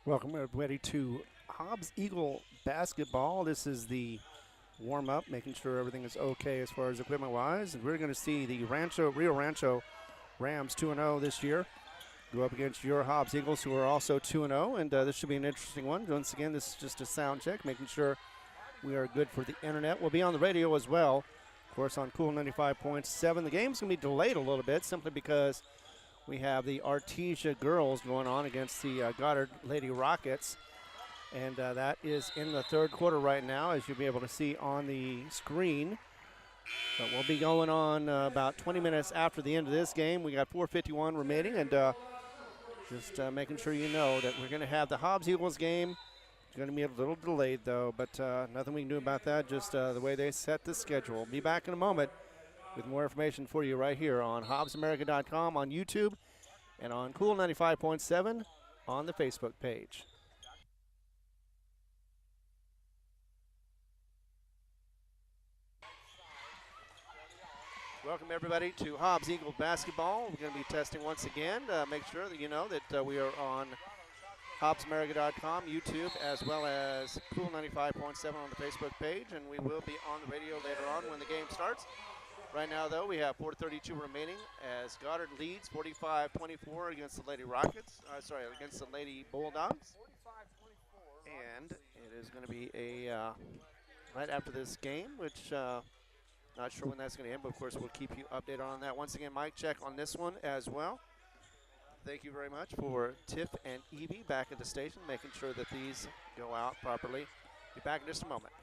Welcome everybody to Hobbs Eagle basketball. This is the warm-up, making sure everything is okay as far as equipment-wise. And we're going to see the Rio Rancho Rams 2-0 this year go up against your Hobbs Eagles, who are also 2-0. And this should be an interesting one. Once again, this is just a sound check, making sure we are good for the internet. We'll be on the radio as well, of course, on Cool 95.7. The game's going to be delayed a little bit simply because we have the Artesia girls going on against the Goddard Lady Rockets. And that is in the third quarter right now, as you'll be able to see on the screen. But we'll be going on about 20 minutes after the end of this game. We got 4:51 remaining, and just making sure you know that we're going to have the Hobbs Eagles game. It's going to be a little delayed, though, but nothing we can do about that, just the way they set the schedule. We'll be back in a moment with more information for you right here on HobbsAmerica.com, on YouTube, and on Cool 95.7 on the Facebook page. Welcome, everybody, to Hobbs Eagle basketball. We're going to be testing once again. Make sure that you know that we are on HobbsAmerica.com, YouTube, as well as Cool 95.7 on the Facebook page, and we will be on the radio later on when the game starts. Right now, though, we have 4:32 remaining as Goddard leads 45-24 against the Lady Rockets. Against the Lady Bulldogs. And it is going to be a right after this game, which not sure when that's going to end, but of course we'll keep you updated on that. Once again, mic check on this one as well. Thank you very much for Tiff and Evie back at the station, making sure that these go out properly. Be back in just a moment.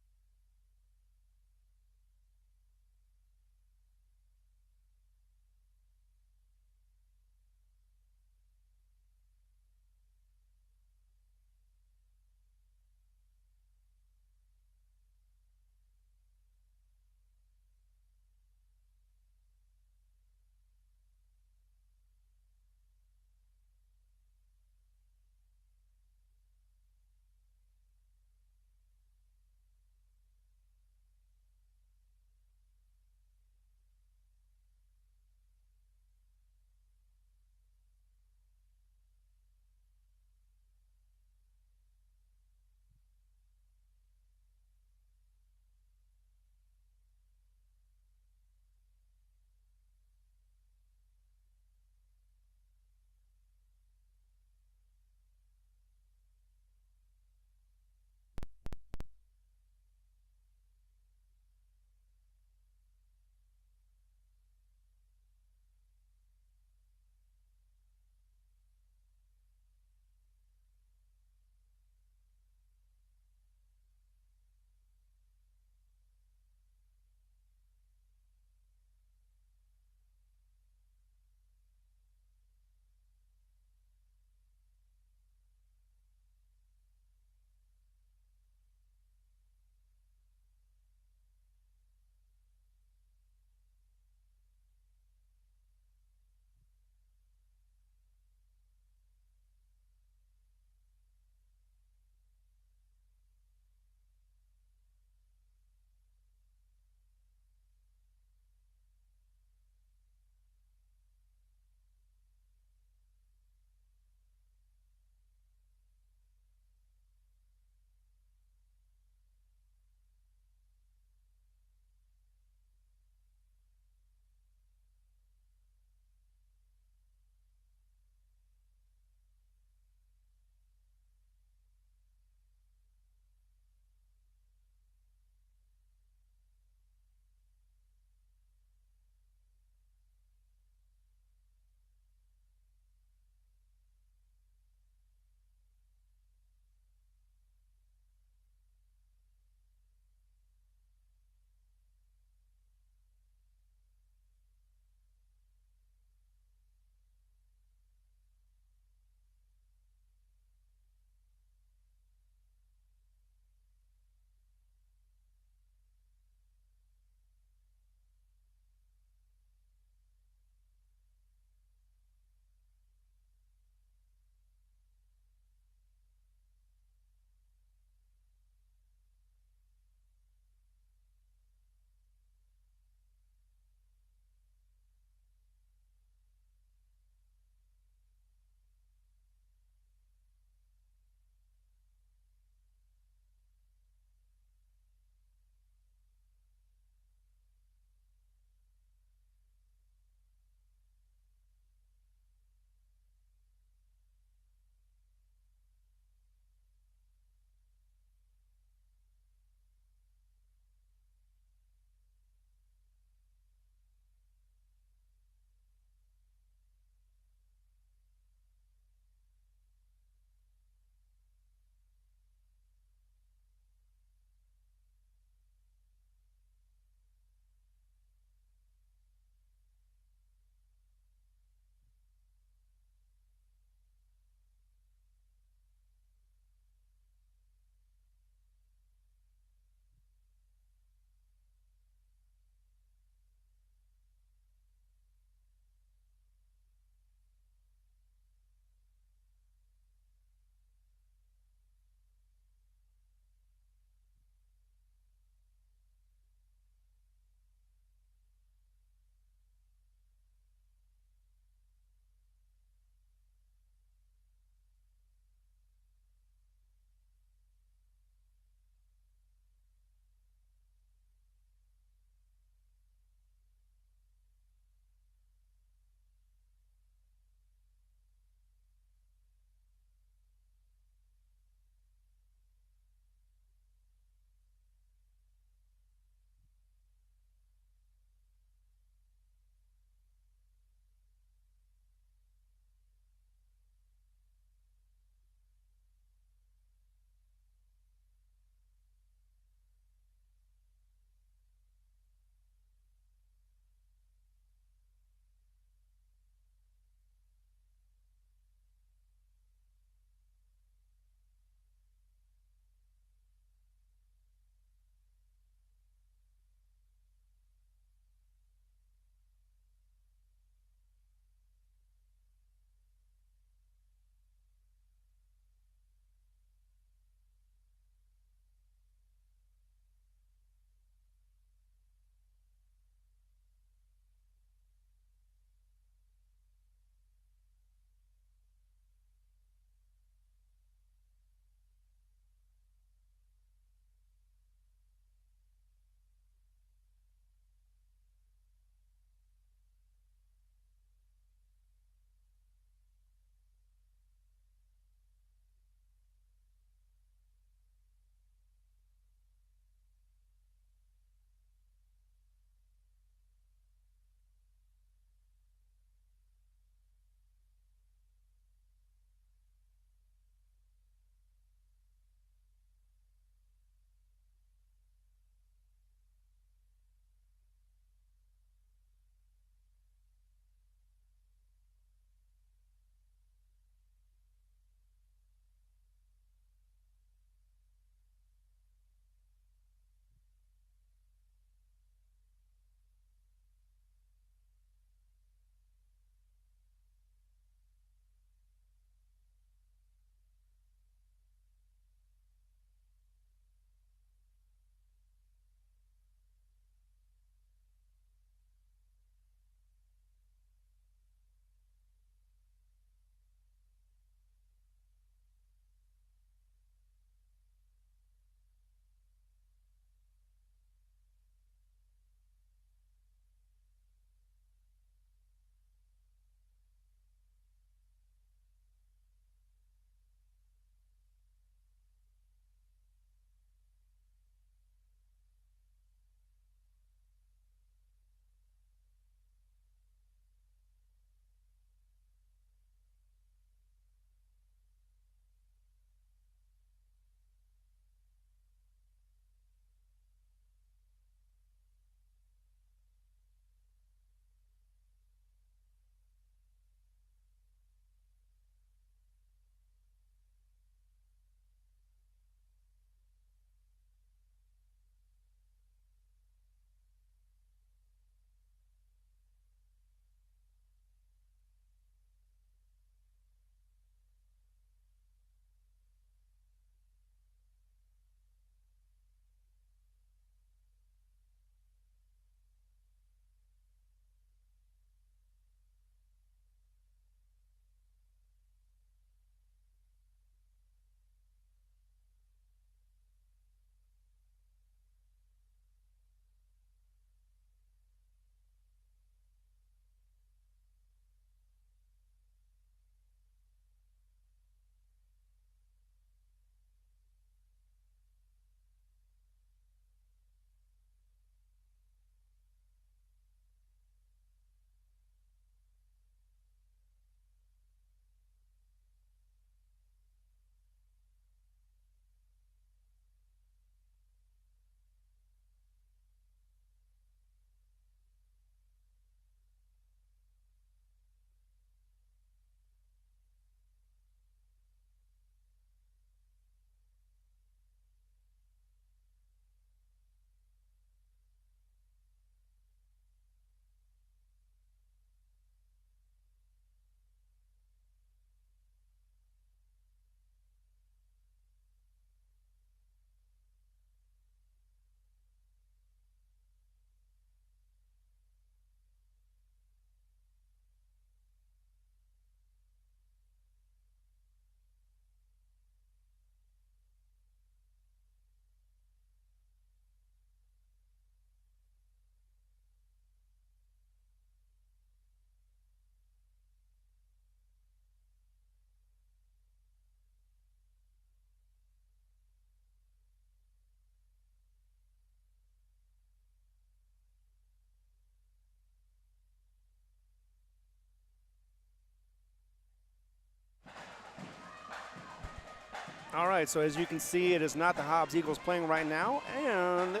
All right, so as you can see, it is not the Hobbs Eagles playing right now, and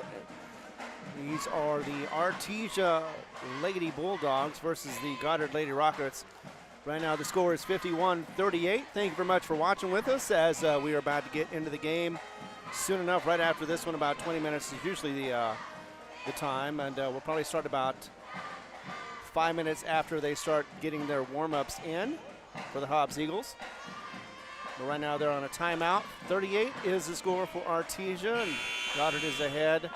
these are the Artesia Lady Bulldogs versus the Goddard Lady Rockets. Right now, the score is 51-38. Thank you very much for watching with us as we are about to get into the game soon enough. Right after this one, about 20 minutes is usually the time, and we'll probably start about 5 minutes after they start getting their warm-ups in for the Hobbs Eagles. But right now they're on a timeout. 38 is the score for Artesia, and Goddard is ahead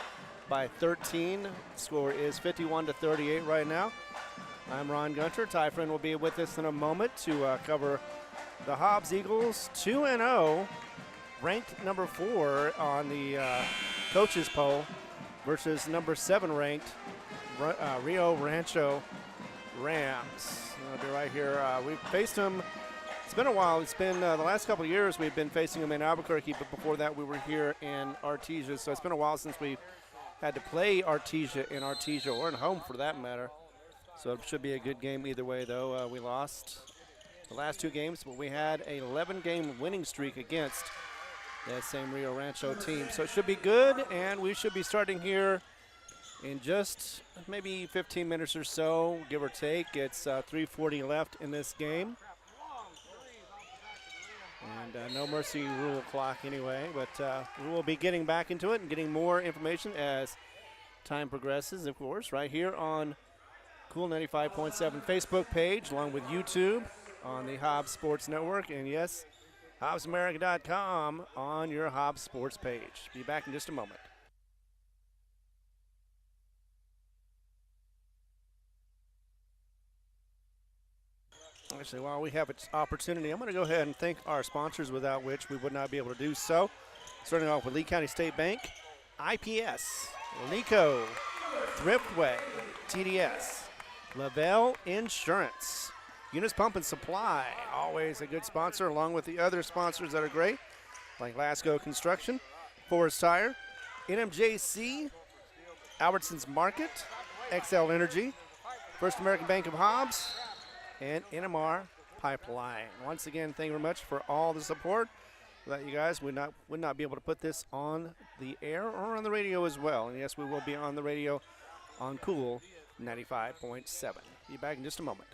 by 13. Score is 51-38 right now. I'm Ron Gunter. Ty Friend will be with us in a moment to cover the Hobbs Eagles 2-0, ranked number 4 on the coaches poll versus number 7 ranked Rio Rancho Rams. They'll be right here. We've faced them. It's been a while. It's been the last couple of years we've been facing them in Albuquerque, but before that we were here in Artesia. So it's been a while since we had to play Artesia in Artesia, or in home for that matter. So it should be a good game either way, though. We lost the last 2 games, but we had an 11-game winning streak against that same Rio Rancho team. So it should be good, and we should be starting here in just maybe 15 minutes or so, give or take. It's 3:40 left in this game. And no mercy rule clock anyway, but we will be getting back into it and getting more information as time progresses, of course, right here on Cool 95.7 Facebook page, along with YouTube on the Hobbs Sports Network, and yes, HobbsAmerica.com on your Hobbs Sports page. Be back in just a moment. Actually, while we have an opportunity, I'm going to go ahead and thank our sponsors, without which we would not be able to do so. Starting off with Lee County State Bank, IPS, LECO, Thriftway, TDS, Lavelle Insurance, Eunice Pump and Supply, always a good sponsor, along with the other sponsors that are great, like Lasco Construction, Forest Tire, NMJC, Albertsons Market, XL Energy, First American Bank of Hobbs, and NMR Pipeline. Once again, thank you very much for all the support. Without you guys, would not be able to put this on the air or on the radio as well. And yes, we will be on the radio on Cool 95.7. Be back in just a moment.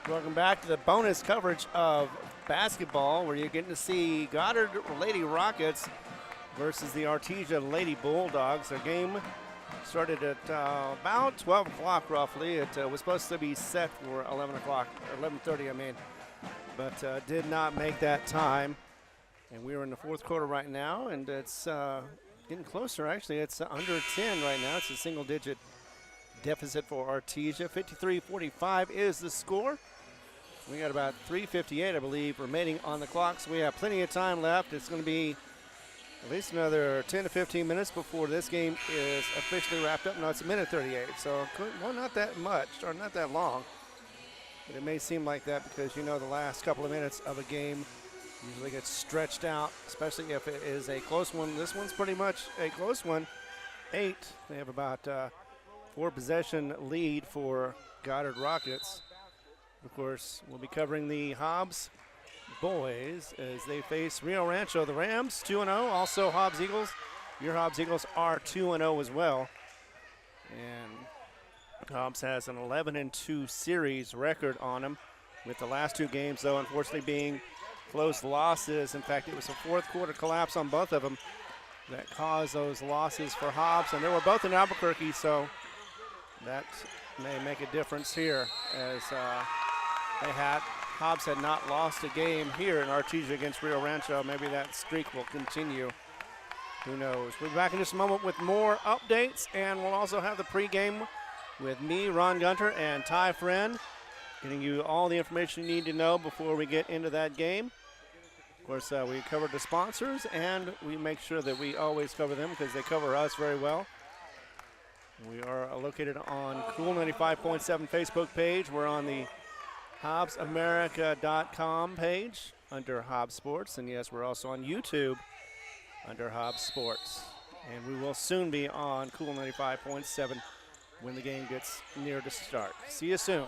Welcome back to the bonus coverage of basketball, where you're getting to see Goddard Lady Rockets versus the Artesia Lady Bulldogs. Their game started at about 12 o'clock roughly. It was supposed to be set for 11 o'clock, or 11:30 I mean, but did not make that time. And we are in the fourth quarter right now, and it's getting closer actually. It's under 10 right now. It's a single digit deficit for Artesia. 53-45 is the score. We got about 3:58, I believe, remaining on the clock, so we have plenty of time left. It's going to be at least another 10 to 15 minutes before this game is officially wrapped up. No, it's a minute 38, so well, not that much, or not that long. But it may seem like that because, you know, the last couple of minutes of a game usually gets stretched out, especially if it is a close one. This one's pretty much a close one. 8. They have about 4 possession lead for Goddard Rockets. Of course, we'll be covering the Hobbs boys as they face Rio Rancho. The Rams 2-0, also Hobbs Eagles. Your Hobbs Eagles are 2-0 as well. And Hobbs has an 11-2 series record on them, with the last 2 games, though, unfortunately being close losses. In fact, it was a fourth quarter collapse on both of them that caused those losses for Hobbs, and they were both in Albuquerque, so that may make a difference here, as Hobbs had not lost a game here in Artesia against Rio Rancho. Maybe that streak will continue. Who knows? We'll be back in just a moment with more updates, and we'll also have the pregame with me, Ron Gunter, and Ty Friend, getting you all the information you need to know before we get into that game. Of course, we covered the sponsors, and we make sure that we always cover them because they cover us very well. We are located on Cool 95.7 Facebook page. We're on the HobbsAmerica.com page under Hobbs Sports. And yes, we're also on YouTube under Hobbs Sports. And we will soon be on Cool 95.7 when the game gets near to start. See you soon.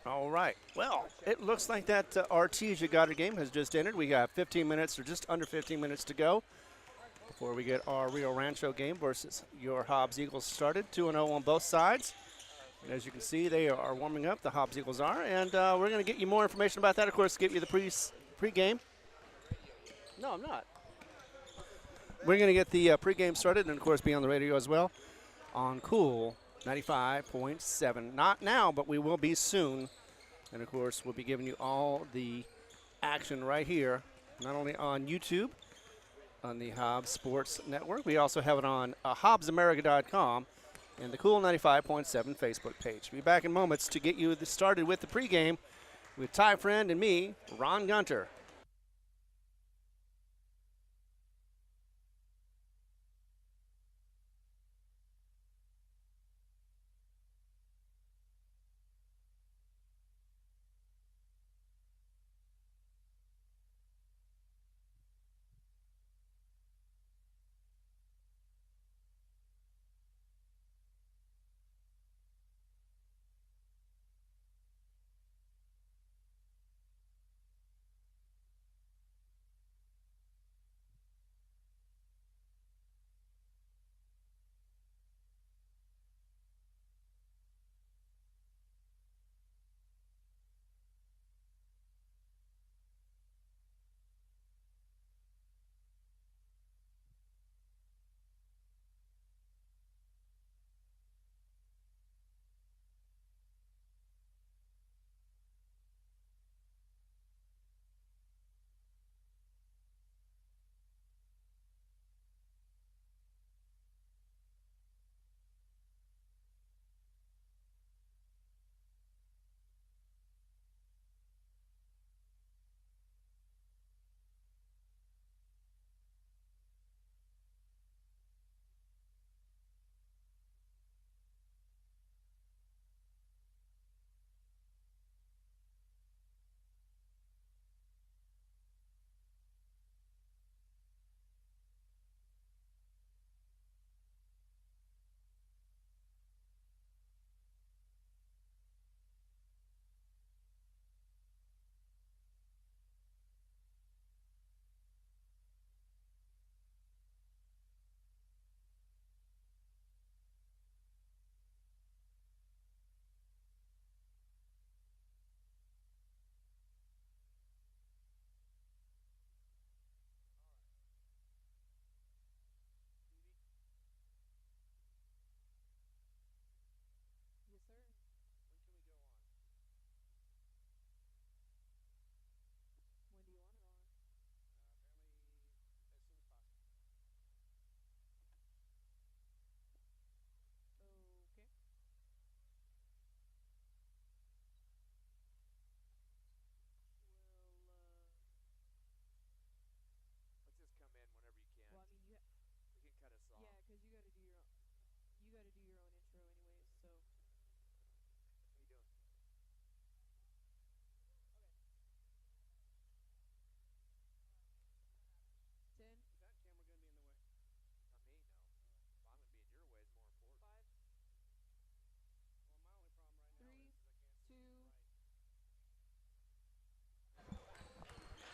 All right. Well, it looks like that Artesia Goddard game has just ended. We got 15 minutes or just under 15 minutes to go before we get our Rio Rancho game versus your Hobbs Eagles started. 2-0 on both sides. And as you can see, they are warming up. The Hobbs Eagles are. And we're going to get you more information about that, of course, give you the pre-game. No, I'm not. We're going to get the pregame started and, of course, be on the radio as well on Cool 95.7. Not now, but we will be soon. And, of course, we'll be giving you all the action right here, not only on YouTube, on the Hobbs Sports Network. We also have it on HobbsAmerica.com and the Cool 95.7 Facebook page. We'll be back in moments to get you started with the pregame with Ty Friend and me, Ron Gunter.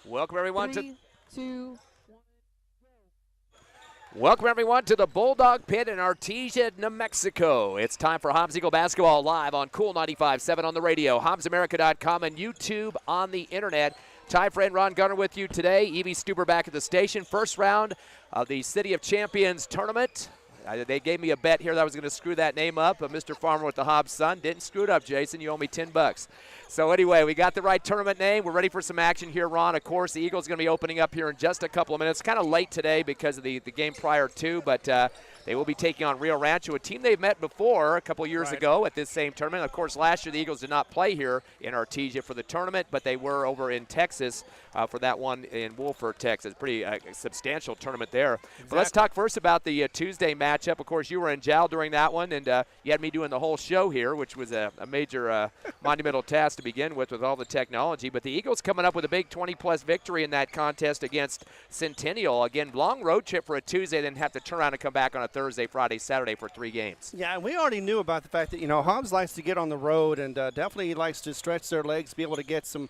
Welcome everyone Three, two, welcome everyone to the Bulldog Pit in Artesia, New Mexico. It's time for Hobbs Eagle basketball live on Cool 95.7 on the radio, HobbsAmerica.com, and YouTube on the internet. Ty Friend, Ron Gunter with you today. Evie Stuber back at the station. First round of the City of Champions tournament. They gave me a bet here that I was going to screw that name up. Mr. Farmer with the Hobbs son. Didn't screw it up, Jason. You owe me $10. So anyway, we got the right tournament name. We're ready for some action here, Ron. Of course, the Eagles going to be opening up here in just a couple of minutes. Kind of late today because of the game prior to, but they will be taking on Rio Rancho, a team they've met before a couple years ago at this same tournament. Of course, last year the Eagles did not play here in Artesia for the tournament, but they were over in Texas for that one in Wolford, Texas. Pretty substantial tournament there. Exactly. But let's talk first about the Tuesday matchup. Of course, you were in JAL during that one, and you had me doing the whole show here, which was a major monumental task to begin with all the technology. But the Eagles coming up with a big 20-plus victory in that contest against Centennial. Again, long road trip for a Tuesday, then have to turn around and come back on a Thursday, Friday, Saturday for 3 games. Yeah, and we already knew about the fact that, Hobbs likes to get on the road and definitely likes to stretch their legs, be able to get some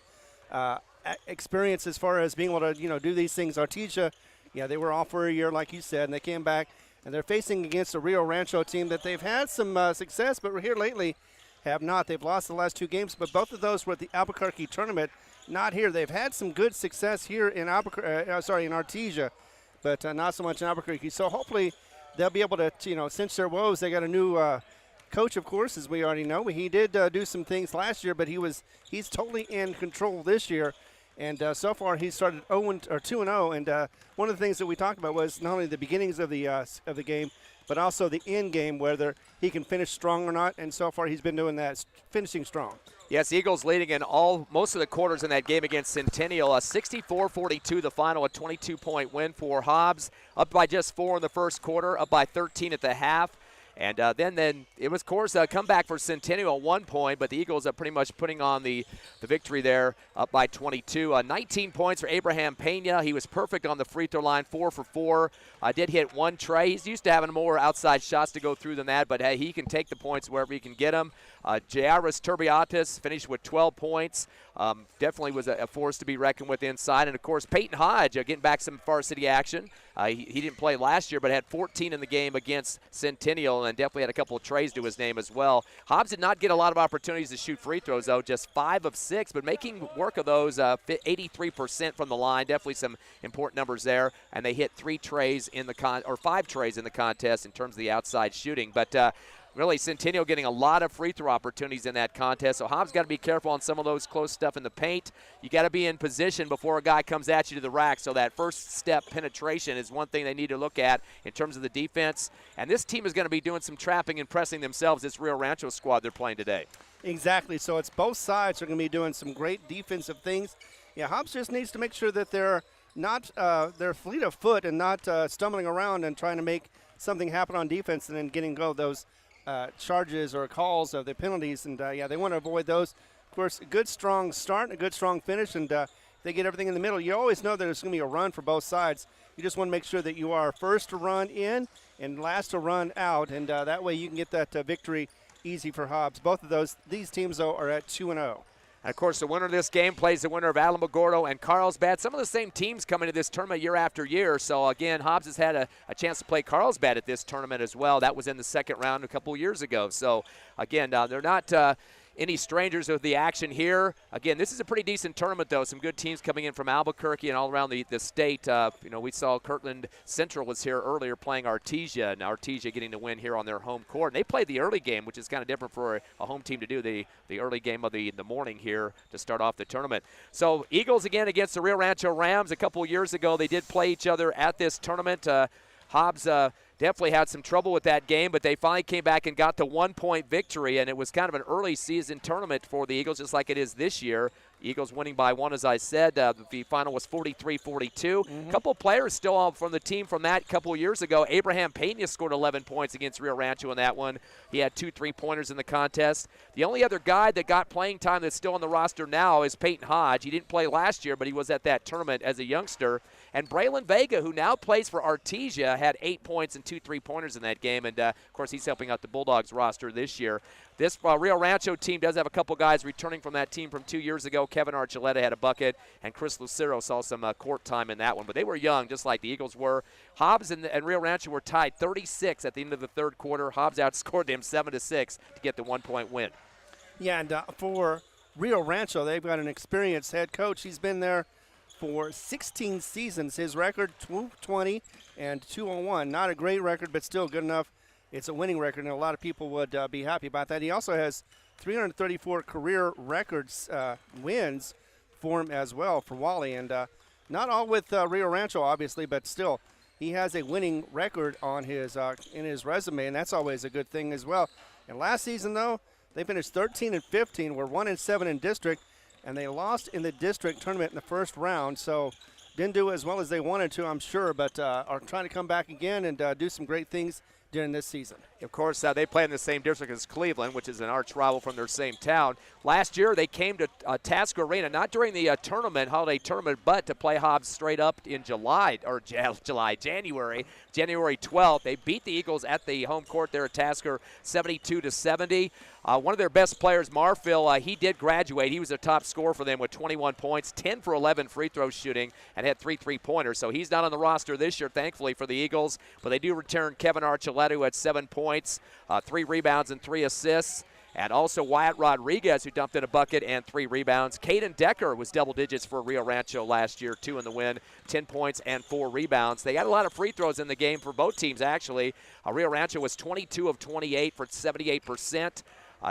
experience as far as being able to, do these things. Artesia, they were off for a year, like you said, and they came back, and they're facing against a Rio Rancho team that they've had some success, but here lately have not. They've lost the last 2 games, but both of those were at the Albuquerque tournament, not here. They've had some good success here in in Artesia, but not so much in Albuquerque. So hopefully they'll be able to, cinch their woes. They got a new coach, of course, as we already know. He did do some things last year, but he's totally in control this year. And so far, he started 2-0. And one of the things that we talked about was not only the beginnings of the game, but also the end game, whether he can finish strong or not. And so far, he's been doing that, finishing strong. Yes, Eagles leading in most of the quarters in that game against Centennial. 64-42 the final, a 22-point win for Hobbs. Up by just 4 in the first quarter, up by 13 at the half. And then it was, of course, a comeback for Centennial at 1 point, but the Eagles are pretty much putting on the victory there, up by 22. 19 points for Abraham Pena. He was perfect on the free throw line, 4 for 4. Did hit 1 tray. He's used to having more outside shots to go through than that, but hey, he can take the points wherever he can get them. Jairus Turbiatis finished with 12 points. Definitely was a force to be reckoned with inside. And, of course, Peyton Hodge getting back some varsity action. He didn't play last year, but had 14 in the game against Centennial and definitely had a couple of trays to his name as well. Hobbs did not get a lot of opportunities to shoot free throws, though, just 5 of 6, but making work of those, 83% from the line. Definitely some important numbers there. And they hit 5 trays in the contest in terms of the outside shooting. But really, Centennial getting a lot of free throw opportunities in that contest. So Hobbs got to be careful on some of those close stuff in the paint. You got to be in position before a guy comes at you to the rack. So that first step penetration is one thing they need to look at in terms of the defense. And this team is going to be doing some trapping and pressing themselves, this Rio Rancho squad they're playing today. Exactly. So it's both sides are going to be doing some great defensive things. Yeah, Hobbs just needs to make sure that they're not they're fleet of foot and not stumbling around and trying to make something happen on defense and then getting those charges or calls of the penalties, and they want to avoid those. Of course, a good strong start and a good strong finish, and they get everything in the middle. You always know that there's going to be a run for both sides. You just want to make sure that you are first to run in and last to run out, and that way you can get that victory easy for Hobbs. Both of these teams, though, are at 2-0. And, of course, the winner of this game plays the winner of Alamogordo and Carlsbad. Some of the same teams coming to this tournament year after year. So, again, Hobbs has had a chance to play Carlsbad at this tournament as well. That was in the second round a couple years ago. So, again, they're not any strangers with the action here. Again, this is a pretty decent tournament, though. Some good teams coming in from Albuquerque and all around the state. We saw Kirtland Central was here earlier playing Artesia, and Artesia getting the win here on their home court. And they played the early game, which is kind of different for a home team to do, the early game of the morning here to start off the tournament. So Eagles again against the Rio Rancho Rams. A couple years ago, they did play each other at this tournament. Hobbs definitely had some trouble with that game, but they finally came back and got the 1-point victory, and it was kind of an early season tournament for the Eagles, just like it is this year. Eagles winning by 1, as I said. The final was 43-42. A couple of players still from the team from that couple of years ago. Abraham Pena scored 11 points against Rio Rancho in that one. He had 2 3-pointers in the contest. The only other guy that got playing time that's still on the roster now is Peyton Hodge. He didn't play last year, but he was at that tournament as a youngster. And Braylon Vega, who now plays for Artesia, had 8 points and 2 3-pointers in that game. And, of course, he's helping out the Bulldogs roster this year. This Rio Rancho team does have a couple guys returning from that team from 2 years ago. Kevin Archuleta had a bucket, and Chris Lucero saw some court time in that one. But they were young, just like the Eagles were. Hobbs and Rio Rancho were tied 36 at the end of the third quarter. Hobbs outscored them 7-6 to get the 1-point win. Yeah, and for Rio Rancho, they've got an experienced head coach. He's been there for 16 seasons. His record, 220 and 201. Not a great record, but still good enough. It's a winning record, and a lot of people would be happy about that. He also has 334 career records wins for him as well for Wally, and not all with Rio Rancho, obviously, but still he has a winning record on his in his resume, and that's always a good thing as well. And last season, though, they finished 13-15. Were 1-7 in district, and they lost in the district tournament in the first round. So didn't do as well as they wanted to, I'm sure, but are trying to come back again and do some great things during this season. Of course, they play in the same district as Cleveland, which is an arch rival from their same town. Last year, they came to Tasker Arena, not during the holiday tournament, but to play Hobbs straight up in January 12th. They beat the Eagles at the home court there at Tasker, 72-70. One of their best players, Marfil, he did graduate. He was a top scorer for them with 21 points, 10 for 11 free throw shooting, and had 3 3-pointers. So he's not on the roster this year, thankfully, for the Eagles. But they do return Kevin Archuleta, who had 7 points, 3 rebounds, and 3 assists. And also Wyatt Rodriguez, who dumped in a bucket and 3 rebounds. Caden Decker was double digits for Rio Rancho last year, 2 in the win, 10 points and 4 rebounds. They got a lot of free throws in the game for both teams, actually. Rio Rancho was 22 of 28 for 78%.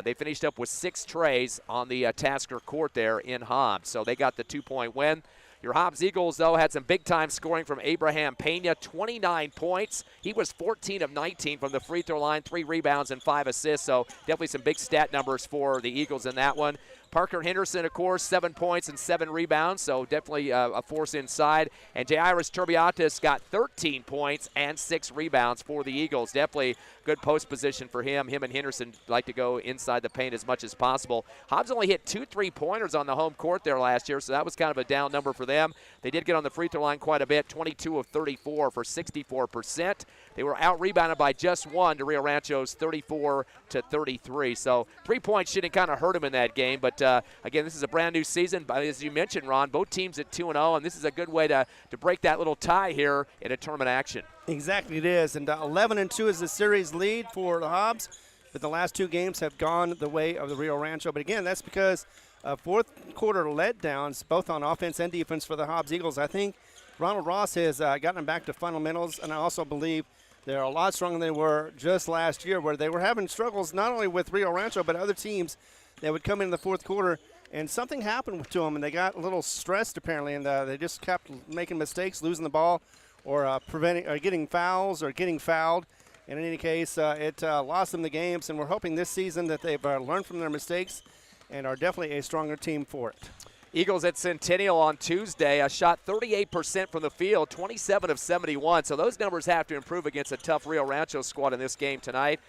They finished up with 6 trays on the Tasker court there in Hobbs. So they got the 2-point win. Your Hobbs Eagles, though, had some big-time scoring from Abraham Pena, 29 points. He was 14 of 19 from the free throw line, 3 rebounds and 5 assists. So definitely some big stat numbers for the Eagles in that one. Parker Henderson, of course, 7 points and 7 rebounds, so definitely a force inside. And Jairus Turbiatis got 13 points and 6 rebounds for the Eagles. Definitely good post position for him. Him and Henderson like to go inside the paint as much as possible. Hobbs only hit 2 3-pointers on the home court there last year, so that was kind of a down number for them. They did get on the free throw line quite a bit, 22 of 34 for 64%. They were out-rebounded by just 1 to Rio Rancho's 34-33. So 3-point shooting kind of hurt them in that game. But, again, this is a brand-new season. But as you mentioned, Ron, both teams at 2-0, and this is a good way to break that little tie here in a tournament action. Exactly it is. And 11-2 is the series lead for the Hobbs. But the last 2 games have gone the way of the Rio Rancho. But, again, that's because fourth quarter letdowns, both on offense and defense for the Hobbs Eagles. I think Ronald Ross has gotten them back to fundamentals, and I also believe they're a lot stronger than they were just last year, where they were having struggles not only with Rio Rancho but other teams that would come in the fourth quarter, and something happened to them, and they got a little stressed apparently, and they just kept making mistakes, losing the ball, or getting fouls or getting fouled. And in any case, it lost them the games, and we're hoping this season that they've learned from their mistakes and are definitely a stronger team for it. Eagles at Centennial on Tuesday shot 38% from the field, 27 of 71. So those numbers have to improve against a tough Rio Rancho squad in this game tonight.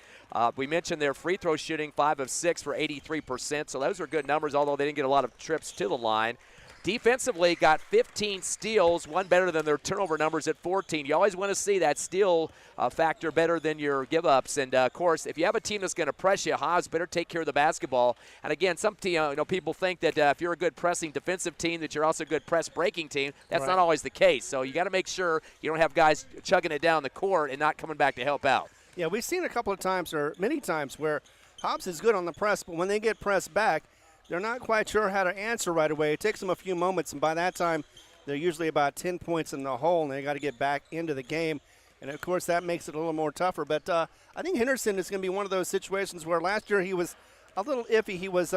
We mentioned their free throw shooting, 5 of 6 for 83%. So those are good numbers, although they didn't get a lot of trips to the line. Defensively, got 15 steals, one better than their turnover numbers at 14. You always want to see that steal factor better than your give-ups. And, of course, if you have a team that's going to press you, Hobbs better take care of the basketball. And, again, some people think that if you're a good pressing defensive team that you're also a good press-breaking team. That's right. Not always the case. So you got to make sure you don't have guys chugging it down the court and not coming back to help out. Yeah, we've seen a couple of times or many times where Hobbs is good on the press, but when they get pressed back, they're not quite sure how to answer right away. It takes them a few moments, and by that time, they're usually about 10 points in the hole, and they got to get back into the game. And, of course, that makes it a little more tougher. But I think Henderson is going to be one of those situations where last year he was a little iffy. He was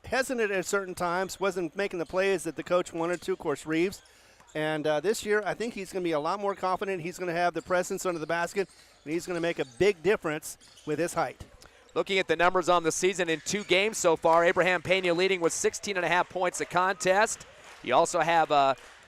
hesitant at certain times, wasn't making the plays that the coach wanted to, of course, Reeves. And this year, I think he's going to be a lot more confident. He's going to have the presence under the basket, and he's going to make a big difference with his height. Looking at the numbers on the season in 2 games so far, Abraham Pena leading with 16.5 points a contest. You also have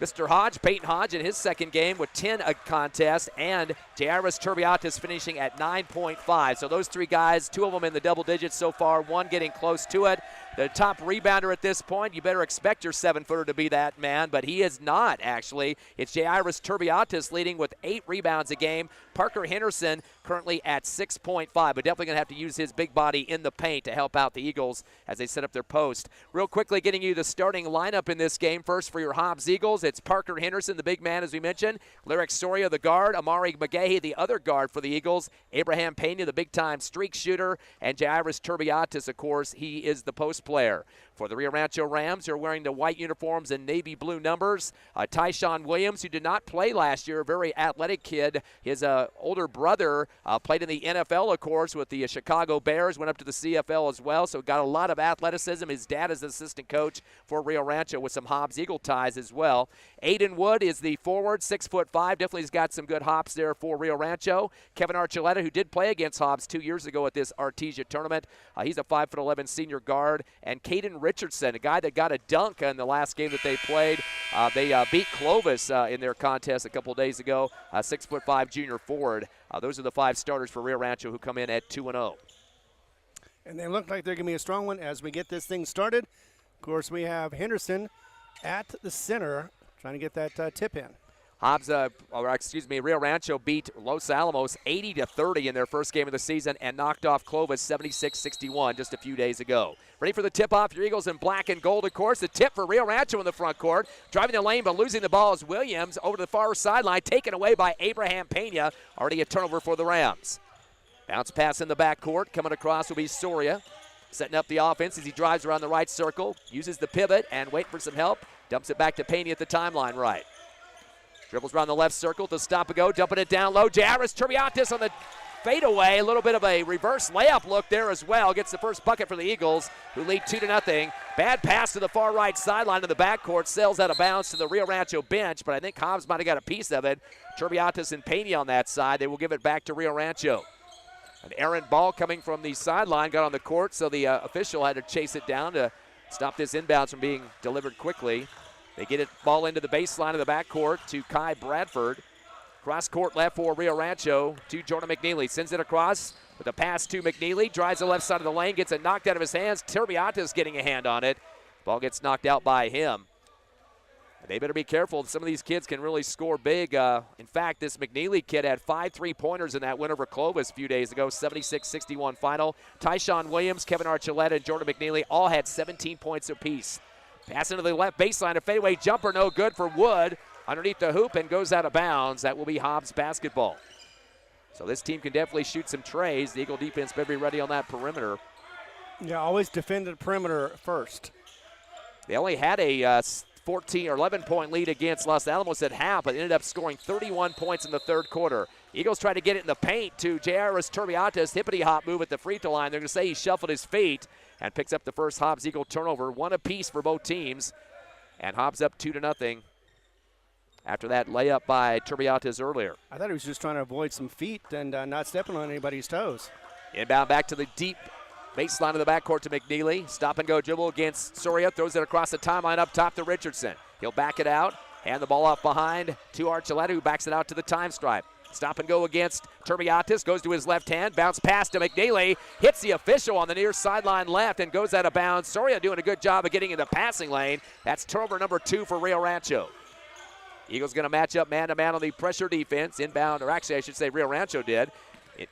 Mr. Hodge, Peyton Hodge, in his second game with 10 a contest, and Jairus Turbiatis finishing at 9.5. So those 3 guys, 2 of them in the double digits so far, 1 getting close to it. The top rebounder at this point, you better expect your 7-footer to be that man, but he is not, actually. It's Jairus Turbiatis leading with 8 rebounds a game. Parker Henderson currently at 6.5, but definitely going to have to use his big body in the paint to help out the Eagles as they set up their post. Real quickly, getting you the starting lineup in this game. First for your Hobbs Eagles, it's Parker Henderson, the big man, as we mentioned. Lyric Soria, the guard. Amari McGahey, the other guard for the Eagles. Abraham Pena, the big-time streak shooter. And Jairus Turbiatis, of course, he is the post player. For the Rio Rancho Rams, who are wearing the white uniforms and navy blue numbers, Tyshawn Williams, who did not play last year, a very athletic kid. His older brother played in the NFL, of course, with the Chicago Bears, went up to the CFL as well, so got a lot of athleticism. His dad is an assistant coach for Rio Rancho with some Hobbs Eagle ties as well. Aiden Wood is the forward, 6'5". Definitely has got some good hops there for Rio Rancho. Kevin Archuleta, who did play against Hobbs 2 years ago at this Artesia tournament. He's a 5'11" senior guard. And Caden Richardson, a guy that got a dunk in the last game that they played. They beat Clovis in their contest a couple days ago, 6'5" junior forward. Those are the 5 starters for Rio Rancho who come in at 2-0. And they look like they're going to be a strong one as we get this thing started. Of course, we have Henderson at the center trying to get that tip in. Rio Rancho beat Los Alamos 80-30 in their first game of the season and knocked off Clovis 76-61 just a few days ago. Ready for the tip-off? Your Eagles in black and gold, of course. The tip for Rio Rancho in the front court. Driving the lane but losing the ball is Williams over to the far sideline, taken away by Abraham Pena. Already a turnover for the Rams. Bounce pass in the backcourt. Coming across will be Soria. Setting up the offense as he drives around the right circle. Uses the pivot and wait for some help. Dumps it back to Pena at the timeline right. Dribbles around the left circle to stop and go. Dumping it down low. Jairus Turbiatis on the fadeaway. A little bit of a reverse layup look there as well. Gets the first bucket for the Eagles, who lead 2-0. Bad pass to the far right sideline in the backcourt. Sails out of bounds to the Rio Rancho bench, but I think Hobbs might have got a piece of it. Turbiatis and Pena on that side. They will give it back to Rio Rancho. An errant ball coming from the sideline, got on the court, so the official had to chase it down to stop this inbounds from being delivered quickly. They get it ball into the baseline of the backcourt to Kai Bradford. Cross court left for Rio Rancho to Jordan McNeely. Sends it across with a pass to McNeely. Drives the left side of the lane, gets it knocked out of his hands. Turbiatis getting a hand on it. Ball gets knocked out by him. They better be careful. Some of these kids can really score big. In fact, this McNeely kid had 5 3-pointers in that win over Clovis a few days ago, 76-61 final. Tyshawn Williams, Kevin Archuleta, and Jordan McNeely all had 17 points apiece. Pass into the left baseline, a fadeaway jumper, no good for Wood. Underneath the hoop and goes out of bounds. That will be Hobbs basketball. So this team can definitely shoot some trays. The Eagle defense better be ready on that perimeter. Yeah, always defend the perimeter first. They only had a 14 or 11-point lead against Los Alamos at half, but ended up scoring 31 points in the third quarter. Eagles try to get it in the paint to Jairus Turbiatis. Hippity-hop move at the free throw line. They're going to say he shuffled his feet and picks up the first Hobbs Eagle turnover. 1 apiece for both teams. And Hobbs up 2-0 after that layup by Turbiatis earlier. I thought he was just trying to avoid some feet and not stepping on anybody's toes. Inbound back to the deep baseline of the backcourt to McNeely. Stop and go dribble against Soria. Throws it across the timeline up top to Richardson. He'll back it out. Hand the ball off behind to Archuleta, who backs it out to the time stripe. Stop and go against Turbiatis. Goes to his left hand. Bounce pass to McNeely. Hits the official on the near sideline left and goes out of bounds. Soria doing a good job of getting in the passing lane. That's turnover number 2 for Rio Rancho. Eagles going to match up man-to-man on the pressure defense. Inbound, or actually I should say Rio Rancho did.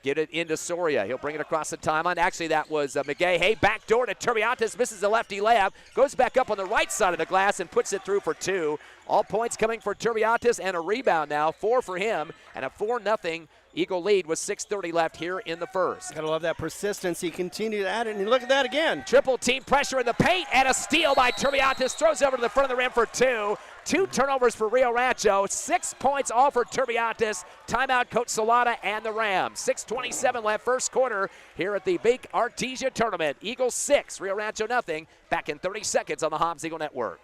Get it into Soria. He'll bring it across the timeline. Actually, that was McGay. Hey, backdoor to Turbiatis. Misses the lefty layup. Goes back up on the right side of the glass and puts it through for 2. All points coming for Turbiatis and a rebound now. 4 for him and a 4-0 Eagle lead with 6:30 left here in the first. Gotta love that persistence. He continued at it, and look at that again. Triple team pressure in the paint and a steal by Turbiatis. Throws over to the front of the rim for 2. 2 turnovers for Rio Rancho. 6 points all for Turbiatis. Timeout, Coach Salata and the Rams. 6:27 left first quarter here at the big Artesia tournament. Eagles 6, Rio Rancho nothing. Back in 30 seconds on the Hobbs Eagle Network.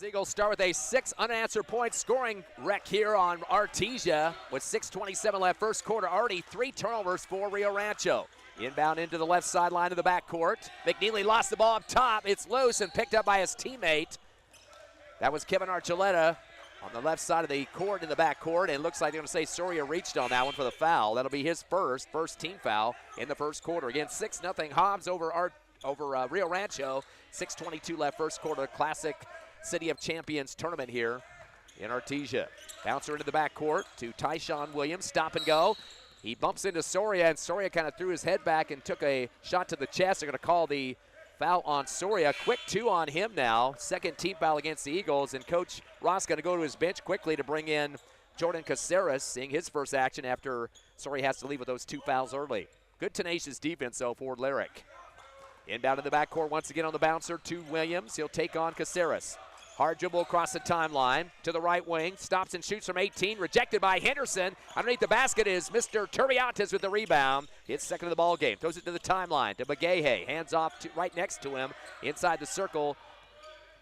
Eagles start with a 6 unanswered point scoring wreck here on Artesia with 6:27 left first quarter. Already 3 turnovers for Rio Rancho. Inbound into the left sideline of the backcourt. McNeely lost the ball up top. It's loose and picked up by his teammate. That was Kevin Archuleta on the left side of the court in the backcourt. And looks like they're going to say Soria reached on that one for the foul. That'll be his first team foul in the first quarter. Again, 6-0 Hobbs over Rio Rancho. 6:22 left first quarter. Classic City of Champions tournament here in Artesia. Bouncer into the backcourt to Tyshawn Williams. Stop and go. He bumps into Soria, and Soria kind of threw his head back and took a shot to the chest. They're going to call the foul on Soria. Quick 2 on him now. Second team foul against the Eagles, and Coach Ross going to go to his bench quickly to bring in Jordan Caceres, seeing his first action after Soria has to leave with those 2 fouls early. Good tenacious defense, though, for Lyric. Inbound in the backcourt once again on the bouncer to Williams. He'll take on Caceres. Hard dribble across the timeline to the right wing. Stops and shoots from 18. Rejected by Henderson. Underneath the basket is Mr. Turbiates with the rebound. His second of the ball game. Throws it to the timeline to Magehe. Hands off to right next to him inside the circle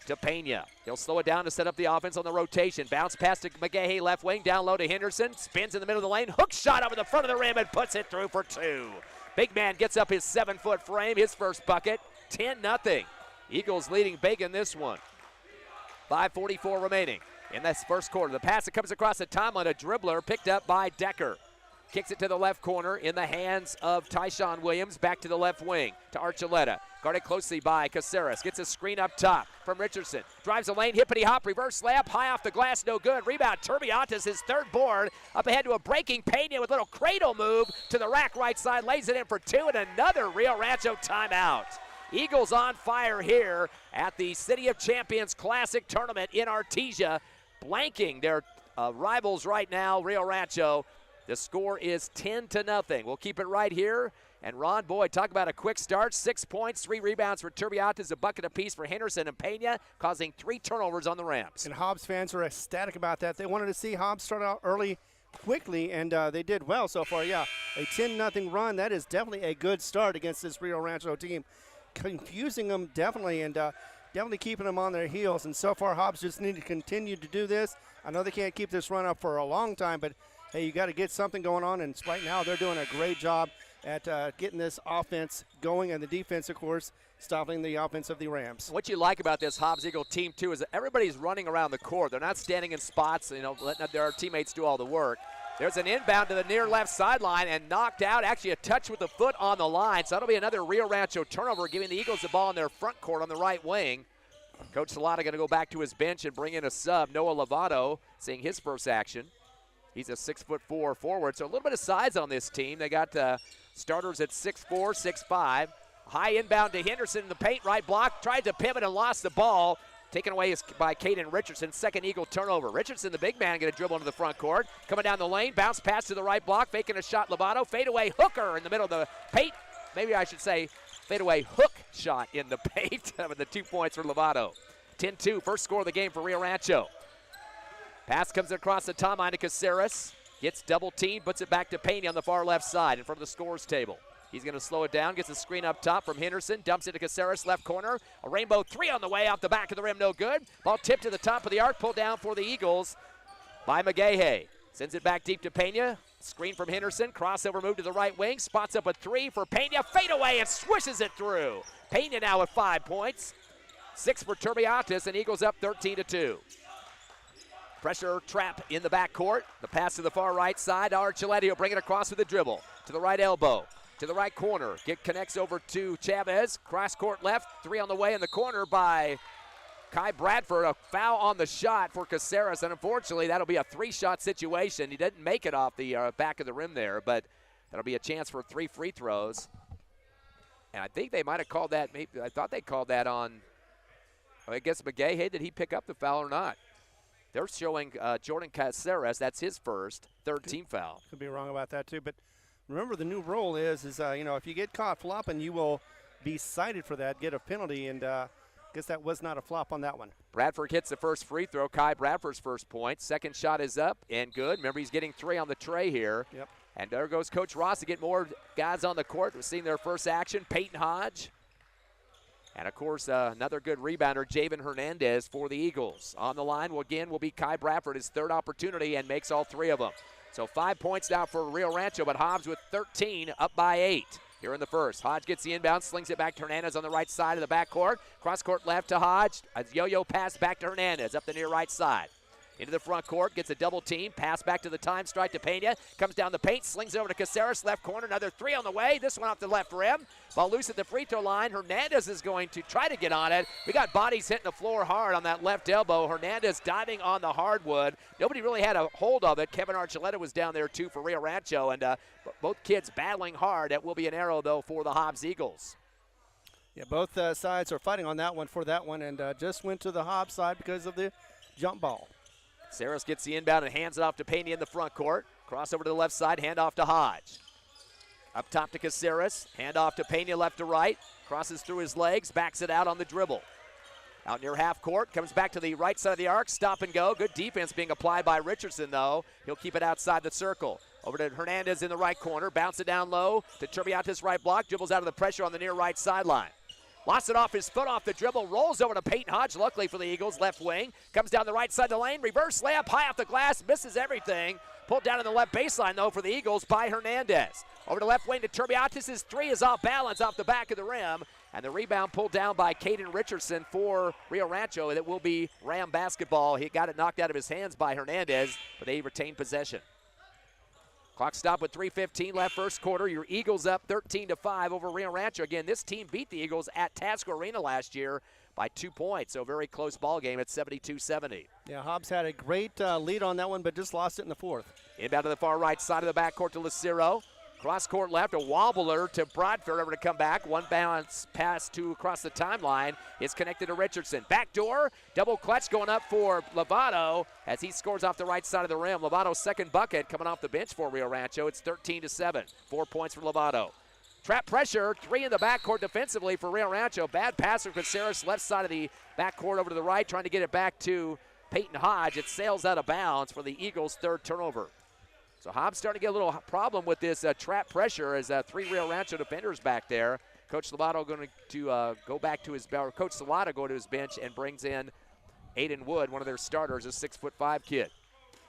to Pena. He'll slow it down to set up the offense on the rotation. Bounce pass to Magehe left wing. Down low to Henderson. Spins in the middle of the lane. Hook shot over the front of the rim and puts it through for 2. Big man gets up his 7-foot frame. His first bucket. 10-0. Eagles leading big in this one. 5:44 remaining in this first quarter. The pass that comes across the timeline, a dribbler picked up by Decker. Kicks it to the left corner in the hands of Tyshawn Williams. Back to the left wing to Archuleta. Guarded closely by Caceres. Gets a screen up top from Richardson. Drives the lane, hippity hop, reverse layup, high off the glass, no good. Rebound, Turbiates, his third board. Up ahead to a breaking Pena with a little cradle move to the rack right side. Lays it in for 2 and another Rio Rancho timeout. Eagles on fire here at the City of Champions Classic Tournament in Artesia, blanking their rivals right now, Rio Rancho. The score is 10-0. We'll keep it right here. And Ron, boy, talk about a quick start. 6 points, 3 rebounds for Turbiates, a bucket apiece for Henderson and Pena, causing 3 turnovers on the Rams. And Hobbs fans are ecstatic about that. They wanted to see Hobbs start out early, quickly, and they did well so far. Yeah, a 10-0 run. That is definitely a good start against this Rio Rancho team. Confusing them definitely, and definitely keeping them on their heels. And so far, Hobbs just need to continue to do this. I know they can't keep this run up for a long time, but hey, you got to get something going on. And right now, they're doing a great job at getting this offense going, and the defense, of course, stopping the offense of the Rams. What you like about this Hobbs Eagle team too is that everybody's running around the court. They're not standing in spots, letting their teammates do all the work. There's an inbound to the near left sideline and knocked out, actually a touch with the foot on the line. So that'll be another Rio Rancho turnover, giving the Eagles the ball in their front court on the right wing. Coach Salata going to go back to his bench and bring in a sub, Noah Lovato, seeing his first action. He's a 6'4" forward, so a little bit of size on this team. They got starters at 6'4", 6'5". High inbound to Henderson in the paint, right block, tried to pivot and lost the ball. Taken away by Caden Richardson, second Eagle turnover. Richardson, the big man, going to dribble into the front court. Coming down the lane, bounce pass to the right block, faking a shot, Lovato. Fadeaway hooker in the middle of the paint. Maybe I should say fadeaway hook shot in the paint with the 2 points for Lovato. 10-2, first score of the game for Rio Rancho. Pass comes across the timeline to Caceres. Gets double teamed, puts it back to Pena on the far left side in front of the scores table. He's going to slow it down, gets a screen up top from Henderson, dumps it to Caceres, left corner. A rainbow 3 on the way, off the back of the rim, no good. Ball tipped to the top of the arc, pulled down for the Eagles by Magehe. Sends it back deep to Pena. Screen from Henderson, crossover move to the right wing, spots up a 3 for Pena, fade away and swishes it through. Pena now with 5 points. 6 for Turbiates, and Eagles up 13-2. Pressure trap in the backcourt. The pass to the far right side. Archuleta will bring it across with a dribble. To the right elbow. To the right corner. Connects over to Chavez. Cross court left. 3 on the way in the corner by Kai Bradford. A foul on the shot for Caceres. And unfortunately, that'll be a 3-shot situation. He didn't make it off the back of the rim there, but that'll be a chance for 3 free throws. And I think they might have called that. Maybe I thought they called that on, I guess, Magehe. Did he pick up the foul or not? They're showing Jordan Caceres, that's his first, third team foul. Could be wrong about that too, but remember the new rule is if you get caught flopping, you will be cited for that, get a penalty, and I guess that was not a flop on that one. Bradford hits the first free throw, Kai Bradford's first point. Second shot is up and good. Remember, he's getting 3 on the tray here. Yep. And there goes Coach Ross to get more guys on the court. We've seen their first action, Peyton Hodge. And, of course, another good rebounder, Javen Hernandez for the Eagles. On the line, will be Kai Bradford, his third opportunity, and makes all 3 of them. So 5 points now for Rio Rancho, but Hobbs with 13, up by 8 here in the first. Hodge gets the inbound, slings it back to Hernandez on the right side of the backcourt. Cross-court left to Hodge. A yo-yo pass back to Hernandez up the near right side. Into the front court, gets a double team, pass back to the time strike to Pena, comes down the paint, slings it over to Caceres, left corner, another 3 on the way, this one off the left rim. Ball loose at the free throw line, Hernandez is going to try to get on it. We got bodies hitting the floor hard on that left elbow, Hernandez diving on the hardwood. Nobody really had a hold of it. Kevin Archuleta was down there too for Rio Rancho, and both kids battling hard. That will be an arrow though for the Hobbs Eagles. Yeah, both sides are fighting on that one for that one, and just went to the Hobbs side because of the jump ball. Saris gets the inbound and hands it off to Pena in the front court. Cross over to the left side, hand off to Hodge. Up top to Caceres, hand off to Pena left to right. Crosses through his legs, backs it out on the dribble. Out near half court, comes back to the right side of the arc, stop and go. Good defense being applied by Richardson, though. He'll keep it outside the circle. Over to Hernandez in the right corner, bounce it down low to Turbiatis right block, dribbles out of the pressure on the near right sideline. Lost it off his foot off the dribble, rolls over to Peyton Hodge, luckily for the Eagles, left wing. Comes down the right side of the lane, reverse layup, high off the glass, misses everything. Pulled down in the left baseline, though, for the Eagles by Hernandez. Over to left wing to Turbiatis. His three is off balance off the back of the rim. And the rebound pulled down by Caden Richardson for Rio Rancho. That will be Ram basketball. He got it knocked out of his hands by Hernandez, but they retained possession. Clock stop with 3:15 left first quarter. Your Eagles up 13-5 over Rio Rancho. Again, this team beat the Eagles at Tasker Arena last year by 2 points. So very close ball game at 72-70. Yeah, Hobbs had a great lead on that one, but just lost it in the fourth. Inbound to the far right side of the backcourt to Lucero. Cross court left, a wobbler to Bradford, over to come back. One bounce pass to across the timeline is connected to Richardson. Backdoor, double clutch going up for Lovato as he scores off the right side of the rim. Lovato's second bucket coming off the bench for Rio Rancho. It's 13-7, 4 points for Lovato. Trap pressure, three in the backcourt defensively for Rio Rancho. Bad pass from Caceres, left side of the backcourt over to the right, trying to get it back to Peyton Hodge. It sails out of bounds for the Eagles' third turnover. So Hobbs starting to get a little problem with this trap pressure as three Rio Rancho defenders back there. Coach Lovato going to go back to his, or Coach Salata go to his bench and brings in Aiden Wood, one of their starters, a 6'5" kid.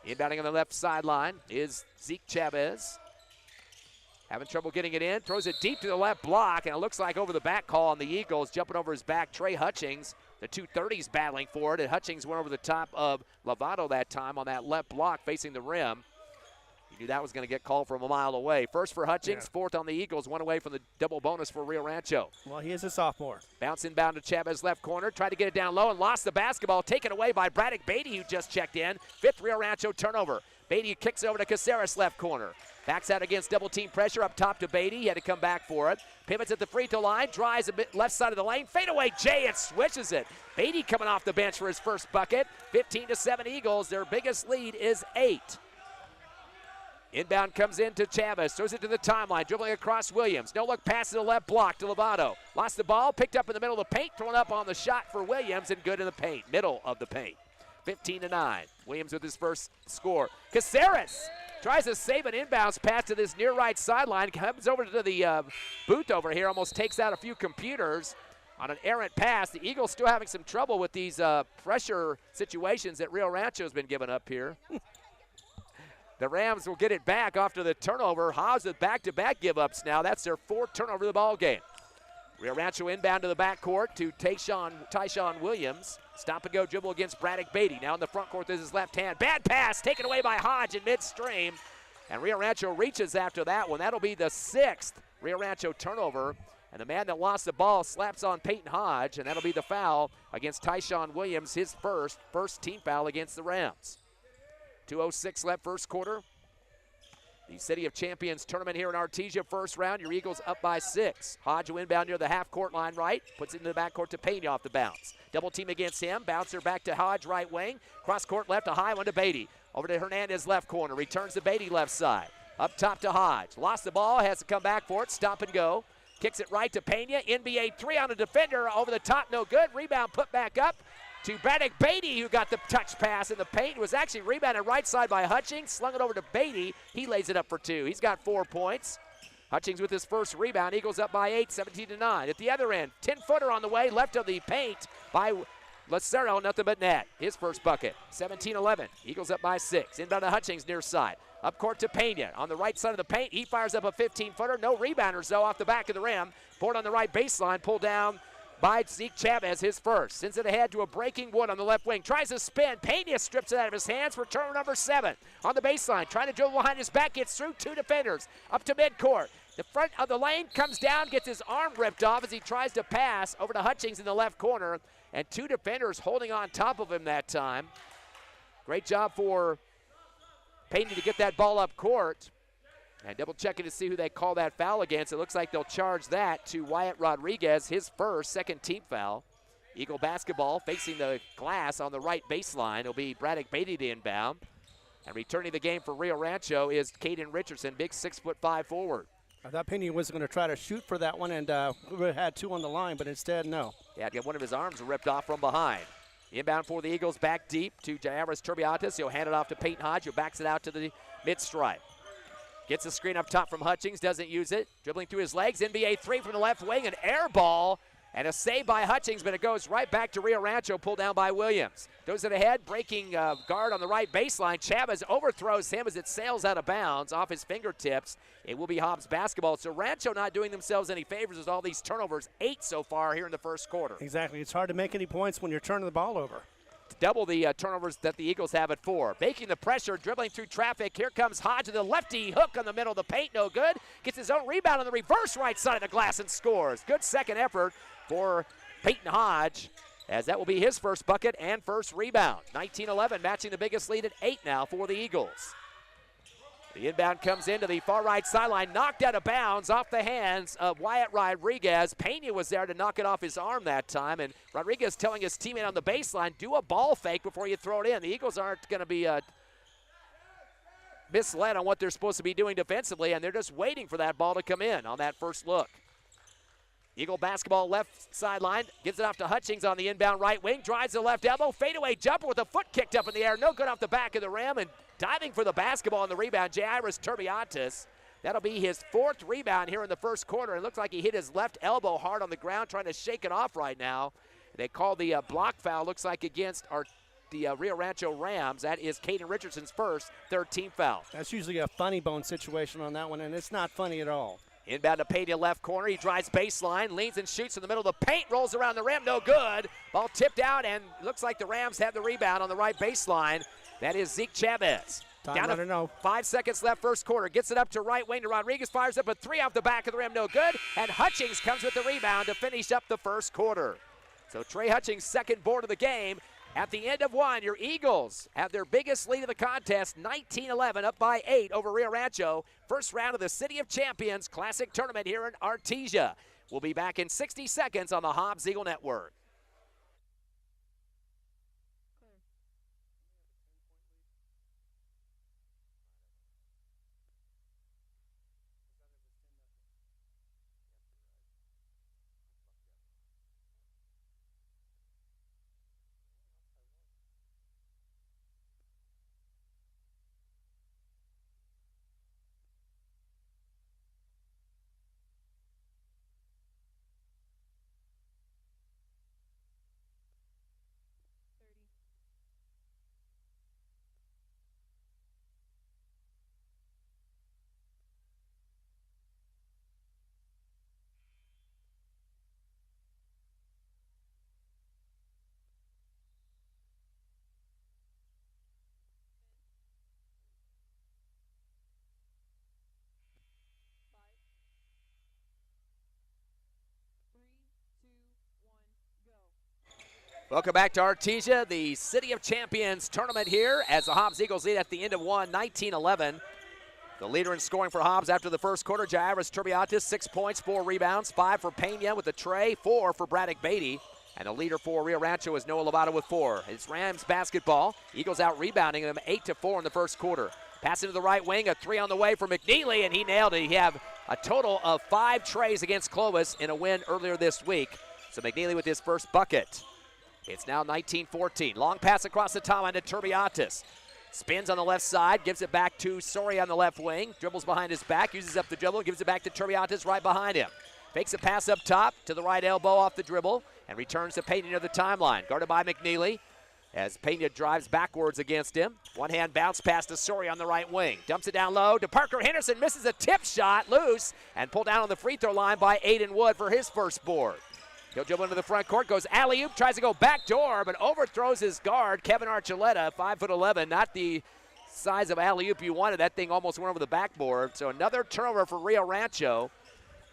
Inbounding on the left sideline is Zeke Chavez. Having trouble getting it in, throws it deep to the left block, and it looks like over the back call on the Eagles, jumping over his back, Trey Hutchings. The 230s battling for it, and Hutchings went over the top of Lovato that time on that left block facing the rim. You knew that was going to get called from a mile away. First for Hutchings, fourth on the Eagles, one away from the double bonus for Rio Rancho. Well, he is a sophomore. Bounce inbound to Chavez left corner, tried to get it down low and lost the basketball, taken away by Braddock Beatty, who just checked in. Fifth Rio Rancho turnover. Beatty kicks it over to Caceres left corner. Backs out against double team pressure up top to Beatty. He had to come back for it. Pivots at the free throw line, drives a bit left side of the lane. Fade away Jay and switches it. Beatty coming off the bench for his first bucket. 15-7 Eagles. Their biggest lead is 8. Inbound comes in to Chavez, throws it to the timeline, dribbling across Williams. No look pass to the left block to Lovato. Lost the ball, picked up in the middle of the paint, thrown up on the shot for Williams, and good in the paint, middle of the paint. 15-9. Williams with his first score. Caceres tries to save an inbounds pass to this near right sideline, comes over to the booth over here, almost takes out a few computers on an errant pass. The Eagles still having some trouble with these pressure situations that Rio Rancho has been giving up here. The Rams will get it back after the turnover. Hobbs with back-to-back give-ups now. That's their fourth turnover of the ball game. Rio Rancho inbound to the backcourt to Tyshawn Williams. Stop and go dribble against Braddock Beatty. Now in the front court, this is left hand. Bad pass taken away by Hodge in midstream. And Rio Rancho reaches after that one. That'll be the 6th Rio Rancho turnover. And the man that lost the ball slaps on Peyton Hodge, and that'll be the foul against Tyshawn Williams, his first team foul against the Rams. 2:06 left first quarter. The City of Champions tournament here in Artesia, first round. Your Eagles up by 6. Hodge will inbound near the half-court line right. Puts it into the backcourt to Pena off the bounce. Double team against him. Bouncer back to Hodge right wing. Cross-court left, a high one to Beatty. Over to Hernandez left corner. Returns to Beatty left side. Up top to Hodge. Lost the ball. Has to come back for it. Stop and go. Kicks it right to Pena. NBA 3 on a defender. Over the top, no good. Rebound put back up to Braddock Beatty, who got the touch pass in the paint. It was actually rebounded right side by Hutchings. Slung it over to Beatty. He lays it up for 2. He's got 4 points. Hutchings with his first rebound. Eagles up by 8, 17-9. At the other end, 10-footer on the way, left of the paint by Lucero, nothing but net. His first bucket, 17-11. Eagles up by 6. Inbound to Hutchings near side. Up court to Pena. On the right side of the paint, he fires up a 15-footer. No rebounders, though, off the back of the rim. Board on the right baseline, pulled down by Zeke Chavez, his first. Sends it ahead to a breaking Wood on the left wing. Tries to spin. Pena strips it out of his hands for turn number 7. On the baseline, trying to dribble behind his back, gets through 2 defenders. Up to midcourt. The front of the lane comes down, gets his arm ripped off as he tries to pass over to Hutchings in the left corner. And 2 defenders holding on top of him that time. Great job for Pena to get that ball up court. And double checking to see who they call that foul against. It looks like they'll charge that to Wyatt Rodriguez, his first, second team foul. Eagle basketball facing the glass on the right baseline. It'll be Braddock Beatty to inbound. And returning the game for Rio Rancho is Caden Richardson, big 6'5" forward. I thought Pena was going to try to shoot for that one, and we would have had two on the line, but instead, no. Yeah, one of his arms ripped off from behind. Inbound for the Eagles, back deep to Jairus Turbiatis. He'll hand it off to Peyton Hodge, who backs it out to the mid-stripe. Gets the screen up top from Hutchings, doesn't use it. Dribbling through his legs, NBA three from the left wing, an air ball, and a save by Hutchings, but it goes right back to Rio Rancho, pulled down by Williams. Goes it ahead, breaking guard on the right baseline. Chavez overthrows him as it sails out of bounds off his fingertips. It will be Hobbs basketball. So Rancho not doing themselves any favors with all these turnovers, 8 so far here in the first quarter. Exactly. It's hard to make any points when you're turning the ball over. Double the turnovers that the Eagles have at 4. Making the pressure, dribbling through traffic. Here comes Hodge with a lefty hook on the middle of the paint, no good. Gets his own rebound on the reverse right side of the glass and scores. Good second effort for Peyton Hodge, as that will be his first bucket and first rebound. 19-11, matching the biggest lead at 8 now for the Eagles. The inbound comes into the far right sideline, knocked out of bounds off the hands of Wyatt Rodriguez. Pena was there to knock it off his arm that time, and Rodriguez telling his teammate on the baseline, do a ball fake before you throw it in. The Eagles aren't going to be misled on what they're supposed to be doing defensively, and they're just waiting for that ball to come in on that first look. Eagle basketball left sideline, gives it off to Hutchings on the inbound right wing, drives the left elbow, fadeaway jumper with a foot kicked up in the air, no good off the back of the rim, and diving for the basketball on the rebound, Jairus Turbiatis. That'll be his 4th rebound here in the first quarter. It looks like he hit his left elbow hard on the ground, trying to shake it off right now. They call the block foul, looks like against the Rio Rancho Rams. That is Caden Richardson's first, 3rd team foul. That's usually a funny bone situation on that one, and it's not funny at all. Inbound to Pena left corner. He drives baseline, leans and shoots in the middle of the paint, rolls around the rim, no good. Ball tipped out, and looks like the Rams have the rebound on the right baseline. That is Zeke Chavez. Down to 5 seconds left first quarter. Gets it up to right wing to Rodriguez. Fires up a 3 off the back of the rim, no good. And Hutchings comes with the rebound to finish up the first quarter. So Trey Hutchings, second board of the game. At the end of 1, your Eagles have their biggest lead of the contest, 19-11, up by 8 over Rio Rancho. First round of the City of Champions Classic Tournament here in Artesia. We'll be back in 60 seconds on the Hobbs Eagle Network. Welcome back to Artesia, the City of Champions tournament here as the Hobbs Eagles lead at the end of 1, 19-11. The leader in scoring for Hobbs after the first quarter, Jairus Turbiatis, 6 points, 4 rebounds, 5 for Pena with a tray, 4 for Braddock Beatty. And the leader for Rio Rancho is Noah Lovato with 4. It's Rams basketball. Eagles out rebounding them 8-4 in the first quarter. Pass into the right wing, a 3 on the way for McNeely, and he nailed it. He have a total of 5 trays against Clovis in a win earlier this week. So McNeely with his first bucket. It's now 19-14. Long pass across the timeline to Turbiatis. Spins on the left side, gives it back to Soria on the left wing. Dribbles behind his back, uses up the dribble, gives it back to Turbiatis right behind him. Fakes a pass up top to the right elbow off the dribble and returns to Pena near the timeline. Guarded by McNeely as Pena drives backwards against him. One hand bounce pass to Soria on the right wing. Dumps it down low to Parker Henderson, misses a tip shot, loose, and pulled down on the free throw line by Aiden Wood for his first board. He'll dribble into the front court, goes alley-oop, tries to go back door, but overthrows his guard, Kevin Archuleta, 5'11", not the size of alley-oop you wanted. That thing almost went over the backboard. So another turnover for Rio Rancho.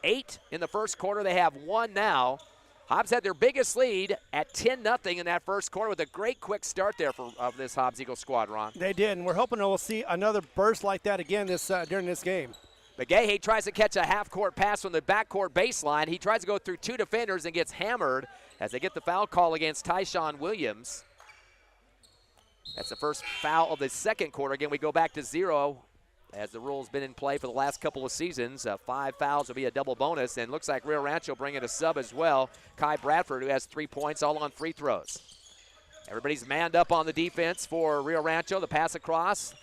8 in the first quarter. They have 1 now. Hobbs had their biggest lead at 10-0 in that first quarter with a great quick start there of this Hobbs Eagle squad, Ron. They did, and we're hoping we'll see another burst like that again during this game. McGahey tries to catch a half-court pass from the backcourt baseline. He tries to go through 2 defenders and gets hammered as they get the foul call against Tyshawn Williams. That's the first foul of the second quarter. Again, we go back to 0 as the rule's been in play for the last couple of seasons. 5 fouls will be a double bonus, and looks like Rio Rancho bringing a sub as well. Kai Bradford, who has 3 points, all on free throws. Everybody's manned up on the defense for Rio Rancho. The pass across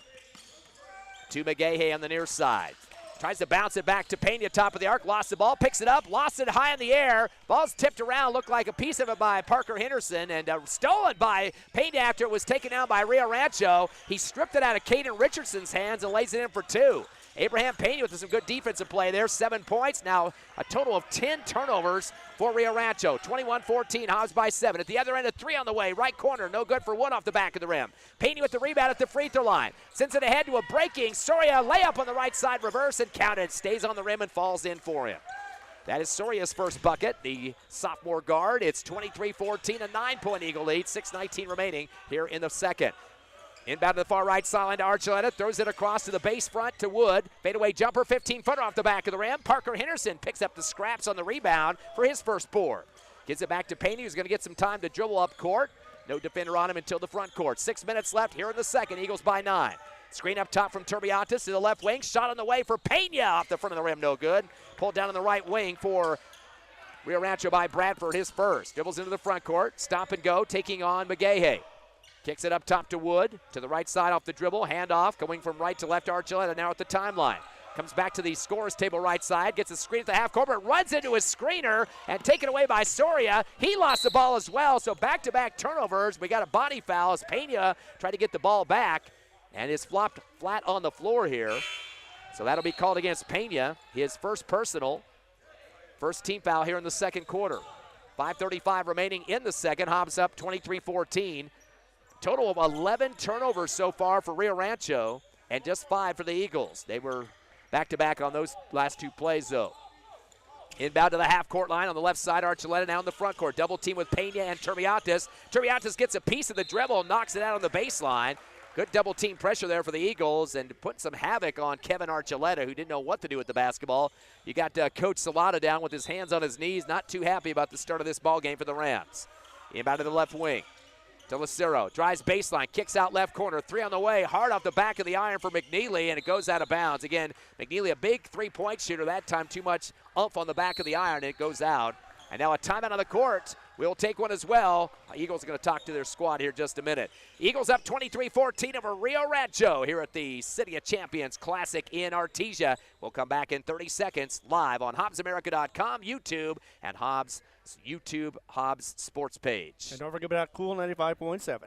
to McGahey on the near side. Tries to bounce it back to Pena, top of the arc, lost the ball, picks it up, lost it high in the air. Ball's tipped around, looked like a piece of it by Parker Henderson, and stolen by Pena after it was taken down by Rio Rancho. He stripped it out of Caden Richardson's hands and lays it in for 2. Abraham Pena with some good defensive play there, 7 points. Now a total of 10 turnovers for Rio Rancho. 21-14, Hobbs by 7. At the other end, a 3 on the way, right corner, no good for 1 off the back of the rim. Pena with the rebound at the free throw line. Sends it ahead to a breaking Soria layup on the right side, reverse and counted. Stays on the rim and falls in for him. That is Soria's first bucket, the sophomore guard. It's 23-14, a 9-point Eagle lead, 6:19 remaining here in the second. Inbound to the far right sideline to Archuleta, throws it across to the base front to Wood. Fadeaway jumper, 15-footer off the back of the rim. Parker Henderson picks up the scraps on the rebound for his first board. Gives it back to Pena, who's going to get some time to dribble up court. No defender on him until the front court. 6 minutes left here in the second. Eagles by 9. Screen up top from Turbiantes to the left wing. Shot on the way for Pena off the front of the rim, no good. Pulled down on the right wing for Rio Rancho by Bradford, his first. Dribbles into the front court. Stop and go, taking on McGahey. Kicks it up top to Wood, to the right side off the dribble, handoff, going from right to left, Archuleta now at the timeline. Comes back to the scorer's table right side, gets a screen at the half court, but runs into his screener and taken away by Soria. He lost the ball as well, so back-to-back turnovers. We got a body foul as Pena tried to get the ball back and is flopped flat on the floor here. So that'll be called against Pena, his first personal. First team foul here in the second quarter. 5:35 remaining in the second. Hobbs up 23-14. Total of 11 turnovers so far for Rio Rancho and just 5 for the Eagles. They were back-to-back on those last 2 plays, though. Inbound to the half-court line on the left side. Archuleta now in the front court. Double team with Pena and Turbiantes. Turbiantes gets a piece of the dribble, knocks it out on the baseline. Good double team pressure there for the Eagles and putting some havoc on Kevin Archuleta, who didn't know what to do with the basketball. You got Coach Salata down with his hands on his knees, not too happy about the start of this ball game for the Rams. Inbound to the left wing. To Lucero, drives baseline, kicks out left corner, 3 on the way, hard off the back of the iron for McNeely, and it goes out of bounds. Again, McNeely, a big 3-point shooter, that time too much oomph on the back of the iron, and it goes out. And now a timeout on the court. We'll take one as well. Eagles are going to talk to their squad here just a minute. Eagles up 23-14 over Rio Rancho here at the City of Champions Classic in Artesia. We'll come back in 30 seconds live on HobbsAmerica.com, YouTube, and Hobbs YouTube Hobbs Sports page. And don't forget about Cool 95.7.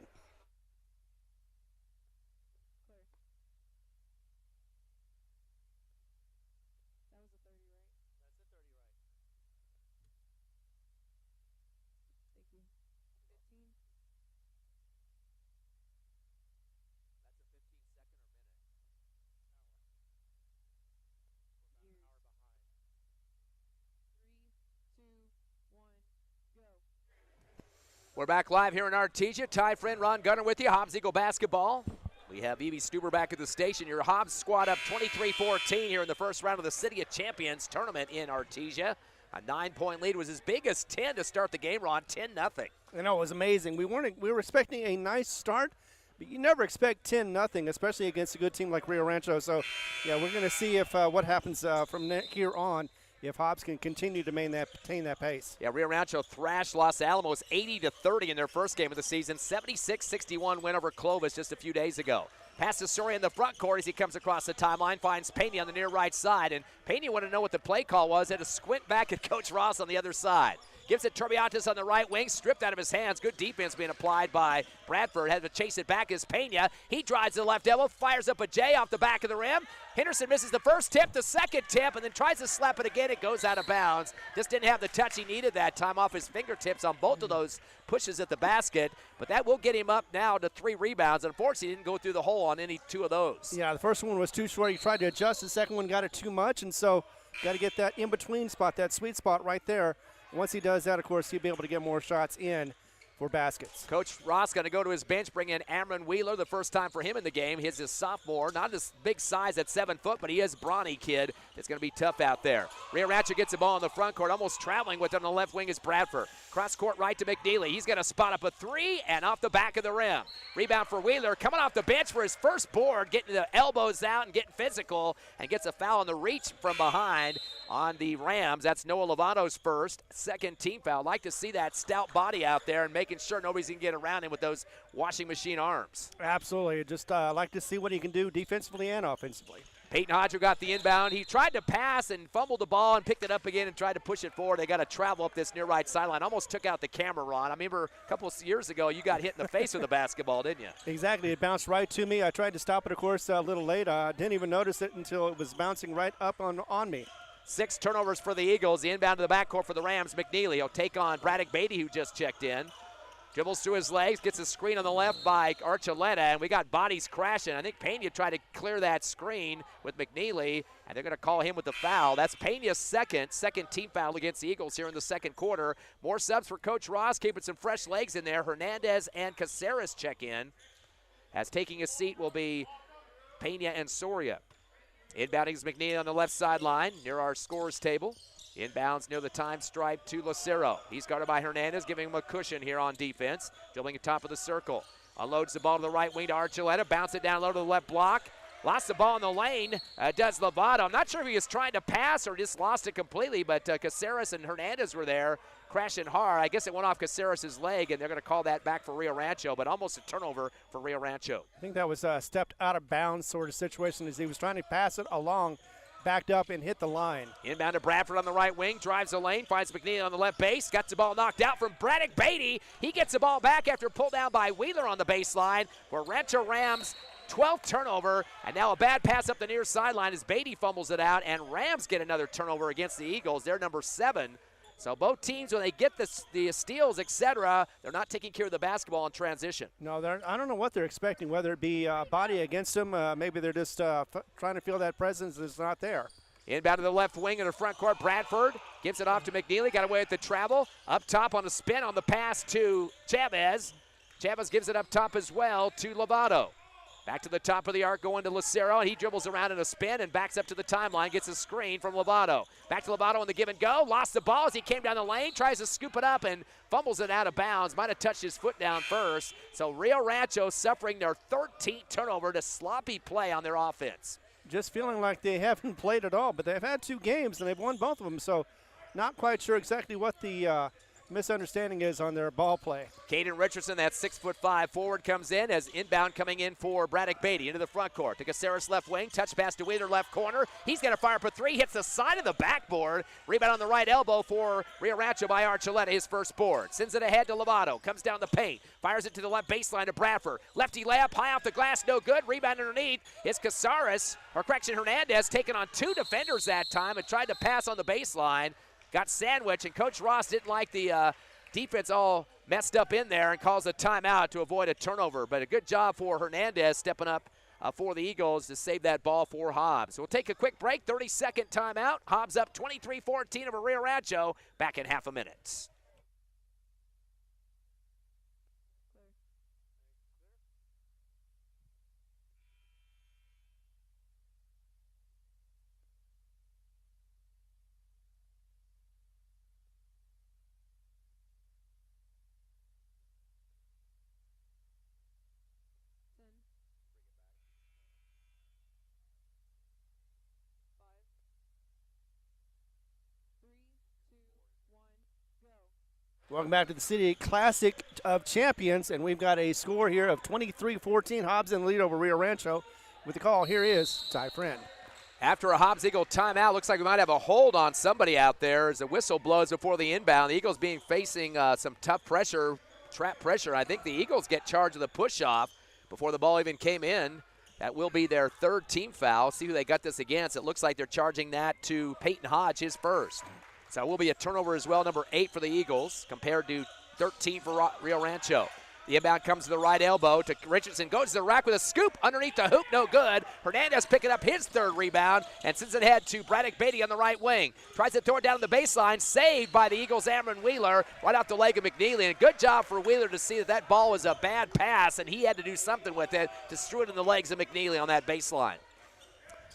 We're back live here in Artesia. Ty friend Ron Gunner with you. Hobbs Eagle basketball. We have Evie Stuber back at the station. Your Hobbs squad up 23-14 here in the first round of the City of Champions tournament in Artesia. A 9-point lead was as big as 10 to start the game, Ron. 10-0. I know, it was amazing. We were expecting a nice start, but you never expect 10-0, especially against a good team like Rio Rancho. So, yeah, we're going to see if what happens from here on, if Hobbs can continue to maintain that pace. Yeah, Rio Rancho thrashed Los Alamos 80-30 in their first game of the season. 76-61 win over Clovis just a few days ago. Pass to Soria in the front court as he comes across the timeline, finds Pena on the near right side, and Pena wanted to know what the play call was, had to squint back at Coach Ross on the other side. Gives it Turbiantes on the right wing, stripped out of his hands. Good defense being applied by Bradford. Had to chase it back as Pena. He drives to the left elbow, fires up a J off the back of the rim. Henderson misses the first tip, the second tip, and then tries to slap it again. It goes out of bounds. Just didn't have the touch he needed that time off his fingertips on both of those pushes at the basket. But that will get him up now to 3 rebounds. Unfortunately, he didn't go through the hole on any 2 of those. Yeah, the first one was too short. He tried to adjust. The second one got it too much, and so got to get that in-between spot, that sweet spot right there. Once he does that, of course, he'll be able to get more shots in. for baskets. Coach Ross going to go to his bench, bring in Amron Wheeler, the first time for him in the game. He's a sophomore, not as big size at 7 foot, but he is a brawny kid. It's going to be tough out there. Rio Rancho gets the ball in the front court, almost traveling with it on the left wing is Bradford. Cross court right to McNeely. He's going to spot up a 3 and off the back of the rim. Rebound for Wheeler, coming off the bench for his first board, getting the elbows out and getting physical, and gets a foul on the reach from behind on the Rams. That's Noah Lovato's first, second team foul. Like to see that stout body out there and making sure nobody's going to get around him with those washing machine arms. Absolutely. Just like to see what he can do defensively and offensively. Peyton Hodger got the inbound. He tried to pass and fumbled the ball and picked it up again and tried to push it forward. They got to travel up this near right sideline. Almost took out the camera, Ron. I remember a couple of years ago you got hit in the face with a basketball, didn't you? Exactly. It bounced right to me. I tried to stop it, of course, a little late. I didn't even notice it until it was bouncing right up on me. 6 turnovers for the Eagles. The inbound to the backcourt for the Rams. McNeely, he'll take on Braddock Beatty, who just checked in. Dribbles through his legs, gets a screen on the left by Archuleta, and we got bodies crashing. I think Pena tried to clear that screen with McNeely, and they're going to call him with the foul. That's Pena's second team foul against the Eagles here in the second quarter. More subs for Coach Ross, keeping some fresh legs in there. Hernandez and Caceres check in. As taking a seat will be Pena and Soria. Inbounding is McNeely on the left sideline near our scores table. Inbounds near the time stripe to Lucero. He's guarded by Hernandez, giving him a cushion here on defense. Dribbling at top of the circle. Unloads the ball to the right wing to Archuleta. Bounce it down low to the left block. Lost the ball in the lane. Does Lovato. I'm not sure if he was trying to pass or just lost it completely, but Caceres and Hernandez were there crashing hard. I guess it went off Caceres' leg, and they're going to call that back for Rio Rancho, but almost a turnover for Rio Rancho. I think that was a stepped out of bounds sort of situation as he was trying to pass it along, backed up and hit the line. Inbound to Bradford on the right wing, drives the lane, finds McNeely on the left base, got the ball knocked out from Braddock Beatty. He gets the ball back after pulled down by Wheeler on the baseline for Rancho Rams. 12th turnover, and now a bad pass up the near sideline as Beatty fumbles it out, and Rams get another turnover against the Eagles. They're number 7. So both teams, when they get the steals, etc., they're not taking care of the basketball in transition. No, I don't know what they're expecting, whether it be body against them. Maybe they're just trying to feel that presence that's not there. Inbound to the left wing in the front court. Bradford gives it off to McNeely. Got away with the travel. Up top on the spin on the pass to Chavez. Chavez gives it up top as well to Lovato. Back to the top of the arc, going to Lucero, and he dribbles around in a spin and backs up to the timeline, gets a screen from Lovato. Back to Lovato on the give and go, lost the ball as he came down the lane, tries to scoop it up and fumbles it out of bounds. Might have touched his foot down first. So Rio Rancho suffering their 13th turnover to sloppy play on their offense. Just feeling like they haven't played at all, but they've had 2 games and they've won both of them, so not quite sure exactly what the misunderstanding is on their ball play. Caden Richardson, that 6'5" forward, comes in as inbound coming in for Braddock Beatty into the front court. To Caceres left wing, touch pass to Wheeler left corner. He's going to fire up a 3, hits the side of the backboard. Rebound on the right elbow for Rio Rancho by Archuleta, his first board. Sends it ahead to Lovato, comes down the paint, fires it to the left baseline to Bradford. Lefty layup, high off the glass, no good. Rebound underneath is Caceres, or correction, Hernandez, taking on 2 defenders that time and tried to pass on the baseline. Got sandwiched, and Coach Ross didn't like the defense all messed up in there and calls a timeout to avoid a turnover. But a good job for Hernandez stepping up for the Eagles to save that ball for Hobbs. We'll take a quick break, 30-second timeout. Hobbs up 23-14 over Rio Rancho. Back in half a minute. Welcome back to the City Classic of Champions, and we've got a score here of 23-14. Hobbs in the lead over Rio Rancho. With the call, here is Ty Friend. After a Hobbs Eagle timeout, looks like we might have a hold on somebody out there as the whistle blows before the inbound. The Eagles facing some tough pressure, trap pressure. I think the Eagles get charged of the push-off before the ball even came in. That will be their 3rd team foul. See who they got this against. It looks like they're charging that to Peyton Hodge, his first. So it will be a turnover as well, number 8 for the Eagles, compared to 13 for Rio Rancho. The inbound comes to the right elbow to Richardson. Goes to the rack with a scoop underneath the hoop. No good. Hernandez picking up his third rebound and sends it ahead to Braddock Beatty on the right wing. Tries to throw it down the baseline. Saved by the Eagles' Amron Wheeler right off the leg of McNeely. And a good job for Wheeler to see that that ball was a bad pass and he had to do something with it to strew it in the legs of McNeely on that baseline.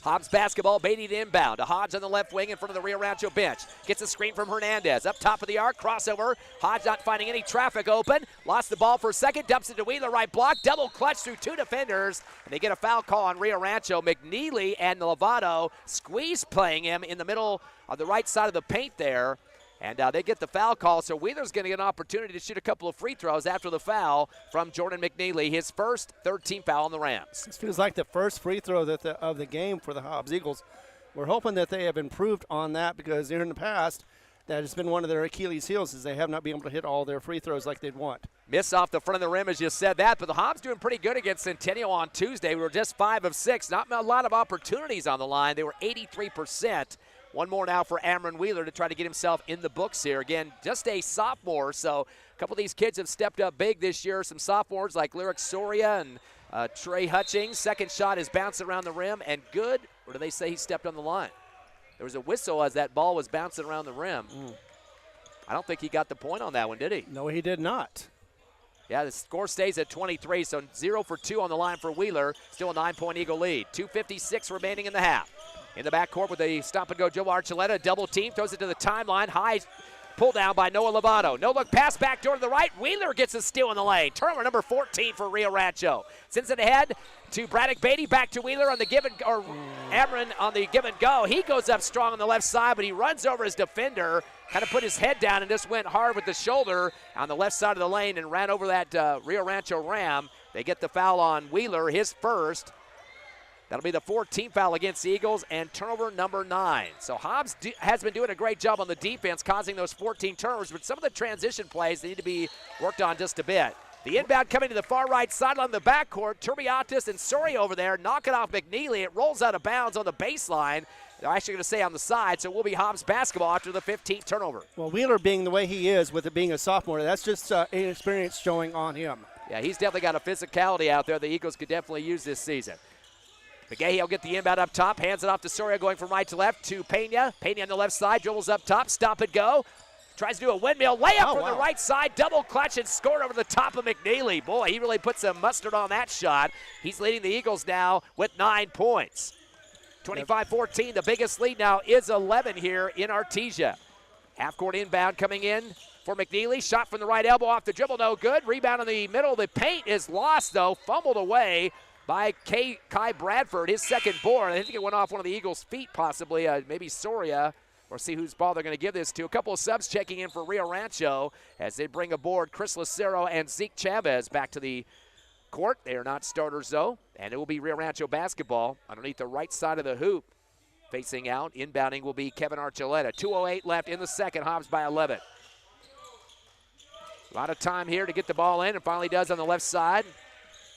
Hobbs basketball, Beatty to inbound. To Hobbs on the left wing in front of the Rio Rancho bench. Gets a screen from Hernandez. Up top of the arc, crossover. Hobbs not finding any traffic open. Lost the ball for a second, dumps it to Wheeler, right block. Double clutch through two defenders. And they get a foul call on Rio Rancho. McNeely and Lovato squeeze playing him in the middle of the right side of the paint there. And they get the foul call, so Wheeler's going to get an opportunity to shoot a couple of free throws after the foul from Jordan McNeely, his first third-team foul on the Rams. This feels like the first free throw of the game for the Hobbs Eagles. We're hoping that they have improved on that because in the past, that has been one of their Achilles' heels is they have not been able to hit all their free throws like they'd want. Miss off the front of the rim, as you said that, but the Hobbs doing pretty good against Centennial on Tuesday. We were just 5 of 6. Not a lot of opportunities on the line. They were 83%. One more now for Amron Wheeler to try to get himself in the books here. Again, just a sophomore, so a couple of these kids have stepped up big this year. Some sophomores like Lyric Soria and Trey Hutchings. Second shot is bouncing around the rim and good, or do they say he stepped on the line? There was a whistle as that ball was bouncing around the rim. I don't think he got the point on that one, did he? No, he did not. Yeah, the score stays at 23, so 0 for 2 on the line for Wheeler. Still a 9-point Eagle lead. 2:56 remaining in the half. In the backcourt with a stop-and-go Joe Archuleta, double team, throws it to the timeline. High pull down by Noah Lovato. No look pass back door to the right. Wheeler gets a steal in the lane. Turnover number 14 for Rio Rancho. Sends it ahead to Braddock Beatty, back to Wheeler on the give and or Amron on the give and go. He goes up strong on the left side, but he runs over his defender, kind of put his head down and just went hard with the shoulder on the left side of the lane and ran over that Rio Rancho Ram. They get the foul on Wheeler, his first. That'll be the 14th foul against the Eagles and turnover number 9. So Hobbs has been doing a great job on the defense, causing those 14 turnovers, but some of the transition plays they need to be worked on just a bit. The inbound coming to the far right sideline, the backcourt. Turbiatis and Soria over there knock it off McNeely. It rolls out of bounds on the baseline. They're actually going to stay on the side, so it will be Hobbs basketball after the 15th turnover. Well, Wheeler being the way he is with it being a sophomore, that's just inexperience showing on him. Yeah, he's definitely got a physicality out there the Eagles could definitely use this season. McGahey will get the inbound up top, hands it off to Soria, going from right to left to Pena. Pena on the left side, dribbles up top, stop and go. Tries to do a windmill layup from the right side, double clutch and scored over the top of McNeely. Boy, he really put some mustard on that shot. He's leading the Eagles now with 9 points. 25-14, the biggest lead now is 11 here in Artesia. Half-court inbound coming in for McNeely. Shot from the right elbow off the dribble, no good. Rebound in the middle. The paint is lost, though, fumbled away by Kai Bradford, his second board. I think it went off one of the Eagles' feet, possibly, maybe Soria, or see whose ball they're going to give this to. A couple of subs checking in for Rio Rancho as they bring aboard Chris Lucero and Zeke Chavez back to the court. They are not starters, though, and it will be Rio Rancho basketball underneath the right side of the hoop. Facing out, inbounding will be Kevin Archuleta. 2:08 left in the second, Hobbs by 11. A lot of time here to get the ball in, and finally does on the left side.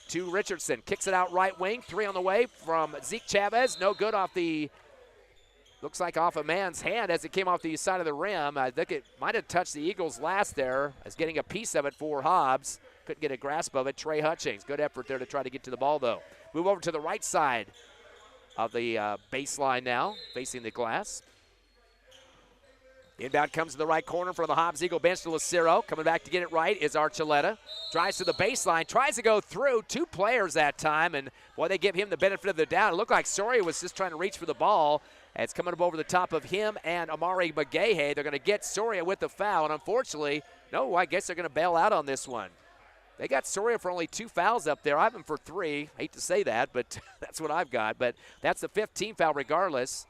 To Richardson, kicks it out right wing, 3 on the way from Zeke Chavez. No good off the, looks like off a man's hand as it came off the side of the rim. I think it might have touched the Eagles last there as getting a piece of it for Hobbs. Couldn't get a grasp of it. Trey Hutchings, good effort there to try to get to the ball though. Move over to the right side of the baseline now, facing the glass. Inbound comes to the right corner from the Hobbs Eagle bench to Lucero. Coming back to get it right is Archuleta. Drives to the baseline, tries to go through 2 players that time, and boy, they give him the benefit of the doubt. It looked like Soria was just trying to reach for the ball. It's coming up over the top of him and Amari McGahey. They're going to get Soria with the foul, and unfortunately, no, I guess they're going to bail out on this one. They got Soria for only 2 fouls up there. I have him for 3. Hate to say that, but that's what I've got. But that's the 15th foul regardless.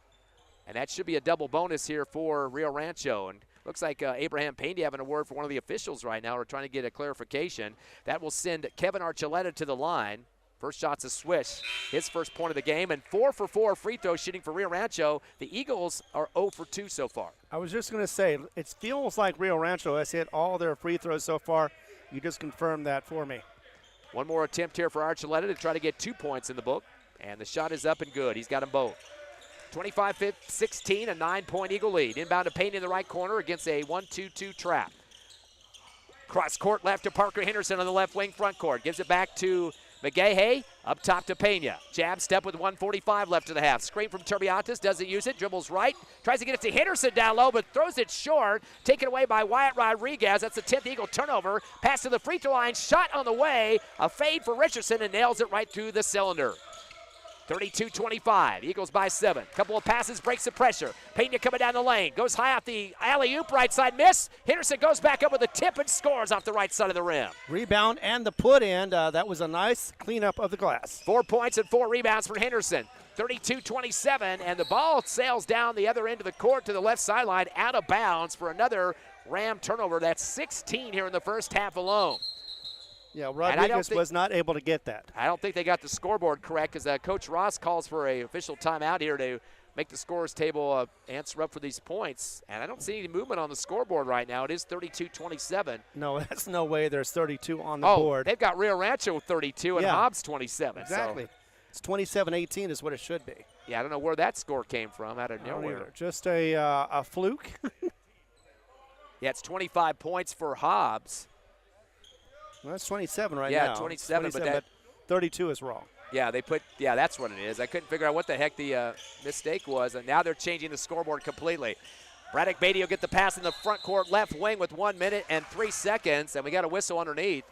And that should be a double bonus here for Rio Rancho. And looks like Abraham Pena having a word for one of the officials right now. We're trying to get a clarification. That will send Kevin Archuleta to the line. First shot's a swish. His first point of the game. And 4 for 4 free throw shooting for Rio Rancho. The Eagles are 0 for 2 so far. I was just going to say, it feels like Rio Rancho has hit all their free throws so far. You just confirmed that for me. One more attempt here for Archuleta to try to get 2 points in the book. And the shot is up and good. He's got them both. 25-16, a 9-point Eagle lead. Inbound to Payne in the right corner against a 1-2-2 trap. Cross court left to Parker Henderson on the left wing front court. Gives it back to McGahey, up top to Pena. Jab step with 1:45 left to the half. Screen from Turbiantes, doesn't use it, dribbles right. Tries to get it to Henderson down low, but throws it short. Taken away by Wyatt Rodriguez. That's the 10th Eagle turnover. Pass to the free throw line, shot on the way. A fade for Richardson and nails it right through the cylinder. 32-25, Eagles by 7. Couple of passes, breaks the pressure. Pena coming down the lane, goes high off the alley-oop, right side miss. Henderson goes back up with a tip and scores off the right side of the rim. Rebound and the put in. That was a nice cleanup of the glass. 4 points and 4 rebounds for Henderson. 32-27, and the ball sails down the other end of the court to the left sideline, out of bounds for another Ram turnover. That's 16 here in the first half alone. Yeah, Rodriguez was not able to get that. I don't think they got the scoreboard correct because Coach Ross calls for an official timeout here to make the scorer's table answer up for these points. And I don't see any movement on the scoreboard right now. It is 32-27. No, that's no way there's 32 on the board. They've got Rio Rancho 32 and Hobbs 27. Exactly. So. It's 27-18 is what it should be. Yeah, I don't know where that score came from, out of nowhere. Just a fluke. Yeah, it's 25 points for Hobbs. Well, that's 27 right now. Yeah, 27, but 32 is wrong. Yeah, that's what it is. I couldn't figure out what the heck the mistake was, and now they're changing the scoreboard completely. Braddock Beatty will get the pass in the front court left wing with 1 minute and 3 seconds, and we got a whistle underneath.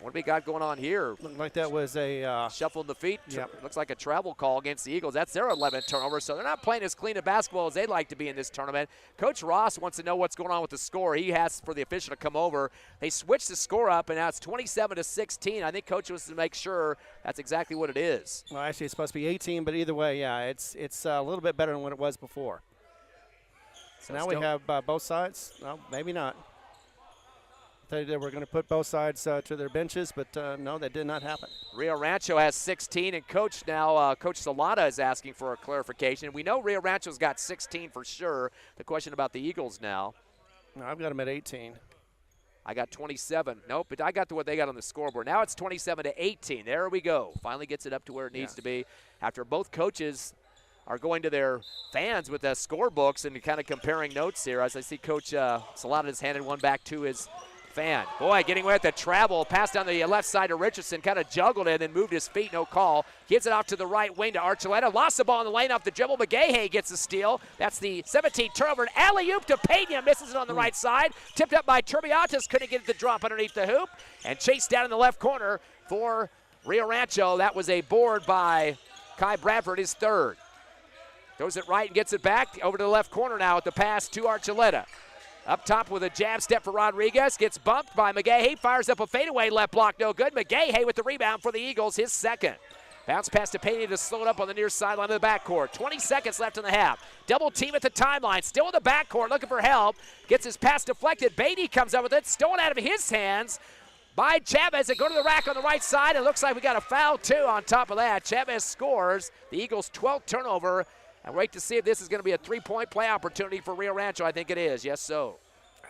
What do we got going on here? Looked like that was a shuffle in the feet. Yep. Looks like a travel call against the Eagles. That's their 11th turnover, so they're not playing as clean a basketball as they'd like to be in this tournament. Coach Ross wants to know what's going on with the score. He has for the official to come over. They switched the score up, and now it's 27-16. I think Coach wants to make sure that's exactly what it is. Well, actually, it's supposed to be 18, but either way, yeah, it's a little bit better than what it was before. So now we have both sides. No, maybe not. They were going to put both sides to their benches, but no, that did not happen. Rio Rancho has 16, and Coach Salata is asking for a clarification. We know Rio Rancho's got 16 for sure. The question about the Eagles now. No, I've got them at 18. I got 27. Nope, but I got to what they got on the scoreboard. Now it's 27-18. There we go. Finally gets it up to where it needs to be after both coaches are going to their fans with the scorebooks and kind of comparing notes here. As I see Coach Salata has handed one back to his fan. Boy, getting away with the travel. Pass down the left side to Richardson. Kind of juggled it and then moved his feet. No call. Gives it off to the right wing to Archuleta. Lost the ball in the lane off the dribble. McGahey gets the steal. That's the 17th turnover. An alley-oop to Pena. Misses it on the right side. Tipped up by Turbiantes. Couldn't get it to drop underneath the hoop. And chased down in the left corner for Rio Rancho. That was a board by Kai Bradford, his third. Throws it right and gets it back. Over to the left corner now with the pass to Archuleta. Up top with a jab step for Rodriguez. Gets bumped by McGahey. Fires up a fadeaway left block. No good. McGahey with the rebound for the Eagles. His second. Bounce pass to Pena to slow it up on the near sideline of the backcourt. 20 seconds left in the half. Double team at the timeline. Still in the backcourt looking for help. Gets his pass deflected. Beatty comes up with it. Stolen out of his hands by Chavez. They go to the rack on the right side. It looks like we got a foul too on top of that. Chavez scores. The Eagles' 12th turnover. And wait to see if this is going to be a three-point play opportunity for Rio Rancho. I think it is. Yes, so.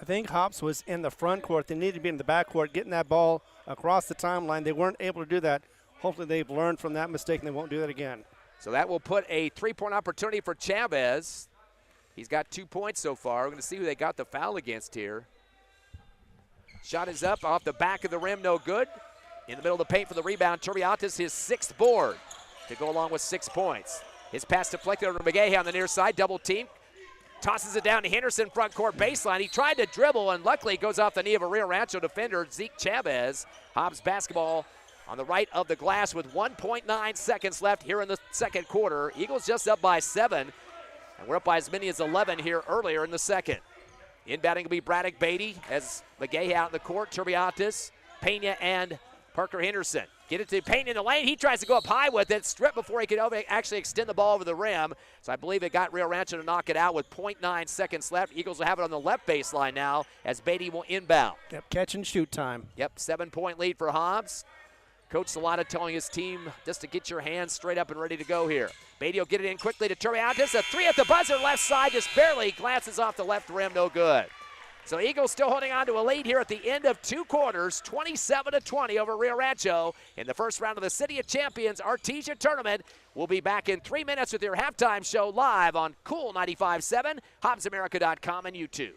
I think Hobbs was in the front court. They needed to be in the back court, getting that ball across the timeline. They weren't able to do that. Hopefully they've learned from that mistake and they won't do that again. So that will put a three-point opportunity for Chavez. He's got 2 points so far. We're going to see who they got the foul against here. Shot is up off the back of the rim, no good. In the middle of the paint for the rebound, Turbiantes, his 6th board to go along with 6 points. His pass deflected over to McGahey on the near side, double team. Tosses it down to Henderson, front court baseline. He tried to dribble, and luckily it goes off the knee of a Rio Rancho defender, Zeke Chavez. Hobbs basketball on the right of the glass with 1.9 seconds left here in the second quarter. Eagles just up by 7, and we're up by as many as 11 here earlier in the second. Inbounding will be Braddock Beatty as McGahey out in the court, Turbiantes, Pena, and Parker Henderson. Get it to Payne in the lane. He tries to go up high with it. Stripped before he could actually extend the ball over the rim. So I believe it got Rio Rancho to knock it out with 0.9 seconds left. Eagles will have it on the left baseline now as Beatty will inbound. Yep, catch and shoot time. Yep, 7-point lead for Hobbs. Coach Salata telling his team just to get your hands straight up and ready to go here. Beatty will get it in quickly to Turbiantes. A 3 at the buzzer, left side, just barely glances off the left rim, no good. So Eagles still holding on to a lead here at the end of 2 quarters, 27-20 over Rio Rancho in the first round of the City of Champions Artesia Tournament. We'll be back in 3 minutes with your halftime show live on Cool 95.7, HobbsAmerica.com, and YouTube.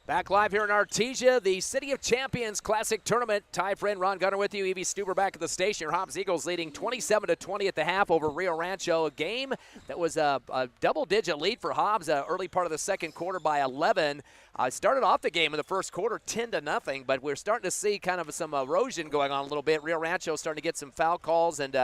Back live here in Artesia, the City of Champions Classic Tournament. Ty friend Ron Gunner with you. Evie Stuber back at the station. Your Hobbs Eagles leading 27-20 at the half over Rio Rancho. A game that was a double-digit lead for Hobbs early part of the second quarter by 11. Started off the game in the first quarter 10-0, but we're starting to see kind of some erosion going on a little bit. Rio Rancho starting to get some foul calls and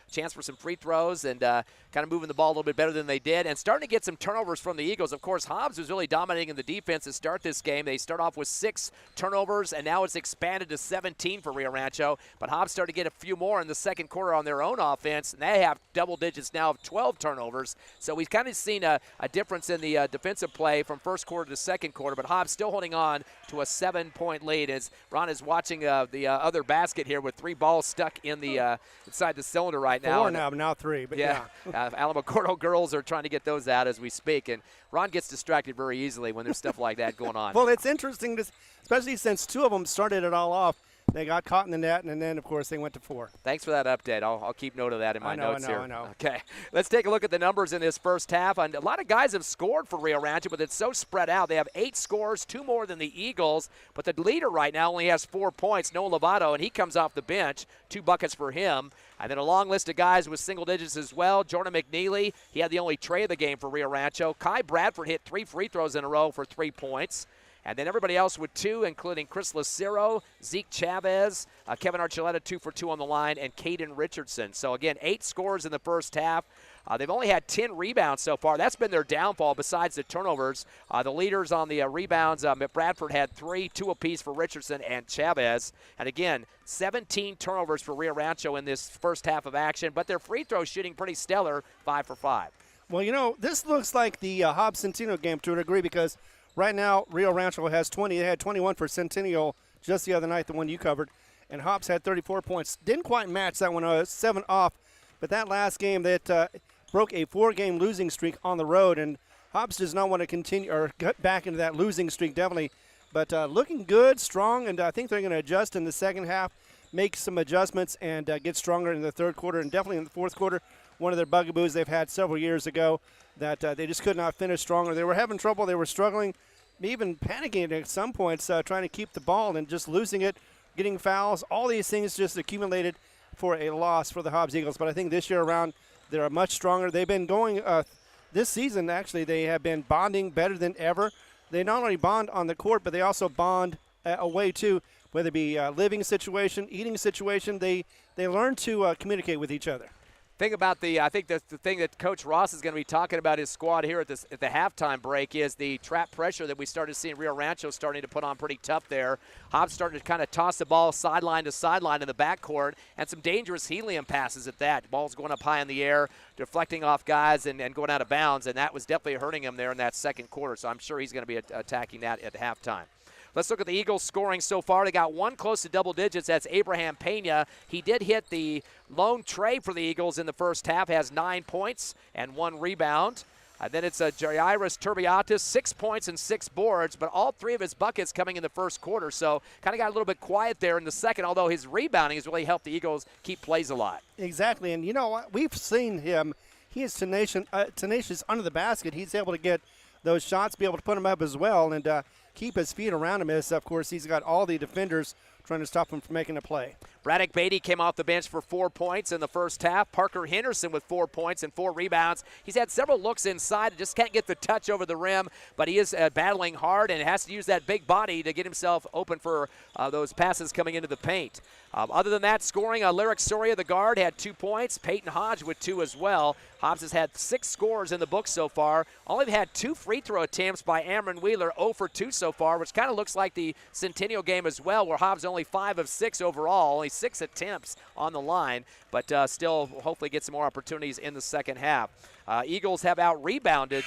chance for some free throws and kind of moving the ball a little bit better than they did and starting to get some turnovers from the Eagles. Of course, Hobbs was really dominating in the defense to start this game. They start off with 6 turnovers, and now it's expanded to 17 for Rio Rancho. But Hobbs started to get a few more in the second quarter on their own offense, and they have double digits now of 12 turnovers. So we've kind of seen a difference in the defensive play from first quarter to second quarter, but Hobbs still holding on to a 7-point lead as Ron is watching the other basket here with 3 balls stuck in the inside the cylinder right now. 4 now 3. But yeah. Alamogordo girls are trying to get those out as we speak, and Ron gets distracted very easily when there's stuff like that going on. Well, it's interesting, especially since 2 of them started it all off. They got caught in the net, and then, of course, they went to 4. Thanks for that update. I'll keep note of that in my notes here. I know. Okay, let's take a look at the numbers in this first half. And a lot of guys have scored for Rio Rancho, but it's so spread out. They have 8 scores, 2 more than the Eagles. But the leader right now only has 4 points, Noah Lovato, and he comes off the bench. 2 buckets for him. And then a long list of guys with single digits as well. Jordan McNeely, he had the only tray of the game for Rio Rancho. Kai Bradford hit 3 free throws in a row for 3 points. And then everybody else with 2, including Chris Lucero, Zeke Chavez, Kevin Archuleta 2 for 2 on the line, and Caden Richardson. So, again, 8 scores in the first half. They've only had 10 rebounds so far. That's been their downfall besides the turnovers. The leaders on the rebounds, Bradford had 3, 2 apiece for Richardson and Chavez. And, again, 17 turnovers for Rio Rancho in this first half of action. But their free throw shooting pretty stellar, 5 for 5. Well, this looks like the Hobbs Centennial game to a degree because – right now, Rio Rancho has 20. They had 21 for Centennial just the other night, the one you covered. And Hobbs had 34 points. Didn't quite match that one, 7 off. But that last game that broke a 4-game losing streak on the road. And Hobbs does not want to continue or get back into that losing streak, definitely. But looking good, strong, and I think they're going to adjust in the second half, make some adjustments, and get stronger in the third quarter and definitely in the fourth quarter. One of their bugaboos they've had several years ago that they just could not finish stronger. They were having trouble. They were struggling, even panicking at some points, trying to keep the ball and just losing it, getting fouls. All these things just accumulated for a loss for the Hobbs Eagles. But I think this year around, they're much stronger. They've been going this season, actually, they have been bonding better than ever. They not only bond on the court, but they also bond away, too, whether it be a living situation, eating situation. They learn to communicate with each other. Thing about I think the thing that Coach Ross is going to be talking about his squad here at the halftime break is the trap pressure that we started seeing Rio Rancho starting to put on pretty tough there. Hobbs starting to kind of toss the ball sideline to sideline in the backcourt, and some dangerous helium passes at that. Ball's going up high in the air, deflecting off guys and going out of bounds, and that was definitely hurting him there in that second quarter. So I'm sure he's going to be attacking that at halftime. Let's look at the Eagles scoring so far. They got 1 close to double digits. That's Abraham Pena. He did hit the lone tray for the Eagles in the first half, has 9 points and 1 rebound. Then it's Jairus Turbiatis, 6 points and 6 boards, but all 3 of his buckets coming in the first quarter. So kind of got a little bit quiet there in the second, although his rebounding has really helped the Eagles keep plays alive. Exactly, and you know what? We've seen him. He is tenacious under the basket. He's able to get those shots, be able to put them up as well, and keep his feet around him as, of course, he's got all the defenders trying to stop him from making a play. Braddock Beatty came off the bench for 4 points in the first half. Parker Henderson with 4 points and 4 rebounds. He's had several looks inside, just can't get the touch over the rim, but he is battling hard and has to use that big body to get himself open for those passes coming into the paint. Other than that, scoring, Lyric Soria, the guard, had 2 points. Peyton Hodge with 2 as well. Hobbs has had 6 scores in the book so far. Only had 2 free throw attempts by Amron Wheeler, 0 for 2 so far, which kind of looks like the Centennial game as well, where Hobbs only 5 of 6 overall, only 6 attempts on the line, but still hopefully get some more opportunities in the second half. Eagles have out-rebounded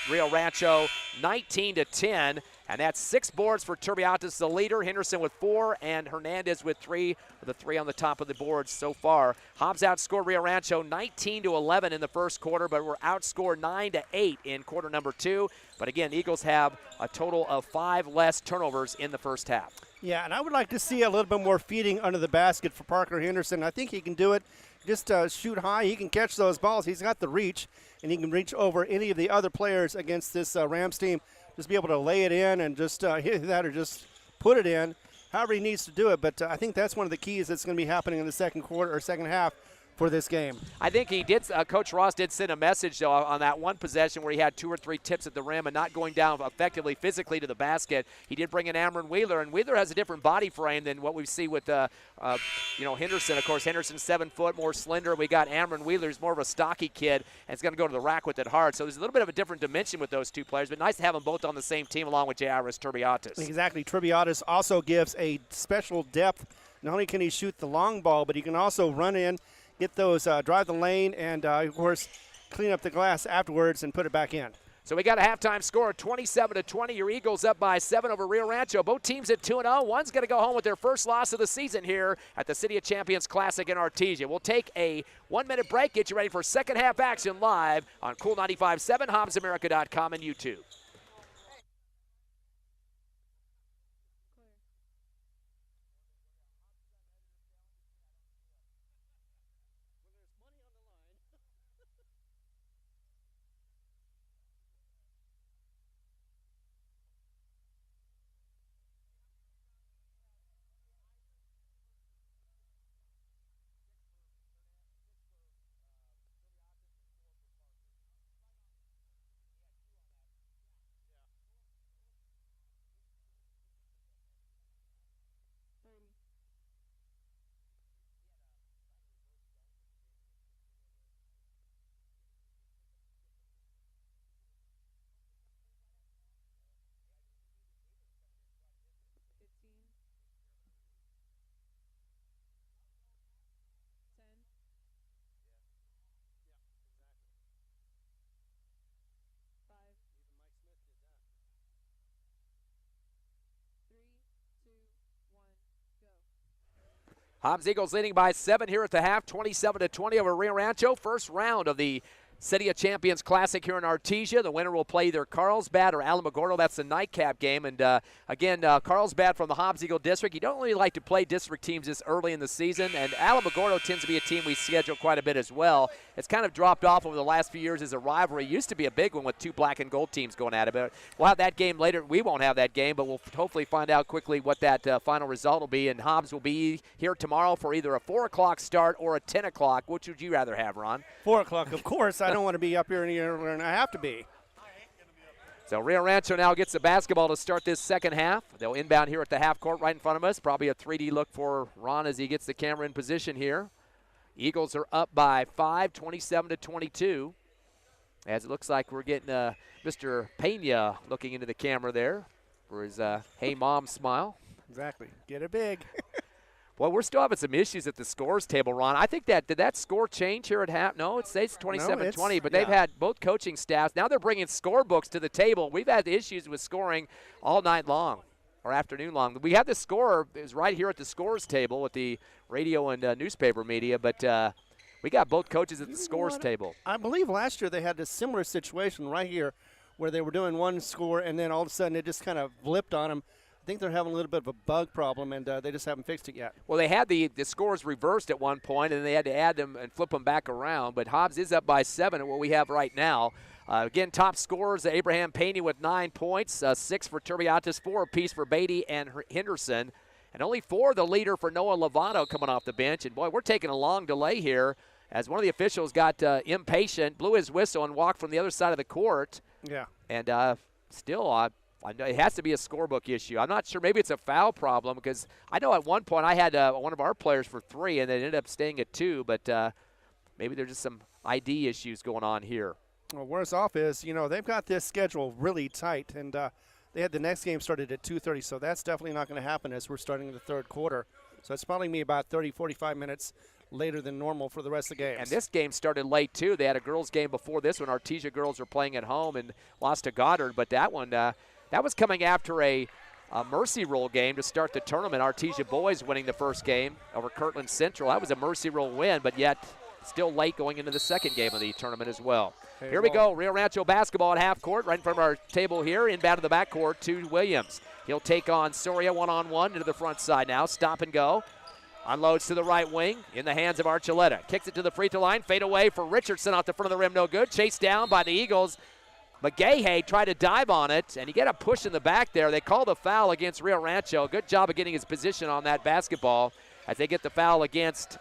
Rio Rancho 19-10. And that's 6 boards for Turbiatis, the leader. Henderson with 4, and Hernandez with 3. The 3 on the top of the board so far. Hobbs outscored Rio Rancho 19-11 in the first quarter, but were outscored 9-8 in quarter number 2. But again, the Eagles have a total of 5 less turnovers in the first half. Yeah, and I would like to see a little bit more feeding under the basket for Parker Henderson. I think he can do it. Just shoot high. He can catch those balls. He's got the reach, and he can reach over any of the other players against this Rams team. just be able to lay it in and just hit that or just put it in, however he needs to do it. But I think that's one of the keys that's going to be happening in the second quarter or second half for this game. I think he did. Coach Ross did send a message, though, on that one possession where he had 2 or 3 tips at the rim and not going down effectively physically to the basket. He did bring in Amron Wheeler, and Wheeler has a different body frame than what we see with, Henderson. Of course, Henderson's 7 foot, more slender. We got Amron Wheeler, who's more of a stocky kid, and is going to go to the rack with it hard. So there's a little bit of a different dimension with those 2 players, but nice to have them both on the same team along with Jairus Turbiatis. Exactly. Turbiatis also gives a special depth. Not only can he shoot the long ball, but he can also run in, get those, drive the lane, and, of course, clean up the glass afterwards and put it back in. So we got a halftime score, 27-20. Your Eagles up by 7 over Rio Rancho. Both teams at 2-0. One's going to go home with their first loss of the season here at the City of Champions Classic in Artesia. We'll take a 1-minute break, get you ready for second half action live on Cool 95.7, HobbsAmerica.com, and YouTube. Hobbs Eagles leading by 7 here at the half, 27-20 over Rio Rancho. First round of the City of Champions Classic here in Artesia. The winner will play either Carlsbad or Alamogordo. That's the nightcap game. And again, Carlsbad from the Hobbs Eagle District. You don't really like to play district teams this early in the season. And Alamogordo tends to be a team we schedule quite a bit as well. It's kind of dropped off over the last few years as a rivalry. It used to be a big one with 2 black and gold teams going at it. But we'll have that game later. We won't have that game, but we'll hopefully find out quickly what that final result will be. And Hobbs will be here tomorrow for either a 4 o'clock start or a 10 o'clock. Which would you rather have, Ron? 4 o'clock, of course. I don't want to be up here any earlier than I have to be. So Rio Rancho now gets the basketball to start this second half. They'll inbound here at the half court right in front of us. Probably a 3D look for Ron as he gets the camera in position here. Eagles are up by 5, 27-22. As it looks like we're getting Mr. Pena looking into the camera there for his hey mom smile. Exactly. Get it big. Well, we're still having some issues at the scores table, Ron. I think did that score change here at half? No, it stays 27-20, but they've had both coaching staffs. Now they're bringing scorebooks to the table. We've had issues with scoring all night long or afternoon long. We had the score is right here at the scores table with the radio and newspaper media, but we got both coaches at the scores table. I believe last year they had a similar situation right here where they were doing one score and then all of a sudden it just kind of flipped on them. I think they're having a little bit of a bug problem, and they just haven't fixed it yet. Well, they had the scores reversed at one point, and they had to add them and flip them back around. But Hobbs is up by 7 at what we have right now. Again, top scorers, Abraham Pena with 9 points, 6 for Turbiatis, 4 apiece for Beatty and Henderson, and only 4 the leader for Noah Lovato coming off the bench. And, boy, we're taking a long delay here as one of the officials got impatient, blew his whistle, and walked from the other side of the court. Yeah. And still I know it has to be a scorebook issue. I'm not sure. Maybe it's a foul problem because I know at one point I had one of our players for 3 and they ended up staying at 2, but maybe there's just some ID issues going on here. Well, worse off is, they've got this schedule really tight, and they had the next game started at 2:30, so that's definitely not going to happen as we're starting the third quarter. So it's probably me about 30, 45 minutes later than normal for the rest of the games. And this game started late, too. They had a girls' game before this one. Artesia girls were playing at home and lost to Goddard, but that one that was coming after a mercy roll game to start the tournament. Artesia boys winning the first game over Kirtland Central. That was a mercy roll win, but yet still late going into the second game of the tournament as well. Here we go. Rio Rancho basketball at half court right in front of our table here. Inbound to the backcourt to Williams. He'll take on Soria one-on-one into the front side now. Stop and go. Unloads to the right wing in the hands of Archuleta. Kicks it to the free throw line. Fade away for Richardson off the front of the rim. No good. Chased down by the Eagles. McGahey tried to dive on it, and he got a push in the back there. They called a foul against Rio Rancho. Good job of getting his position on that basketball as they get the foul against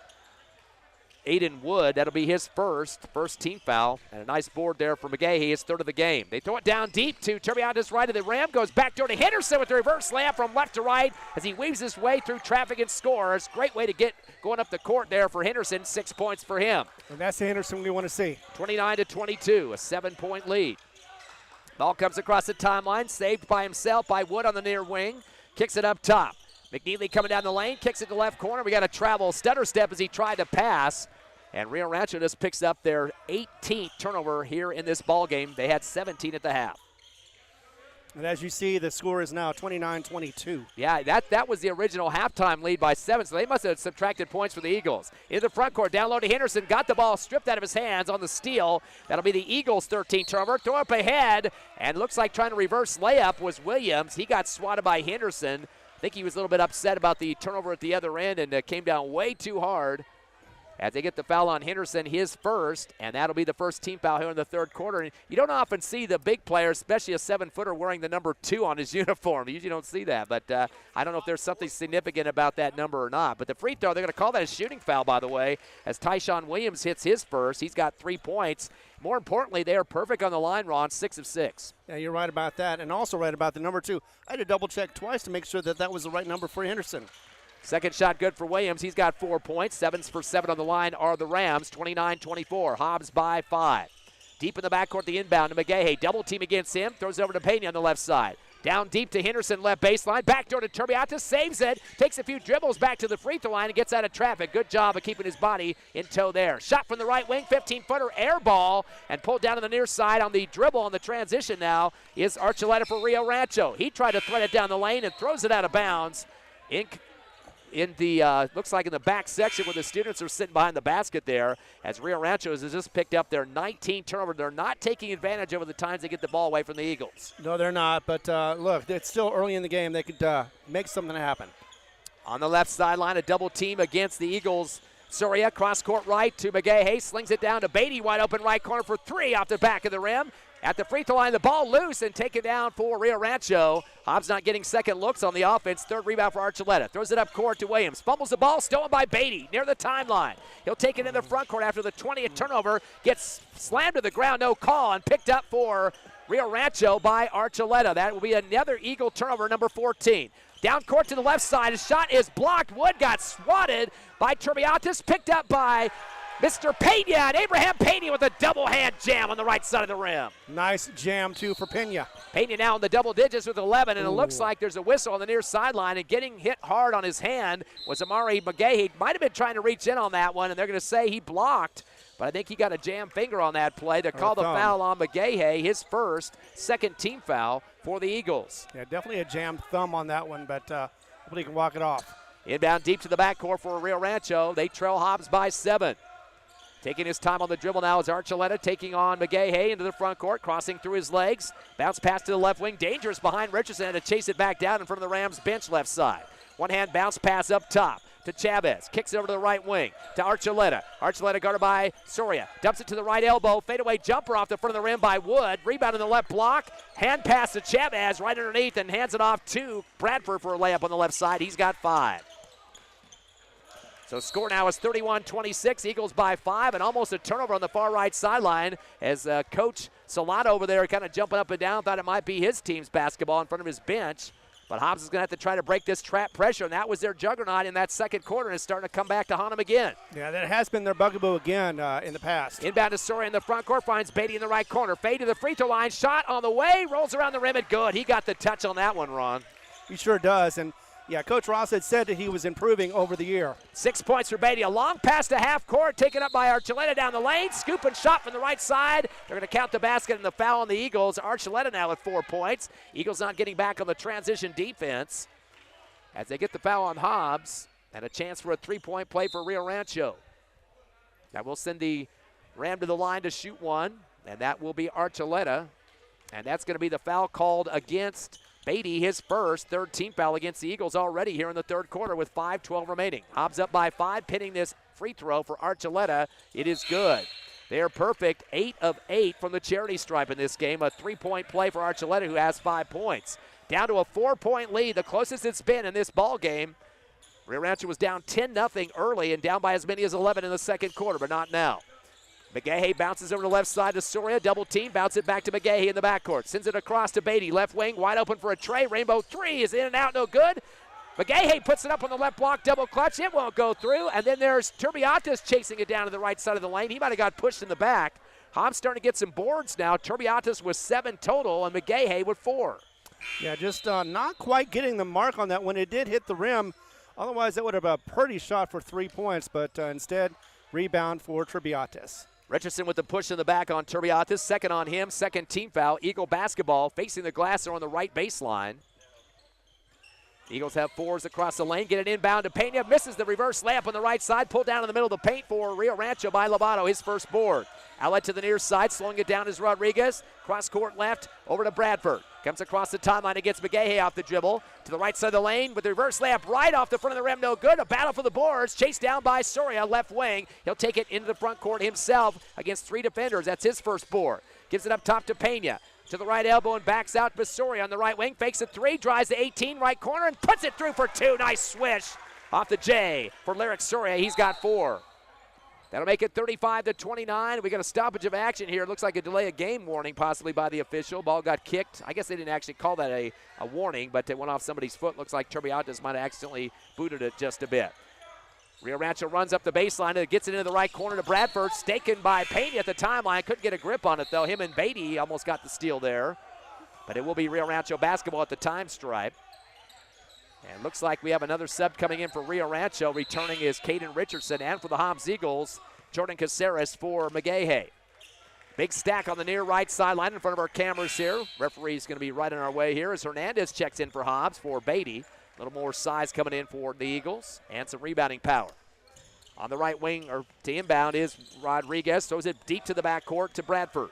Aiden Wood. That'll be his first team foul, and a nice board there for McGahey, his third of the game. They throw it down deep to Turbiatis right of the rim, goes back door to Henderson with the reverse layup from left to right as he weaves his way through traffic and scores. Great way to get going up the court there for Henderson. 6 points for him. And that's the Henderson we want to see. 29-22, a 7-point lead. Ball comes across the timeline, saved by himself by Wood on the near wing. Kicks it up top. McNeely coming down the lane, kicks it to left corner. We got a travel stutter step as he tried to pass. And Rio Rancho just picks up their 18th turnover here in this ball game. They had 17 at the half. And as you see, the score is now 29-22. Yeah, that was the original halftime lead by 7, so they must have subtracted points for the Eagles. In the front court, down low to Henderson, got the ball stripped out of his hands on the steal. That'll be the Eagles' 13th turnover. Throw up ahead, and looks like trying to reverse layup was Williams. He got swatted by Henderson. I think he was a little bit upset about the turnover at the other end and came down way too hard. As they get the foul on Henderson, his first, and that'll be the first team foul here in the third quarter. And you don't often see the big player, especially a 7-footer, wearing the number 2 on his uniform. You usually don't see that, but I don't know if there's something significant about that number or not. But the free throw, they're going to call that a shooting foul, by the way, as Tyshawn Williams hits his first. He's got 3 points. More importantly, they are perfect on the line, Ron, 6 of 6. Yeah, you're right about that, and also right about the number 2. I had to double-check twice to make sure that that was the right number for Henderson. Second shot good for Williams. He's got 4 points. 7 for 7 on the line are the Rams. 29-24. Hobbs by 5. Deep in the backcourt, the inbound to McGahey. Double team against him. Throws it over to Pena on the left side. Down deep to Henderson, left baseline. Backdoor to Turbiatis. Saves it. Takes a few dribbles back to the free throw line and gets out of traffic. Good job of keeping his body in tow there. Shot from the right wing. 15-footer air ball. And pulled down on the near side on the dribble on the transition now is Archuleta for Rio Rancho. He tried to thread it down the lane and throws it out of bounds. In the, looks like in the back section where the students are sitting behind the basket there, as Rio Rancho has just picked up their 19th turnover. They're not taking advantage over the times they get the ball away from the Eagles. No, they're not, but look, it's still early in the game. They could make something happen. On the left sideline, a double team against the Eagles. Soria, cross court right to McGahey, slings it down to Beatty, wide open right corner for 3 off the back of the rim. At the free throw line, the ball loose and taken down for Rio Rancho. Hobbs not getting second looks on the offense. Third rebound for Archuleta. Throws it up court to Williams. Fumbles the ball, stolen by Beatty near the timeline. He'll take it in the front court after the 20th turnover. Gets slammed to the ground, no call, and picked up for Rio Rancho by Archuleta. That will be another Eagle turnover, number 14. Down court to the left side. His shot is blocked. Wood got swatted by Turbiatis. Picked up by Mr. Pena, and Abraham Pena with a double-hand jam on the right side of the rim. Nice jam, too, for Pena. Pena now in the double digits with 11, and it looks like there's a whistle on the near sideline, and getting hit hard on his hand was Amari McGahey. Might have been trying to reach in on that one, and they're going to say he blocked, but I think he got a jam finger on that play. They call the foul on McGahey, his first, second team foul for the Eagles. Yeah, definitely a jammed thumb on that one, but hopefully he can walk it off. Inbound deep to the backcourt for Rio Rancho. They trail Hobbs by 7. Taking his time on the dribble now is Archuleta, taking on McGahey into the front court, crossing through his legs. Bounce pass to the left wing, dangerous behind Richardson to chase it back down in front of the Rams bench left side. One-hand bounce pass up top to Chavez. Kicks it over to the right wing to Archuleta. Archuleta guarded by Soria. Dumps it to the right elbow. Fadeaway jumper off the front of the rim by Wood. Rebound in the left block. Hand pass to Chavez right underneath and hands it off to Bradford for a layup on the left side. He's got 5. So score now is 31-26, Eagles by 5, and almost a turnover on the far right sideline as Coach Solano over there kind of jumping up and down, thought it might be his team's basketball in front of his bench. But Hobbs is going to have to try to break this trap pressure, and that was their juggernaut in that second quarter, and it's starting to come back to haunt them again. Yeah, that has been their bugaboo again in the past. Inbound to Soria in the front court, finds Beatty in the right corner. Fade to the free throw line, shot on the way, rolls around the rim and good. He got the touch on that one, Ron. He sure does, and yeah, Coach Ross had said that he was improving over the year. 6 points for Beatty. A long pass to half court, taken up by Archuleta down the lane. Scoop and shot from the right side. They're going to count the basket and the foul on the Eagles. Archuleta now with 4 points. Eagles not getting back on the transition defense as they get the foul on Hobbs and a chance for a 3-point play for Rio Rancho. That will send the Ram to the line to shoot one, and that will be Archuleta. And that's going to be the foul called against Beatty, his first, third team foul against the Eagles already here in the third quarter with 5:12 remaining. Hobbs up by 5, pinning this free throw for Archuleta. It is good. They are perfect, 8 of 8 from the charity stripe in this game. A 3-point play for Archuleta, who has 5 points. Down to a 4-point lead, the closest it's been in this ball game. Rio Rancho was down 10-0 early and down by as many as 11 in the second quarter, but not now. McGahey bounces over to the left side to Soria, double team, bounce it back to McGahey in the backcourt. Sends it across to Beatty, left wing, wide open for a tray. Rainbow three is in and out, no good. McGahey puts it up on the left block, double clutch. It won't go through. And then there's Turbiatas chasing it down to the right side of the lane. He might have got pushed in the back. Hobbs starting to get some boards now. Turbiatas with 7 total and McGahey with 4. Yeah, just not quite getting the mark on that when it did hit the rim. Otherwise, that would have been a pretty shot for 3 points, but instead, rebound for Turbiatas. Richardson with the push in the back on Turbiatas. Second on him, second team foul. Eagle basketball facing the glass. They're on the right baseline. Eagles have 4s across the lane. Get it inbound to Pena. Misses the reverse layup on the right side. Pulled down in the middle of the paint for Rio Rancho by Lobato, his first board. Outlet to the near side. Slowing it down is Rodriguez. Cross court left over to Bradford. Comes across the timeline against McGahey off the dribble. To the right side of the lane with the reverse layup right off the front of the rim. No good. A battle for the boards. Chased down by Soria, left wing. He'll take it into the front court himself against 3 defenders. That's his first board. Gives it up top to Pena. To the right elbow and backs out Basoria on the right wing. Fakes a 3, drives to 18, right corner, and puts it through for 2. Nice swish off the J for Lyric Soria. He's got 4. That'll make it 35-29. We got a stoppage of action here. It looks like a delay of game warning possibly by the official. Ball got kicked. I guess they didn't actually call that a warning, but it went off somebody's foot. Looks like Turbiatas might have accidentally booted it just a bit. Rio Rancho runs up the baseline and gets it into the right corner to Bradford. Staken by Pena at the timeline. Couldn't get a grip on it, though. Him and Beatty almost got the steal there. But it will be Rio Rancho basketball at the time stripe. And looks like we have another sub coming in for Rio Rancho. Returning is Caden Richardson. And for the Hobbs Eagles, Jordan Caceres for McGahey. Big stack on the near right sideline in front of our cameras here. Referee's going to be right on our way here as Hernandez checks in for Hobbs for Beatty. A little more size coming in for the Eagles and some rebounding power. On the right wing, or to inbound, is Rodriguez. Throws it deep to the backcourt to Bradford.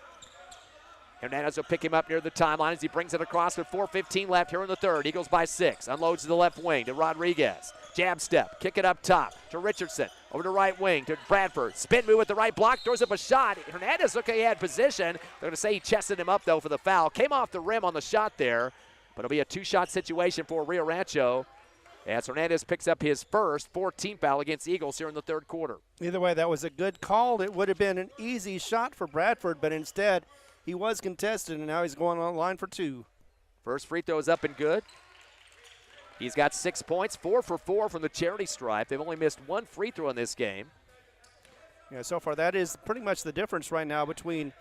Hernandez will pick him up near the timeline as he brings it across with 4:15 left here in the third. Eagles by 6. Unloads to the left wing to Rodriguez. Jab step. Kick it up top to Richardson. Over to right wing to Bradford. Spin move with the right block. Throws up a shot. Hernandez looked like he had position. They're going to say he chested him up, though, for the foul. Came off the rim on the shot there. But it'll be a 2-shot situation for Rio Rancho as Hernandez picks up his first 4-team foul against Eagles here in the third quarter. Either way, that was a good call. It would have been an easy shot for Bradford, but instead he was contested, and now he's going on the line for 2. First free throw is up and good. He's got 6 points, 4 for 4 from the charity stripe. They've only missed 1 free throw in this game. Yeah, so far that is pretty much the difference right now between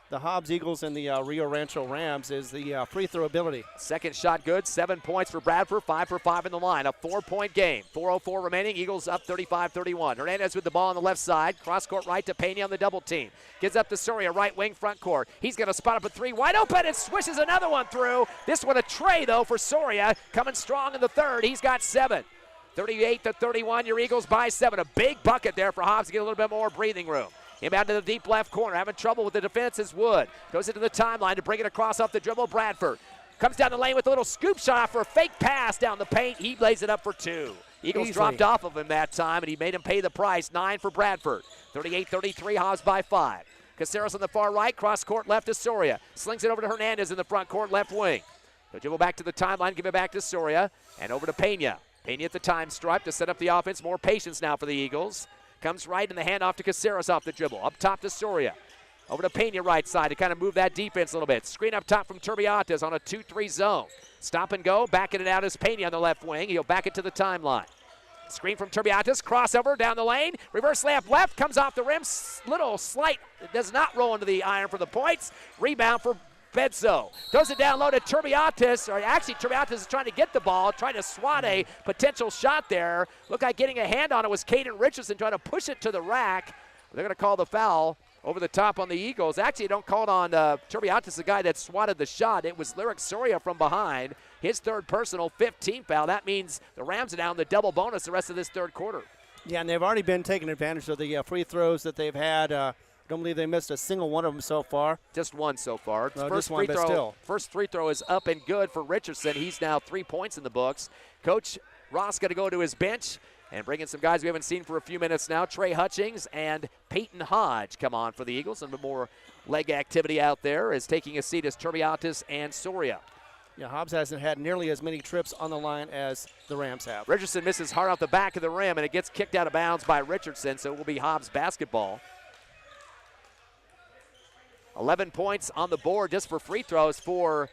the Hobbs Eagles and the Rio Rancho Rams is the free throw ability. Second shot good, 7 points for Bradford, 5 for 5 in the line. A 4-point game, 4:04 remaining. Eagles up 35-31. Hernandez with the ball on the left side. Cross court right to Pena on the double team. Gives up to Soria, right wing front court. He's going to spot up a 3, wide open, and swishes another one through. This one a tray, though, for Soria. Coming strong in the third. He's got 7. 38-31, your Eagles by 7. A big bucket there for Hobbs to get a little bit more breathing room. Inbound to the deep left corner. Having trouble with the defense is Wood. Goes into the timeline to bring it across off the dribble. Bradford comes down the lane with a little scoop shot for a fake pass down the paint. He lays it up for 2. Eagles dropped off of him that time, and he made him pay the price. 9 for Bradford. 38-33, Hobbs by 5. Caceres on the far right. Cross court left to Soria. Slings it over to Hernandez in the front court left wing. He'll dribble back to the timeline, give it back to Soria, and over to Pena. Pena at the time stripe to set up the offense. More patience now for the Eagles. Comes right in the handoff to Caceres off the dribble. Up top to Soria. Over to Pena right side to kind of move that defense a little bit. Screen up top from Turbiatas on a 2-3 zone. Stop and go. Backing it out is Pena on the left wing. He'll back it to the timeline. Screen from Turbiatas. Crossover down the lane. Reverse layup left. Comes off the rim. Little slight. Does not roll into the iron for the points. Rebound for Bedso. Throws it down low to Turbiatas, or actually Turbiatas is trying to get the ball, trying to swat a potential shot there. Looked like getting a hand on it was Caden Richardson trying to push it to the rack. They're going to call the foul over the top on the Eagles. Actually, don't call it on Turbiatas, the guy that swatted the shot. It was Lyric Soria from behind. His third personal, 15th foul. That means the Rams are down the double bonus the rest of this third quarter. Yeah, and they've already been taking advantage of the free throws that they've had. Don't believe they missed a single one of them so far. Just one so far. No, first free throw is up and good for Richardson. He's now 3 points in the books. Coach Ross got to go to his bench And bringing some guys we haven't seen for a few minutes now. Trey Hutchings and Peyton Hodge come on for the Eagles. Some more leg activity out there is taking a seat as Turbiatis and Soria. Yeah, Hobbs hasn't had nearly as many trips on the line as the Rams have. Richardson misses hard off the back of the rim, and it gets kicked out of bounds by Richardson, so it will be Hobbs basketball. 11 points on the board just for free throws for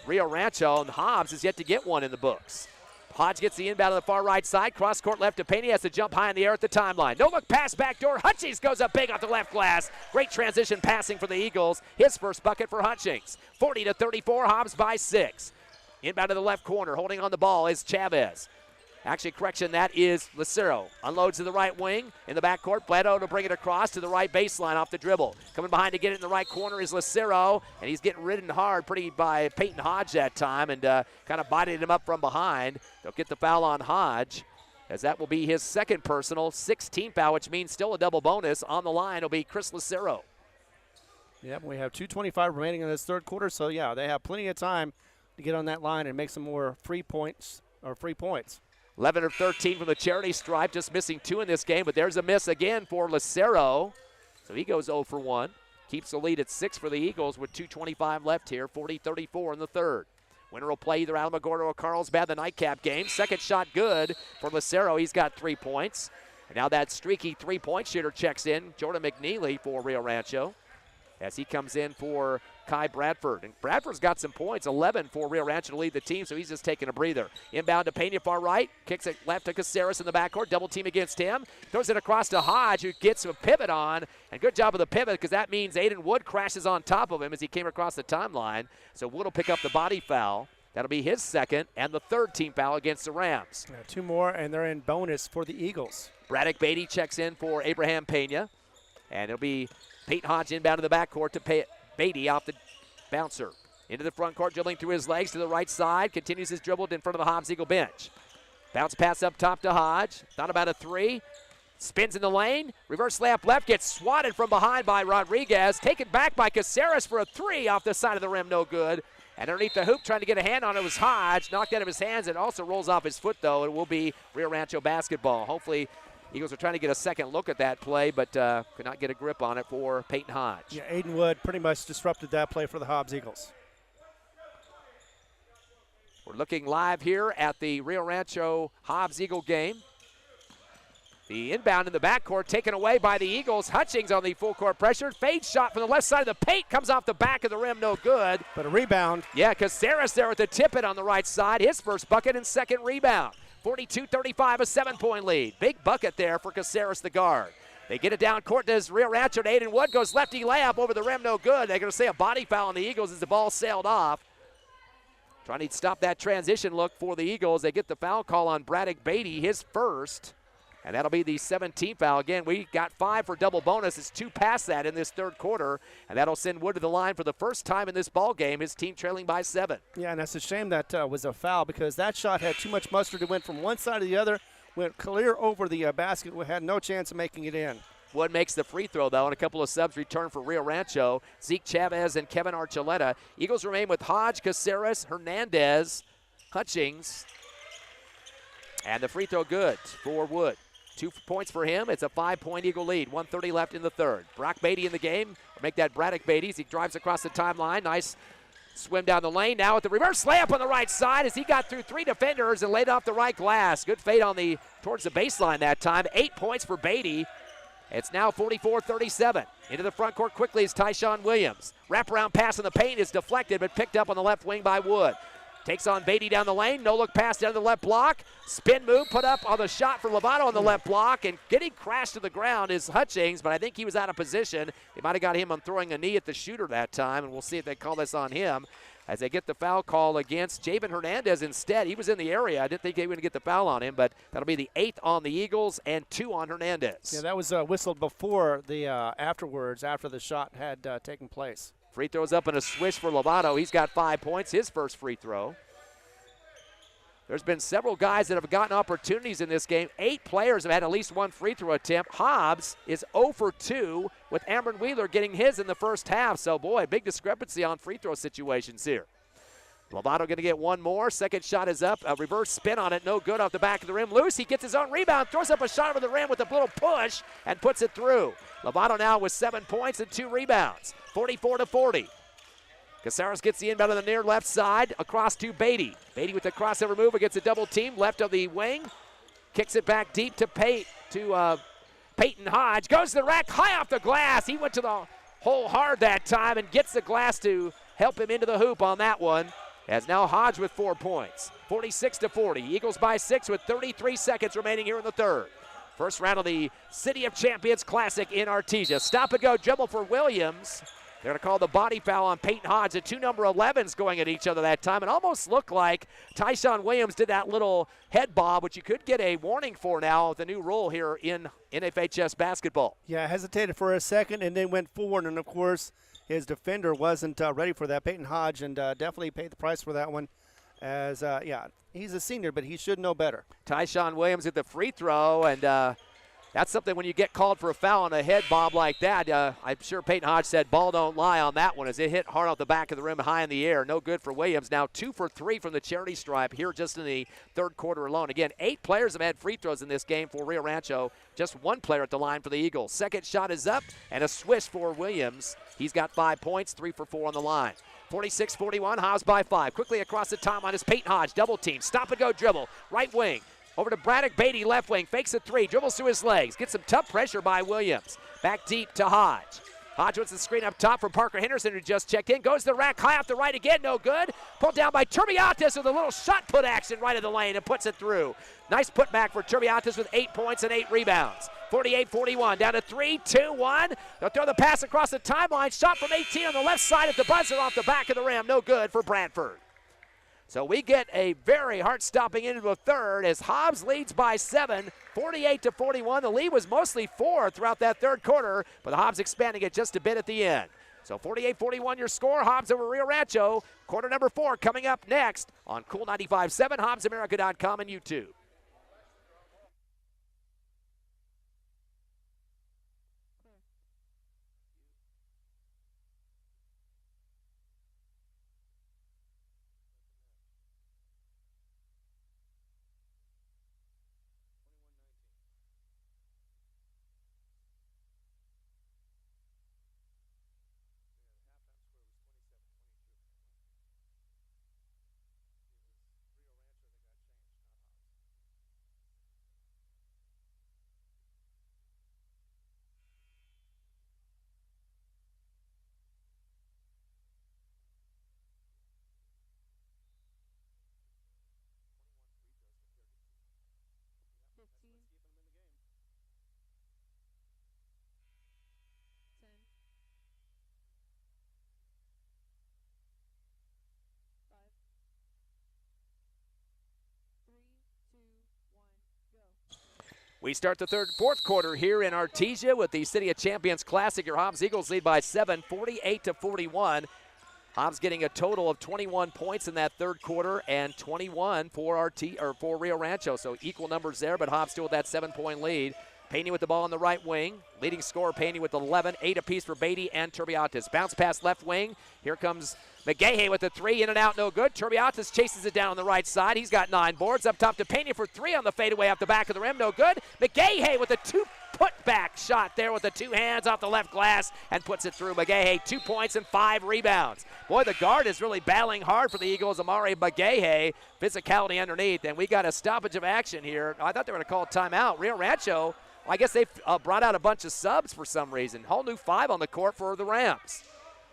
Rio Rancho, and Hobbs is yet to get one in the books. Hodge gets the inbound on the far right side. Cross court left to Payne. He has to jump high in the air at the timeline. No look pass backdoor. Hutchings goes up big off the left glass. Great transition passing for the Eagles. His first bucket for Hutchings. 40-34, Hobbs by 6. Inbound to the left corner. Holding on the ball is Chavez. Actually, correction, that is Lucero. Unloads to the right wing in the backcourt. Bledo to bring it across to the right baseline off the dribble. Coming behind to get it in the right corner is Lucero, and he's getting ridden hard pretty by Peyton Hodge that time and kind of biting him up from behind. They'll get the foul on Hodge, as that will be his second personal, 16th foul, which means still a double bonus. On the line will be Chris Lucero. Yep, we have 2:25 remaining in this third quarter, so yeah, they have plenty of time to get on that line and make some more free points. 11 of 13 from the charity stripe, just missing 2 in this game, but there's a miss again for Lucero. So he goes 0 for 1. Keeps the lead at 6 for the Eagles with 2:25 left here, 40-34 in the third. Winner will play either Alamogordo or Carlsbad the nightcap game. Second shot good for Lucero. He's got 3 points. And now that streaky three-point shooter checks in, Jordan McNeely for Rio Rancho, as he comes in for Kai Bradford. And Bradford's got some points, 11 for Rio Rancho to lead the team, so he's just taking a breather. Inbound to Pena far right, kicks it left to Caceres in the backcourt, double team against him. Throws it across to Hodge, who gets a pivot on, and good job of the pivot, because that means Aiden Wood crashes on top of him as he came across the timeline. So Wood will pick up the body foul. That'll be his second and the third team foul against the Rams. 2 more, and they're in bonus for the Eagles. Braddock Beatty checks in for Abraham Pena, and it'll be Peyton Hodge inbound to the backcourt to Beatty off the bouncer. Into the front court, dribbling through his legs to the right side. Continues his dribble in front of the Hobbs Eagle bench. Bounce pass up top to Hodge. Thought about a 3. Spins in the lane. Reverse layup left. Gets swatted from behind by Rodriguez. Taken back by Caceres for a 3 off the side of the rim. No good. And underneath the hoop, trying to get a hand on it was Hodge. Knocked out of his hands. It also rolls off his foot, though. It will be Rio Rancho basketball. Hopefully, Eagles are trying to get a second look at that play, but could not get a grip on it for Peyton Hodge. Yeah, Aiden Wood pretty much disrupted that play for the Hobbs Eagles. We're looking live here at the Rio Rancho Hobbs Eagle game. The inbound in the backcourt taken away by the Eagles. Hutchings on the full court pressure. Fade shot from the left side of the paint. Comes off the back of the rim. No good. But a rebound. Yeah, Caceres there with the tip-in on the right side. His first bucket and second rebound. 42-35, a 7-point lead. Big bucket there for Caceres, the guard. They get it down court to Rio Rancho. Aiden Wood goes lefty layup over the rim. No good. They're going to say a body foul on the Eagles as the ball sailed off. Trying to stop that transition look for the Eagles. They get the foul call on Braddock Beatty, his first. And that'll be the 17th foul. Again, we got 5 for double bonus. It's 2 past that in this third quarter. And that'll send Wood to the line for the first time in this ball game. His team trailing by 7. Yeah, and that's a shame that was a foul, because that shot had too much mustard. It went from one side to the other, went clear over the basket. We had no chance of making it in. Wood makes the free throw, though, and a couple of subs return for Rio Rancho. Zeke Chavez and Kevin Archuleta. Eagles remain with Hodge, Caceres, Hernandez, Hutchings. And the free throw good for Wood. 2 points for him. It's a 5-point Eagle lead. 1:30 left in the third. Brock Beatty in the game. Make that Braddock Beatty as he drives across the timeline. Nice swim down the lane. Now with the reverse layup on the right side as he got through 3 defenders and laid off the right glass. Good fade on towards the baseline that time. 8 points for Beatty. It's now 44-37. Into the front court quickly is Tyshawn Williams. Wraparound pass in the paint is deflected but picked up on the left wing by Wood. Takes on Beatty down the lane. No look pass down the left block. Spin move put up on the shot for Lovato on the left block. And getting crashed to the ground is Hutchings, but I think he was out of position. They might have got him on throwing a knee at the shooter that time, and we'll see if they call this on him as they get the foul call against Javen Hernandez instead. He was in the area. I didn't think they were going to get the foul on him, but that'll be the 8th on the Eagles and 2 on Hernandez. Yeah, that was whistled before the afterwards, after the shot had taken place. Free throws up in a swish for Lovato. He's got 5 points, his first free throw. There's been several guys that have gotten opportunities in this game. 8 players have had at least 1 free throw attempt. Hobbs is 0 for 2 with Amron Wheeler getting his in the first half. So, boy, big discrepancy on free throw situations here. Lovato going to get one more. Second shot is up. A reverse spin on it. No good off the back of the rim. Loose. He gets his own rebound. Throws up a shot over the rim with a little push and puts it through. Lovato now with 7 points and 2 rebounds. 44-40. Caceres gets the inbound on the near left side. Across to Beatty. Beatty with the crossover move against a double team. Left of the wing. Kicks it back deep to Peyton Hodge. Goes to the rack. High off the glass. He went to the hole hard that time and gets the glass to help him into the hoop on that one. As now Hodge with 4 points. 46-40. Eagles by 6 with 33 seconds remaining here in the third. First round of the City of Champions Classic in Artesia. Stop and go dribble for Williams. They're going to call the body foul on Peyton Hodge. The 2 number 11s going at each other that time. It almost looked like Tyshawn Williams did that little head bob, which you could get a warning for now with the new rule here in NFHS basketball. Yeah, hesitated for a second and then went forward, and of course his defender wasn't ready for that, Peyton Hodge, and definitely paid the price for that one. As, he's a senior, but he should know better. Tyshawn Williams at the free throw, and that's something when you get called for a foul on a head bob like that. I'm sure Peyton Hodge said ball don't lie on that one as it hit hard off the back of the rim high in the air. No good for Williams. Now 2 for 3 from the charity stripe here just in the third quarter alone. Again, 8 players have had free throws in this game for Rio Rancho. Just 1 player at the line for the Eagles. Second shot is up and a swish for Williams. He's got 5 points, 3 for 4 on the line. 46-41, Hobbs by 5. Quickly across the timeline is Peyton Hodge. Double team, stop and go dribble. Right wing. Over to Braddock Beatty, left wing, fakes a 3, dribbles through his legs, gets some tough pressure by Williams. Back deep to Hodge. Hodge wants the screen up top from Parker Henderson, who just checked in. Goes to the rack, high off the right again, no good. Pulled down by Turbiatis with a little shot put action right of the lane and puts it through. Nice putback for Turbiatis with 8 points and 8 rebounds. 48-41, down to 3, 2, 1. They'll throw the pass across the timeline. Shot from 18 on the left side at the buzzer off the back of the rim. No good for Bradford. So we get a very heart-stopping end of the third as Hobbs leads by 7, 48-41. The lead was mostly 4 throughout that third quarter, but Hobbs expanding it just a bit at the end. So 48-41 your score, Hobbs over Rio Rancho. Quarter number 4 coming up next on Cool 95.7, HobbsAmerica.com, and YouTube. We start the fourth quarter here in Artesia with the City of Champions Classic. Your Hobbs Eagles lead by 7, 48-41. Hobbs getting a total of 21 points in that third quarter and 21 for Rio Rancho. So equal numbers there, but Hobbs still with that 7-point lead. Payne with the ball on the right wing. Leading scorer Payne with 11, 8 apiece for Beatty and Turbiatis. Bounce pass left wing. Here comes McGahey with the 3, in and out, no good. Turbiatis chases it down on the right side. He's got 9 boards. Up top to Payne for 3 on the fadeaway off the back of the rim, no good. McGahey with a 2-put-back shot there with the 2 hands off the left glass and puts it through. McGahey, 2 points and 5 rebounds. Boy, the guard is really battling hard for the Eagles. Amari McGahey, physicality underneath, and we got a stoppage of action here. I thought they were going to call timeout. Rio Rancho, I guess they brought out a bunch of subs for some reason. Whole new 5 on the court for the Rams.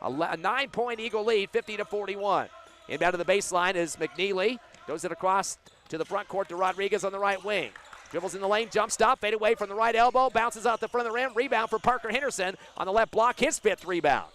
A 9-point Eagle lead, 50-41. Inbound to the baseline is McNeely. Goes it across to the front court to Rodriguez on the right wing. Dribbles in the lane, jump stop, fade away from the right elbow, bounces out the front of the rim. Rebound for Parker Henderson on the left block, his 5th rebound.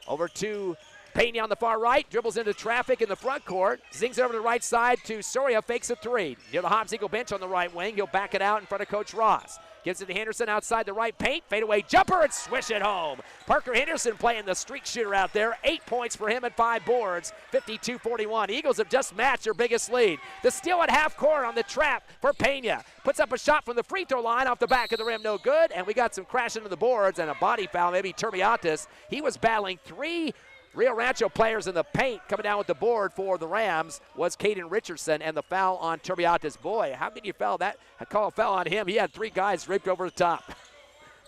Over to Pena on the far right, dribbles into traffic in the front court. Zings over to the right side to Soria, fakes a 3. Near the Hobbs Eagle bench on the right wing, he'll back it out in front of Coach Ross. Gives it to Henderson outside the right paint. Fadeaway jumper and swish it home. Parker Henderson playing the streak shooter out there. 8 points for him and 5 boards. 52-41. Eagles have just matched their biggest lead. The steal at half court on the trap for Pena. Puts up a shot from the free throw line off the back of the rim. No good. And we got some crash into the boards and a body foul. Maybe Turbiatis. He was battling 3 Rio Rancho players in the paint coming down with the board for the Rams was Caden Richardson, and the foul on Turbiatis. Boy, how can you foul that? I call a foul on him. He had 3 guys draped over the top.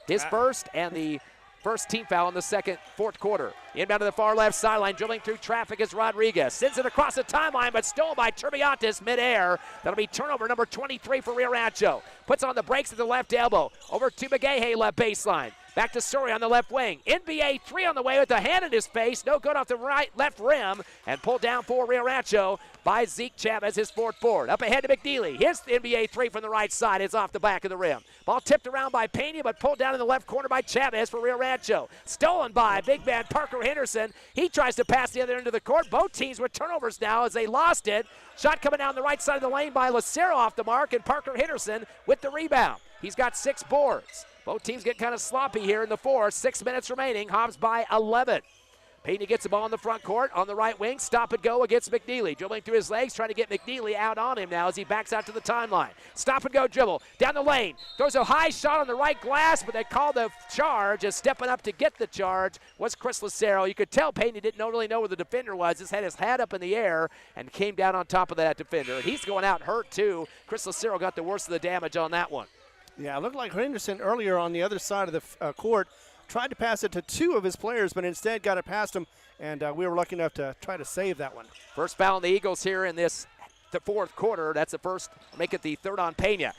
His first and the first team foul in the fourth quarter. Inbound to the far left sideline, dribbling through traffic is Rodriguez. Sends it across the timeline, but stolen by Turbiatis midair. That'll be turnover number 23 for Rio Rancho. Puts on the brakes at the left elbow. Over to McGahey, left baseline. Back to Surrey on the left wing. NBA 3 on the way with the hand in his face. No good off the left rim. And pulled down for Rio Rancho by Zeke Chavez, his 4th board. Up ahead to McNeely. Hits the NBA 3 from the right side. It's off the back of the rim. Ball tipped around by Pena, but pulled down in the left corner by Chavez for Rio Rancho. Stolen by big man Parker Henderson. He tries to pass the other end of the court. Both teams with turnovers now as they lost it. Shot coming down the right side of the lane by Lucero off the mark, and Parker Henderson with the rebound. He's got 6 boards. Both teams get kind of sloppy here in the 4th. 6 minutes remaining. Hobbs by 11. Pena gets the ball in the front court on the right wing. Stop and go against McNeely. Dribbling through his legs, trying to get McNeely out on him now as he backs out to the timeline. Stop and go dribble. Down the lane. Throws a high shot on the right glass, but they call the charge. As stepping up to get the charge was Chris Lucero. You could tell Pena didn't really know where the defender was. Just had his hat up in the air and came down on top of that defender. And he's going out hurt too. Chris Lucero got the worst of the damage on that one. Yeah, it looked like Henderson earlier on the other side of the court tried to pass it to 2 of his players, but instead got it past him, and we were lucky enough to try to save that one. First foul on the Eagles here in the 4th quarter. That's the first, make it the 3rd on Pena.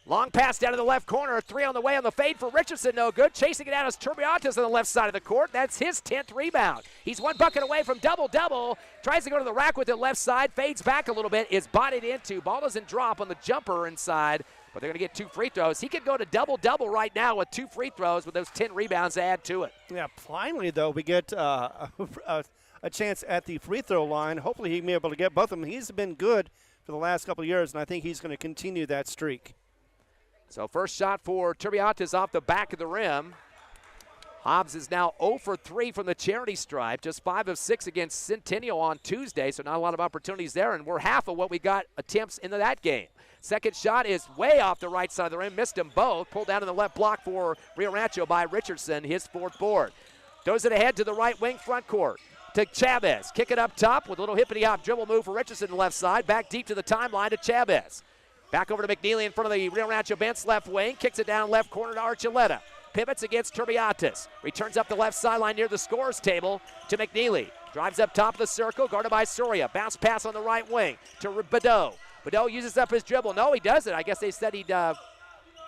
Long pass down to the left corner, 3 on the way on the fade for Richardson, no good. Chasing it out is Turbiatis on the left side of the court. That's his 10th rebound. He's 1 bucket away from double-double. Tries to go to the rack with it left side, fades back a little bit, is bodied into. Ball doesn't drop on the jumper inside, but they're going to get 2 free throws. He could go to double-double right now with 2 free throws with those 10 rebounds to add to it. Yeah, finally, though, we get a chance at the free throw line. Hopefully he can be able to get both of them. He's been good for the last couple of years, and I think he's going to continue that streak. So first shot for Turbiatis off the back of the rim. Hobbs is now 0 for 3 from the charity stripe, just 5 of 6 against Centennial on Tuesday, so not a lot of opportunities there, and we're half of what we got attempts into that game. Second shot is way off the right side of the rim, missed them both. Pulled down in the left block for Rio Rancho by Richardson, his 4th board. Throws it ahead to the right wing front court to Chavez. Kick it up top with a little hippity-hop dribble move for Richardson on the left side. Back deep to the timeline to Chavez. Back over to McNeely in front of the Rio Rancho bench left wing. Kicks it down left corner to Archuleta. Pivots against Turbiatis. Returns up the left sideline near the scorer's table to McNeely. Drives up top of the circle, guarded by Soria. Bounce pass on the right wing to Badeau. Badeau uses up his dribble. No, he doesn't. I guess they said he'd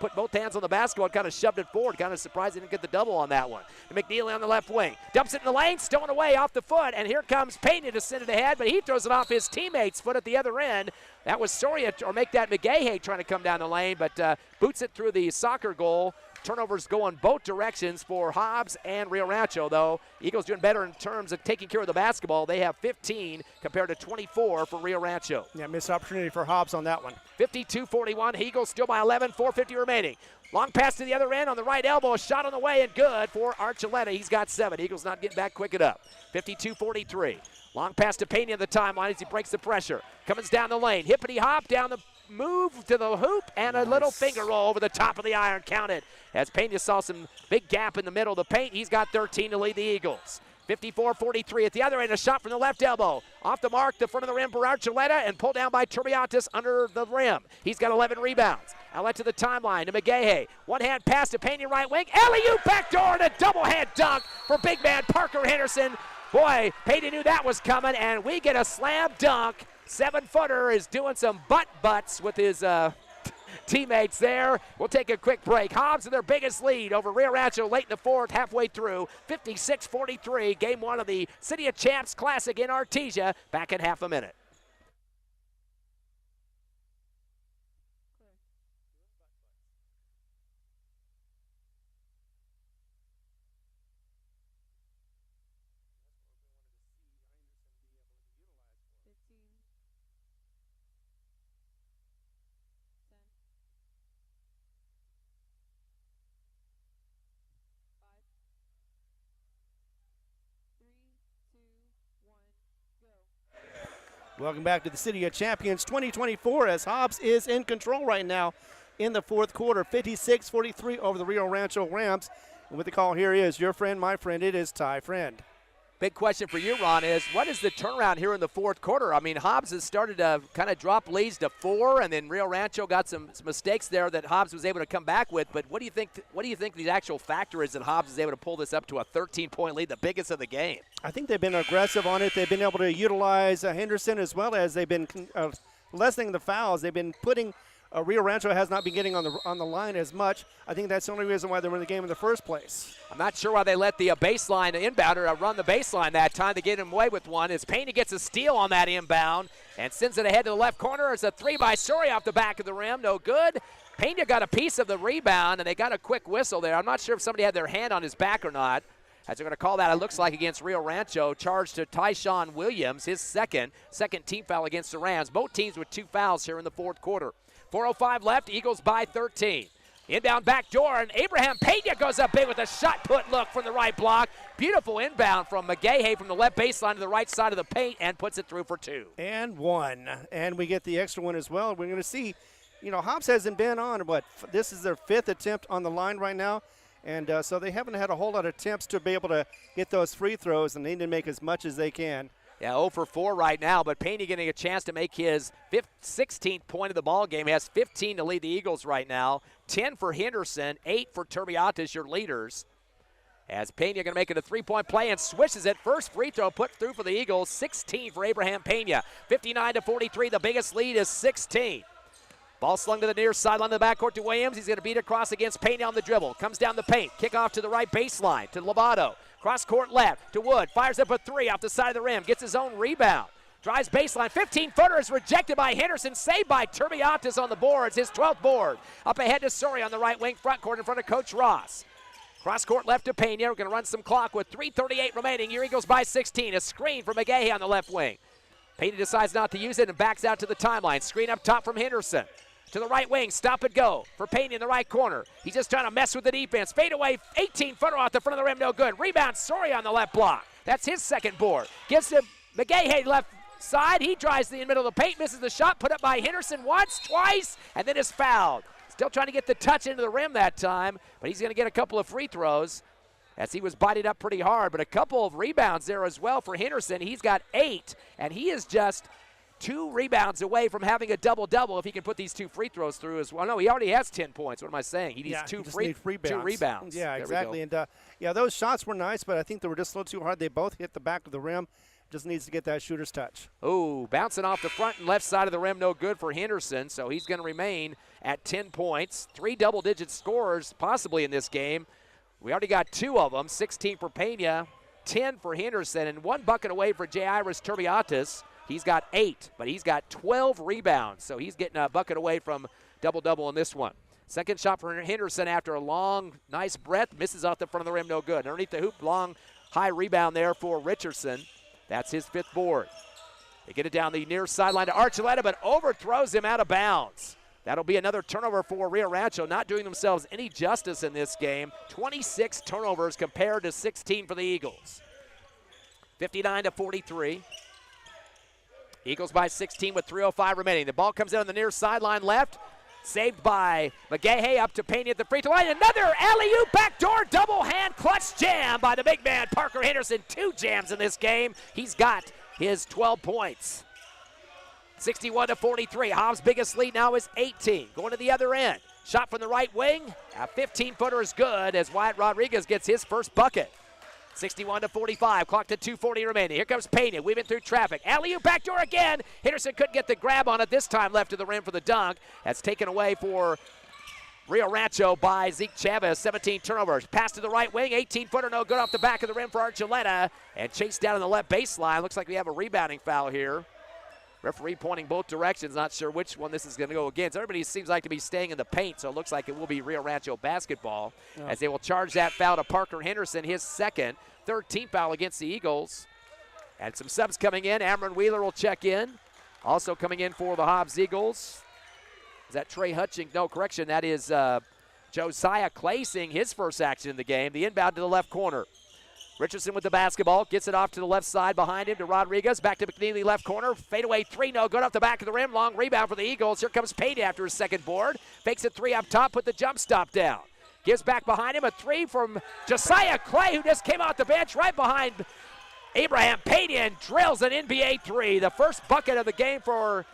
put both hands on the basketball and kind of shoved it forward. Kind of surprised he didn't get the double on that one. And McNeely on the left wing. Dumps it in the lane, stolen away off the foot. And here comes Pena to send it ahead, but he throws it off his teammate's foot at the other end. That was Soria, or make that McGahey trying to come down the lane, but boots it through the soccer goal. Turnovers going both directions for Hobbs and Rio Rancho, though. Eagles doing better in terms of taking care of the basketball. They have 15 compared to 24 for Rio Rancho. Yeah, missed opportunity for Hobbs on that one. 52-41. Eagles still by 11, 4:50 remaining. Long pass to the other end on the right elbow. A shot on the way and good for Archuleta. He's got 7. Eagles not getting back quick enough. 52-43. Long pass to Pena on the timeline as he breaks the pressure. Comes down the lane. Hippity hop down the move to the hoop and a little finger roll over the top of the iron, counted. As Pena saw some big gap in the middle of the paint, he's got 13 to lead the Eagles. 54-43 at the other end, a shot from the left elbow. Off the mark, the front of the rim for Archuleta, and pulled down by Turbiatis under the rim. He's got 11 rebounds. Outlet to the timeline to McGahey. One hand pass to Pena right wing. Alley-oop backdoor and a double hand dunk for big man Parker Henderson. Boy, Pena knew that was coming, and we get a slam dunk. 7-footer is doing some butts with his teammates there. We'll take a quick break. Hobbs in their biggest lead over Rio Rancho late in the 4th, halfway through. 56-43, game 1 of the City of Champs Classic in Artesia. Back in half a minute. Welcome back to the City of Champions 2024 as Hobbs is in control right now in the 4th quarter. 56-43 over the Rio Rancho Rams. And with the call here is your friend, my friend, it is Ty Friend. big question for you, Ron, is what is the turnaround here in the fourth quarter? I mean, Hobbs has started to kind of drop leads to 4, and then Rio Rancho got some mistakes there that Hobbs was able to come back with. But what do you think the actual factor is that Hobbs is able to pull this up to a 13-point lead, the biggest of the game? I think they've been aggressive on it. They've been able to utilize Henderson, as well as they've been lessening the fouls. They've been putting Rio Rancho has not been getting on the line as much. I think that's the only reason why they were in the game in the first place. I'm not sure why they let the baseline inbounder run the baseline that time to get him away with one. As Pena gets a steal on that inbound and sends it ahead to the left corner. It's a 3 by Story off the back of the rim. No good. Pena got a piece of the rebound, and they got a quick whistle there. I'm not sure if somebody had their hand on his back or not. As they're going to call that, it looks like against Rio Rancho, charge to Tyshawn Williams, his second team foul against the Rams. Both teams with 2 fouls here in the fourth quarter. 4:05 left, Eagles by 13. Inbound back door, and Abraham Pena goes up big with a shot put look from the right block. Beautiful inbound from McGahey from the left baseline to the right side of the paint and puts it through for 2. And 1. And we get the extra one as well. We're going to see, Hobbs hasn't been on, this is their 5th attempt on the line right now. And so they haven't had a whole lot of attempts to be able to get those free throws, and they need to make as much as they can. Yeah, 0 for 4 right now, but Pena getting a chance to make his 16th point of the ball game. He has 15 to lead the Eagles right now. 10 for Henderson, 8 for Turbiatas, your leaders. As Pena going to make it a 3-point play and swishes it. First free throw put through for the Eagles. 16 for Abraham Pena. 59-43, the biggest lead is 16. Ball slung to the near sideline of the backcourt to Williams. He's going to beat across against Pena on the dribble. Comes down the paint. Kickoff to the right baseline to Lovato. Cross court left to Wood. Fires up a 3 off the side of the rim. Gets his own rebound. Drives baseline. 15-footer is rejected by Henderson. Saved by Turbiatas on the boards. His 12th board. Up ahead to Suri on the right wing front court in front of Coach Ross. Cross court left to Pena. We're going to run some clock with 3:38 remaining. Your Eagles by 16. A screen for McGahey on the left wing. Pena decides not to use it and backs out to the timeline. Screen up top from Henderson. To the right wing, stop and go for Pena in the right corner. He's just trying to mess with the defense. Fade away, 18-footer off the front of the rim, no good. Rebound, Suri on the left block. That's his second board. Gives to McGahey left side. He drives in the middle of the paint, misses the shot, put up by Henderson once, twice, and then is fouled. Still trying to get the touch into the rim that time, but he's going to get a couple of free throws as he was biting up pretty hard. But a couple of rebounds there as well for Henderson. He's got 8, and he is just 2 rebounds away from having a double-double if he can put these 2 free throws through as well. No, he already has 10 points. What am I saying? He needs two rebounds. Yeah, exactly. And, those shots were nice, but I think they were just a little too hard. They both hit the back of the rim. Just needs to get that shooter's touch. Oh, bouncing off the front and left side of the rim, no good for Henderson, so he's going to remain at 10 points. 3 double-digit scorers possibly in this game. We already got 2 of them, 16 for Pena, 10 for Henderson, and 1 bucket away for J. Iris Turbiatas. He's got 8, but he's got 12 rebounds, so he's getting a bucket away from double-double in this one. Second shot for Henderson after a long, nice breath. Misses off the front of the rim, no good. Underneath the hoop, long, high rebound there for Richardson. That's his 5th board. They get it down the near sideline to Archuleta, but overthrows him out of bounds. That'll be another turnover for Rio Rancho, not doing themselves any justice in this game. 26 turnovers compared to 16 for the Eagles. 59-43. Eagles by 16 with 3:05 remaining. The ball comes in on the near sideline left. Saved by McGahey up to Pena at the free throw line. Another alley-oop backdoor double hand clutch jam by the big man Parker Henderson. 2 jams in this game. He's got his 12 points. 61-43. Hobbs' biggest lead now is 18. Going to the other end. Shot from the right wing. A 15-footer is good as Wyatt Rodriguez gets his first bucket. 61-45, clock to 2:40 remaining. Here comes Pena, weaving through traffic. Alley-oop backdoor again. Henderson couldn't get the grab on it this time, left to the rim for the dunk. That's taken away for Rio Rancho by Zeke Chavez. 17 turnovers. Pass to the right wing, 18-footer, no good off the back of the rim for Archuleta. And chased down on the left baseline. Looks like we have a rebounding foul here. Referee pointing both directions, not sure which one this is going to go against. Everybody seems like to be staying in the paint, so it looks like it will be Rio Rancho basketball as they will charge that foul to Parker Henderson, his second, 13th foul against the Eagles. And some subs coming in. Amron Wheeler will check in. Also coming in for the Hobbs Eagles. Is that Trey Hutchings? No, correction, that is Josiah Clay seeing his first action in the game. The inbound to the left corner. Richardson with the basketball, gets it off to the left side behind him to Rodriguez. Back to McNeely, left corner. Fadeaway 3, no good off the back of the rim. Long rebound for the Eagles. Here comes Payne after his second board. Fakes it 3 up top, put the jump stop down. Gives back behind him a 3 from Josiah Clay, who just came off the bench right behind Abraham Payton drills an NBA three, the first bucket of the game for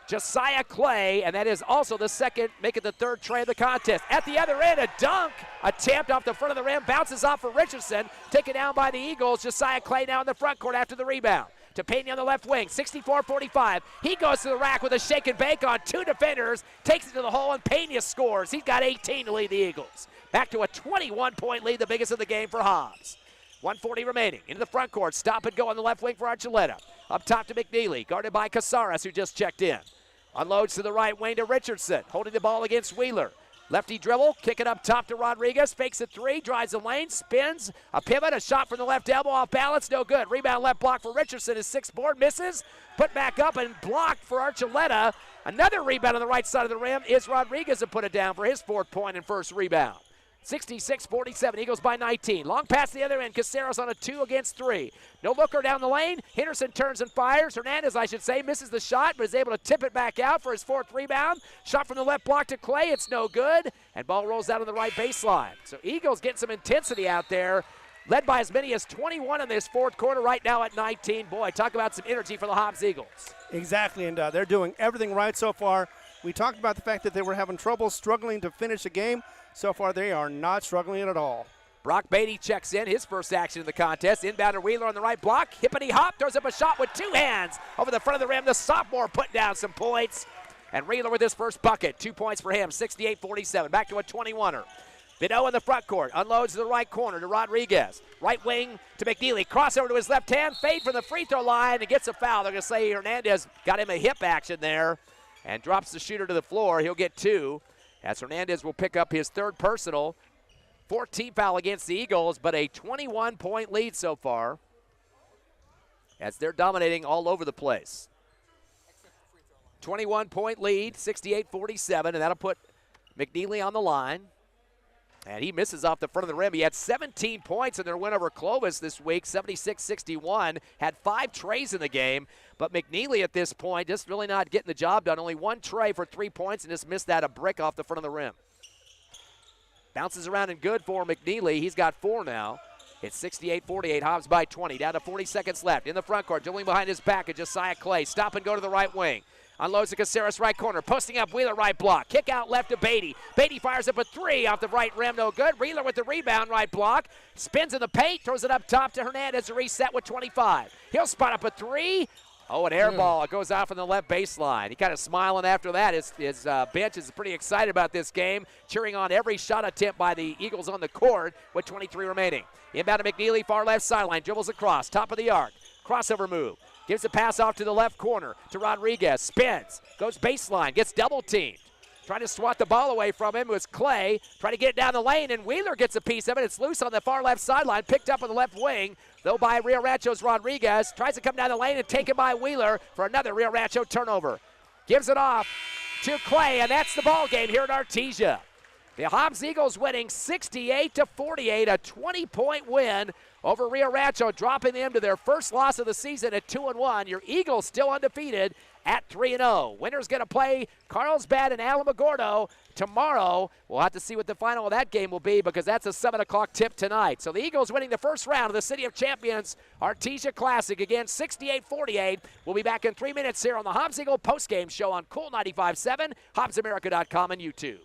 Josiah Clay, and that is also the second, make it the third tray of the contest. At the other end, a dunk attempt off the front of the rim, bounces off for Richardson, taken down by the Eagles. Josiah Clay now in the front court after the rebound. To Payton on the left wing, 64-45. He goes to the rack with a shake and bake on two defenders, takes it to the hole, and Pena scores. He's got 18 to lead the Eagles. Back to a 21-point lead, the biggest of the game for Hobbs. 1:40 remaining. Into the front court. Stop and go on the left wing for Archuleta. Up top to McNeely, guarded by Casares, who just checked in. Unloads to the right wing to Richardson, holding the ball against Wheeler. Lefty dribble, kick it up top to Rodriguez, fakes a three, drives the lane, spins, a pivot, a shot from the left elbow, off balance, no good. Rebound left block for Richardson, his sixth board, misses, put back up and blocked for Archuleta. Another rebound on the right side of the rim is Rodriguez to put it down for his fourth point and first rebound. 66-47, Eagles by 19. Long pass to the other end, Caceres on a 2 against 3. No looker down the lane, Henderson turns and fires. Hernandez, I should say, misses the shot, but is able to tip it back out for his fourth rebound. Shot from the left block to Clay, it's no good, and ball rolls out on the right baseline. So Eagles getting some intensity out there, led by as many as 21 in this fourth quarter, right now at 19. Boy, talk about some energy for the Hobbs Eagles. Exactly, and they're doing everything right so far. We talked about the fact that they were having trouble struggling to finish a game. So far, they are not struggling at all. Brock Beatty checks in, his first action in the contest. Inbounder Wheeler on the right block. Hippity hop, throws up a shot with two hands over the front of the rim. The sophomore put down some points. And Wheeler with his first bucket. 2 points for him, 68-47. Back to a 21-er. Bideau in the front court. Unloads to the right corner to Rodriguez. Right wing to McNeely. Crossover to his left hand. Fade from the free throw line and gets a foul. They're going to say Hernandez got him a hip action there and drops the shooter to the floor. He'll get 2. As Hernandez will pick up his third personal. 14 foul against the Eagles, but a 21-point lead so far as they're dominating all over the place. 21-point lead, 68-47, and that'll put McNeely on the line. And he misses off the front of the rim. He had 17 points in their win over Clovis this week, 76-61. Had 5 trays in the game. But McNeely at this point just really not getting the job done. Only 1 tray for 3 points and just missed that a brick off the front of the rim. Bounces around and good for McNeely. He's got 4 now. It's 68-48, Hobbs by 20. Down to 40 seconds left. In the front court, dribbling behind his back is Josiah Clay. Stop and go to the right wing. Unloads to Caceres right corner. Posting up Wheeler right block. Kick out left to Beatty. Beatty fires up a 3 off the right rim. No good. Wheeler with the rebound right block. Spins in the paint. Throws it up top to Hernandez to reset with 25. He'll spot up a 3. Oh, an air ball. It goes out from the left baseline. He kind of smiling after that. His bench is pretty excited about this game, cheering on every shot attempt by the Eagles on the court with 23 remaining. Inbound to McNeely, far left sideline. Dribbles across. Top of the arc. Crossover move. Gives a pass off to the left corner to Rodriguez. Spins. Goes baseline. Gets double teamed. Trying to swat the ball away from him was Clay. Trying to get it down the lane, and Wheeler gets a piece of it. It's loose on the far left sideline. Picked up on the left wing, though by Rio Rancho's Rodriguez. Tries to come down the lane and taken by Wheeler for another Rio Rancho turnover. Gives it off to Clay, and that's the ball game here at Artesia. The Hobbs Eagles winning 68-48, a 20-point win over Rio Rancho, dropping them to their first loss of the season at 2-1. Your Eagles still undefeated at 3-0. Winner's going to play Carlsbad and Alamogordo tomorrow. We'll have to see what the final of that game will be because that's a 7 o'clock tip tonight. So the Eagles winning the first round of the City of Champions Artesia Classic again, 68-48. We'll be back in 3 minutes here on the Hobbs Eagle postgame show on Cool 95.7, HobbsAmerica.com, and YouTube.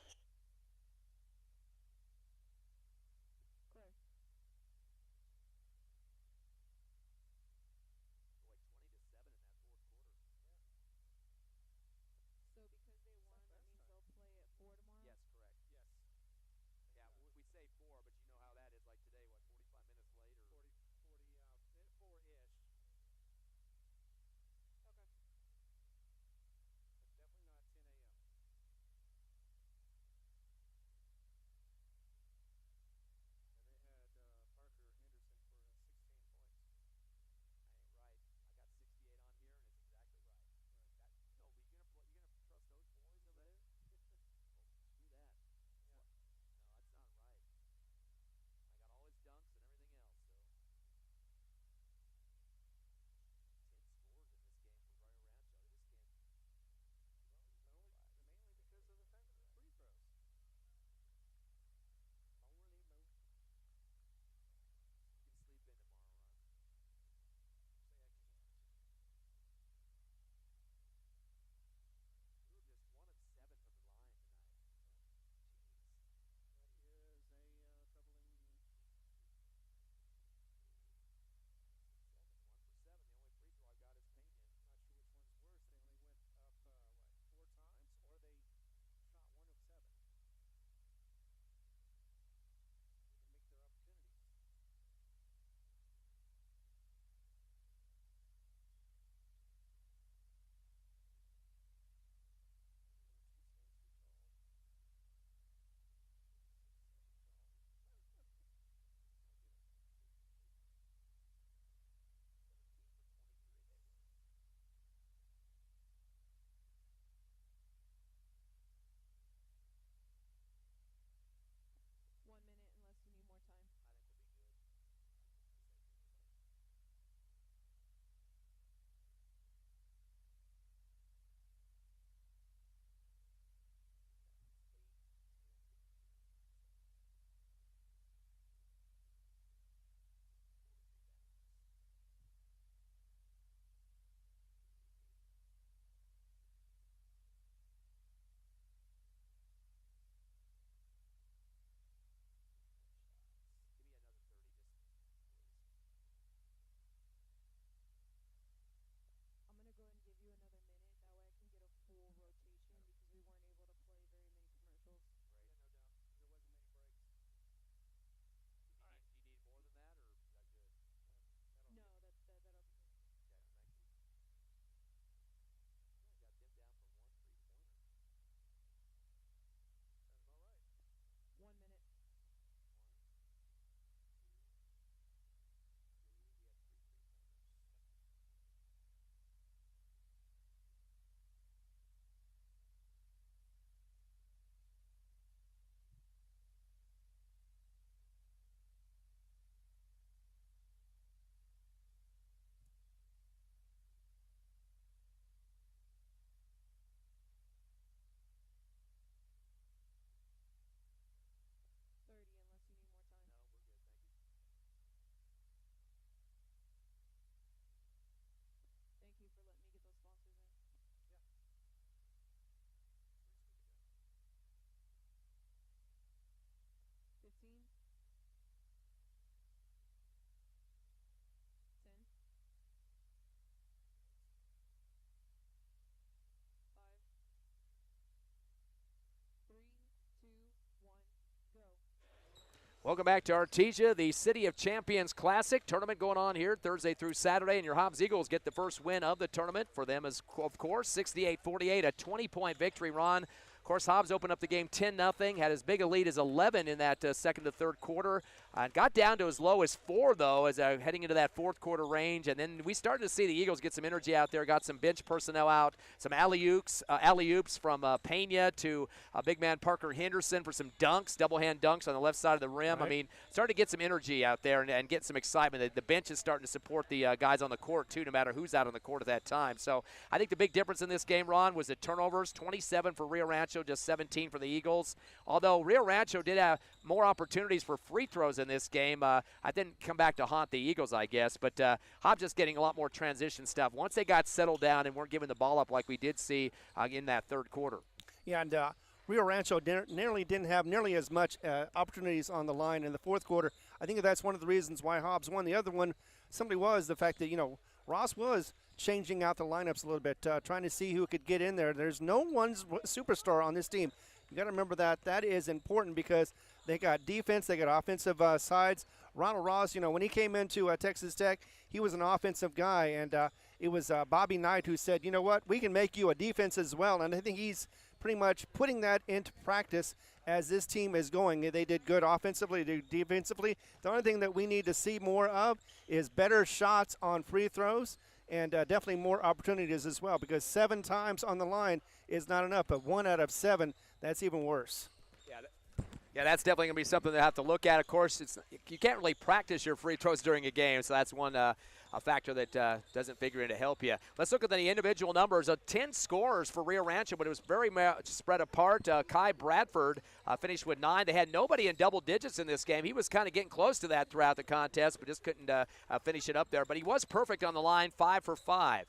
Welcome back to Artesia, the City of Champions Classic tournament going on here Thursday through Saturday, and your Hobbs Eagles get the first win of the tournament. For them is, of course, 68-48, a 20-point victory, Ron. Of course, Hobbs opened up the game 10-0, had as big a lead as 11 in that second to third quarter. Got down to as low as 4, though, as heading into that fourth quarter range. And then we started to see the Eagles get some energy out there, got some bench personnel out, some alley-oops from Pena to big man Parker Henderson for some dunks, double-hand dunks on the left side of the rim. Right. I mean, starting to get some energy out there and get some excitement. The bench is starting to support the guys on the court, too, no matter who's out on the court at that time. So I think the big difference in this game, Ron, was the turnovers, 27 for Rio Rancho, just 17 for the Eagles. Although Rio Rancho did have more opportunities for free throws in this game. I didn't come back to haunt the Eagles, I guess, but Hobbs just getting a lot more transition stuff. Once they got settled down and weren't giving the ball up like we did see in that third quarter. Yeah, and Rio Rancho didn't have nearly as much opportunities on the line in the fourth quarter. I think that's one of the reasons why Hobbs won. The other one simply was the fact that, Ross was changing out the lineups a little bit, trying to see who could get in there. There's no one superstar on this team. You got to remember that. That is important because they got defense, they got offensive sides. Ronald Ross, when he came into Texas Tech, he was an offensive guy, and it was Bobby Knight who said, you know what, we can make you a defense as well. And I think he's pretty much putting that into practice as this team is going. They did good offensively, they did defensively. The only thing that we need to see more of is better shots on free throws and definitely more opportunities as well, because 7 times on the line is not enough, but 1 out of 7, that's even worse. Yeah, that's definitely going to be something they have to look at. Of course, you can't really practice your free throws during a game, so that's one a factor that doesn't figure in to help you. Let's look at the individual numbers. 10 scorers for Rio Rancho, but it was very much spread apart. Kai Bradford finished with 9. They had nobody in double digits in this game. He was kind of getting close to that throughout the contest, but just couldn't finish it up there. But he was perfect on the line, 5 for 5.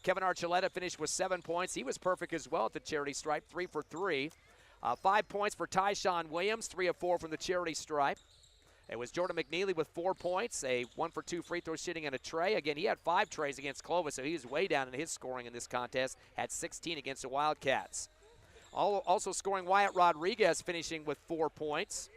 Kevin Archuleta finished with 7 points. He was perfect as well at the charity stripe, 3 for 3. 5 points for Tyshawn Williams, 3 of 4 from the charity stripe. It was Jordan McNeely with 4 points, a 1 for 2 free throw shooting and a tray. Again, he had 5 trays against Clovis, so he was way down in his scoring in this contest. Had 16 against the Wildcats. Also scoring, Wyatt Rodriguez finishing with 4 points.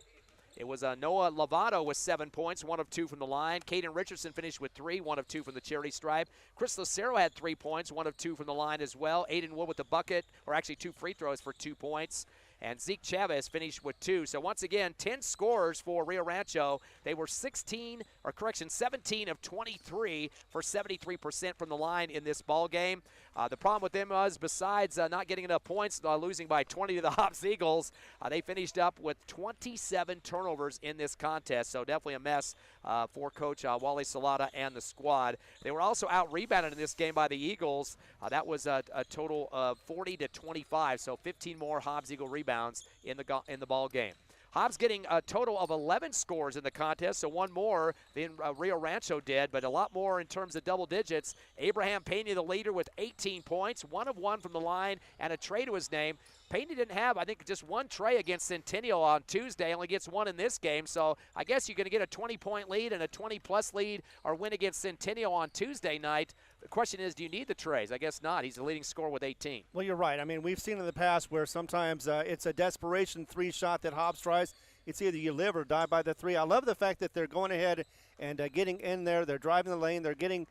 It was Noah Lovato with 7 points, 1 of 2 from the line. Caden Richardson finished with 3, 1 of 2 from the charity stripe. Chris Lucero had 3 points, 1 of 2 from the line as well. Aiden Wood with the bucket, or actually 2 free throws for 2 points. And Zeke Chavez finished with 2. So once again, 10 scorers for Rio Rancho. They were 17 of 23 for 73% from the line in this ball game. The problem with them was, besides not getting enough points, losing by 20 to the Hobbs Eagles, they finished up with 27 turnovers in this contest. So definitely a mess for Coach Wally Salata and the squad. They were also out-rebounded in this game by the Eagles. That was a total of 40 to 25, so 15 more Hobbs Eagle rebounds in the ball game. Hobbs getting a total of 11 scores in the contest, so 1 more than Rio Rancho did, but a lot more in terms of double digits. Abraham Pena, the leader, with 18 points, 1 of 1 from the line, and a tray to his name. Pena didn't have, I think, just 1 tray against Centennial on Tuesday, only gets 1 in this game, so I guess you're going to get a 20-point lead and a 20-plus lead or win against Centennial on Tuesday night. The question is, do you need the trays? I guess not. He's the leading scorer with 18. Well, you're right. I mean, we've seen in the past where sometimes it's a desperation 3-shot that Hobbs tries. It's either you live or die by the 3. I love the fact that they're going ahead and getting in there. They're driving the lane. They're getting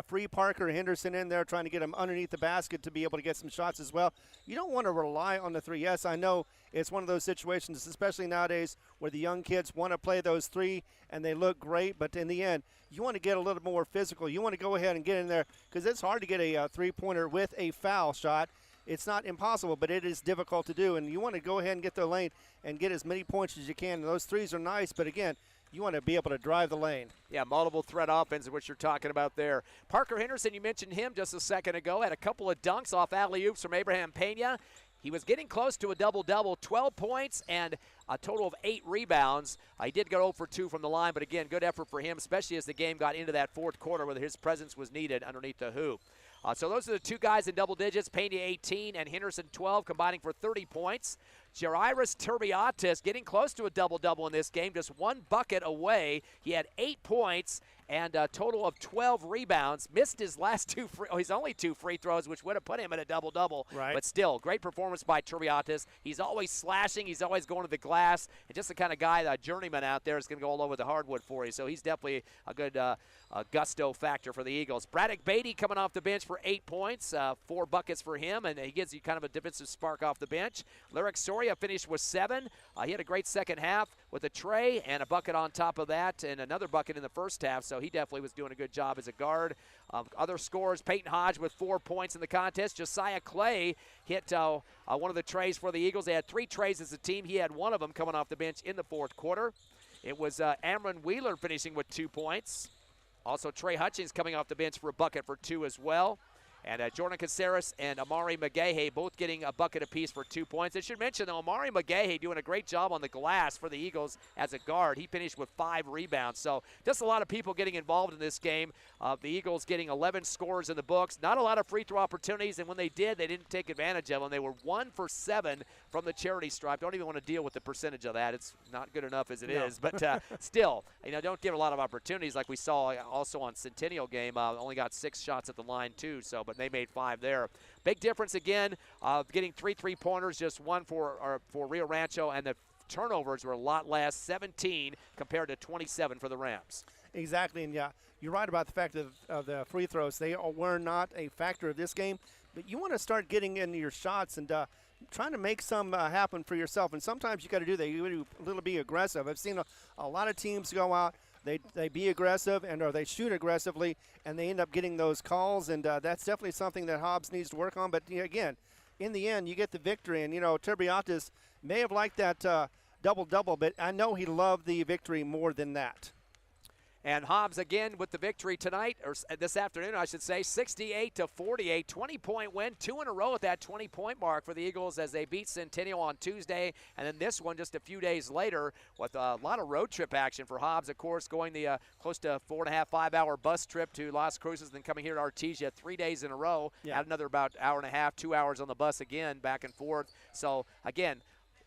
free Parker Henderson in there, trying to get him underneath the basket to be able to get some shots as well. You don't want to rely on the 3. Yes, I know it's one of those situations, especially nowadays, where the young kids want to play those 3 and they look great, but in the end, you want to get a little more physical. You want to go ahead and get in there because it's hard to get a 3-pointer with a foul shot. It's not impossible, but it is difficult to do, and you want to go ahead and get the lane and get as many points as you can. And those 3s are nice, but again, you want to be able to drive the lane. Yeah, multiple threat offense is what you're talking about there. Parker Henderson, you mentioned him just a second ago, had a couple of dunks off alley-oops from Abraham Pena. He was getting close to a double-double, 12 points and a total of 8 rebounds. He did go 0 for 2 from the line, but again, good effort for him, especially as the game got into that fourth quarter where his presence was needed underneath the hoop. So those are the 2 guys in double digits, Pena 18 and Henderson 12, combining for 30 points. Jairus Turbiatis getting close to a double-double in this game, just 1 bucket away. He had 8 points and a total of 12 rebounds. Missed his last his only 2 free throws, which would have put him at a double-double. Right. But still, great performance by Turbiatis. He's always slashing. He's always going to the glass. And just the kind of guy, a journeyman out there, is going to go all over the hardwood for you. So he's definitely a good gusto factor for the Eagles. Braddock Beatty coming off the bench for 8 points, 4 buckets for him, and he gives you kind of a defensive spark off the bench. Lyric Soria finished with 7. He had a great second half with a tray and a bucket on top of that, and another bucket in the first half, so he definitely was doing a good job as a guard. Other scores, Peyton Hodge with 4 points in the contest. Josiah Clay hit one of the trays for the Eagles. They had 3 trays as a team. He had one of them coming off the bench in the fourth quarter. It was Amron Wheeler finishing with 2 points. Also, Trey Hutchings coming off the bench for a bucket for 2 as well. And Jordan Caceres and Amari McGahey both getting a bucket apiece for 2 points. I should mention, though, Amari McGahey doing a great job on the glass for the Eagles as a guard. He finished with 5 rebounds. So just a lot of people getting involved in this game. The Eagles getting 11 scores in the books. Not a lot of free throw opportunities, and when they did, they didn't take advantage of them. They were 1 for 7 from the charity stripe. Don't even want to deal with the percentage of that. It's not good enough as it is. But still, don't give a lot of opportunities like we saw also on Centennial game. Only got 6 shots at the line, too. So, but they made 5 there. Big difference again, getting 3 3-pointers, just 1 for Rio Rancho, and the turnovers were a lot less, 17 compared to 27 for the Rams. Exactly, and yeah, you're right about the fact of the free throws. They were not a factor of this game, but you want to start getting into your shots and trying to make some happen for yourself, and sometimes you got to do that. You got to a little be aggressive. I've seen a lot of teams go out, they be aggressive or they shoot aggressively, and they end up getting those calls, and that's definitely something that Hobbs needs to work on. But again, in the end, you get the victory, and Turbiatis may have liked that double-double, but I know he loved the victory more than that. And Hobbs again with the victory tonight, or this afternoon, I should say, 68-48, 20-point win, 2 in a row at that 20-point mark for the Eagles as they beat Centennial on Tuesday, and then this one just a few days later with a lot of road trip action for Hobbs, of course, going the close to 4.5, 5-hour bus trip to Las Cruces, then coming here to Artesia 3 days in a row, add another about hour and a half, 2 hours on the bus again, back and forth. So, again,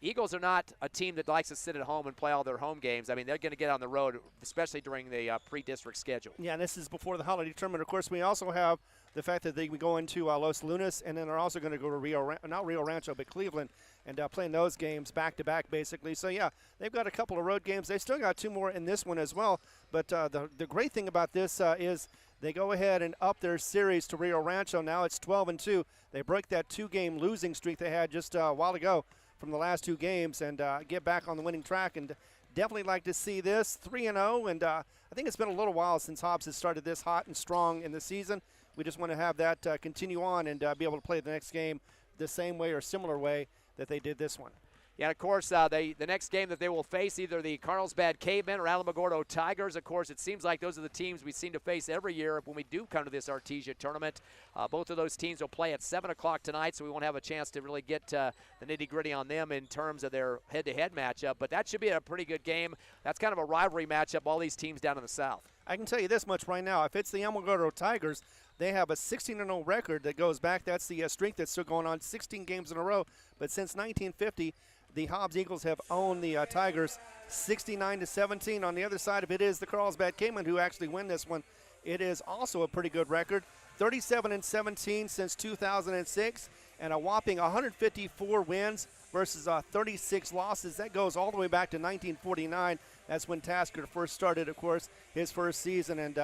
Eagles are not a team that likes to sit at home and play all their home games. I mean, they're going to get on the road, especially during the pre-district schedule. Yeah, and this is before the holiday tournament. Of course, we also have the fact that they go into Los Lunas, and then they're also going to go to not Rio Rancho, but Cleveland, and playing those games back-to-back, basically. So, yeah, they've got a couple of road games. They still got 2 more in this one as well. But the great thing about this is they go ahead and up their series to Rio Rancho. Now it's 12-2. They break that 2-game losing streak they had just a while ago from the last 2 games and get back on the winning track, and definitely like to see this 3-0, and I think it's been a little while since Hobbs has started this hot and strong in the season. We just want to have that continue on and be able to play the next game the same way or similar way that they did this one. Yeah, of course, the next game that they will face, either the Carlsbad Cavemen or Alamogordo Tigers. Of course, it seems like those are the teams we seem to face every year when we do come to this Artesia tournament. Both of those teams will play at 7 o'clock tonight, so we won't have a chance to really get the nitty-gritty on them in terms of their head-to-head matchup. But that should be a pretty good game. That's kind of a rivalry matchup, all these teams down in the south. I can tell you this much right now. If it's the Alamogordo Tigers, they have a 16-0 record that goes back. That's the streak that's still going on, 16 games in a row. But since 1950, the Hobbs Eagles have owned the Tigers 69-17. On the other side of it is the Carlsbad Cavemen, who actually win this one. It is also a pretty good record, 37-17 since 2006, and a whopping 154 wins versus 36 losses. That goes all the way back to 1949. That's when Tasker first started, of course, his first season. And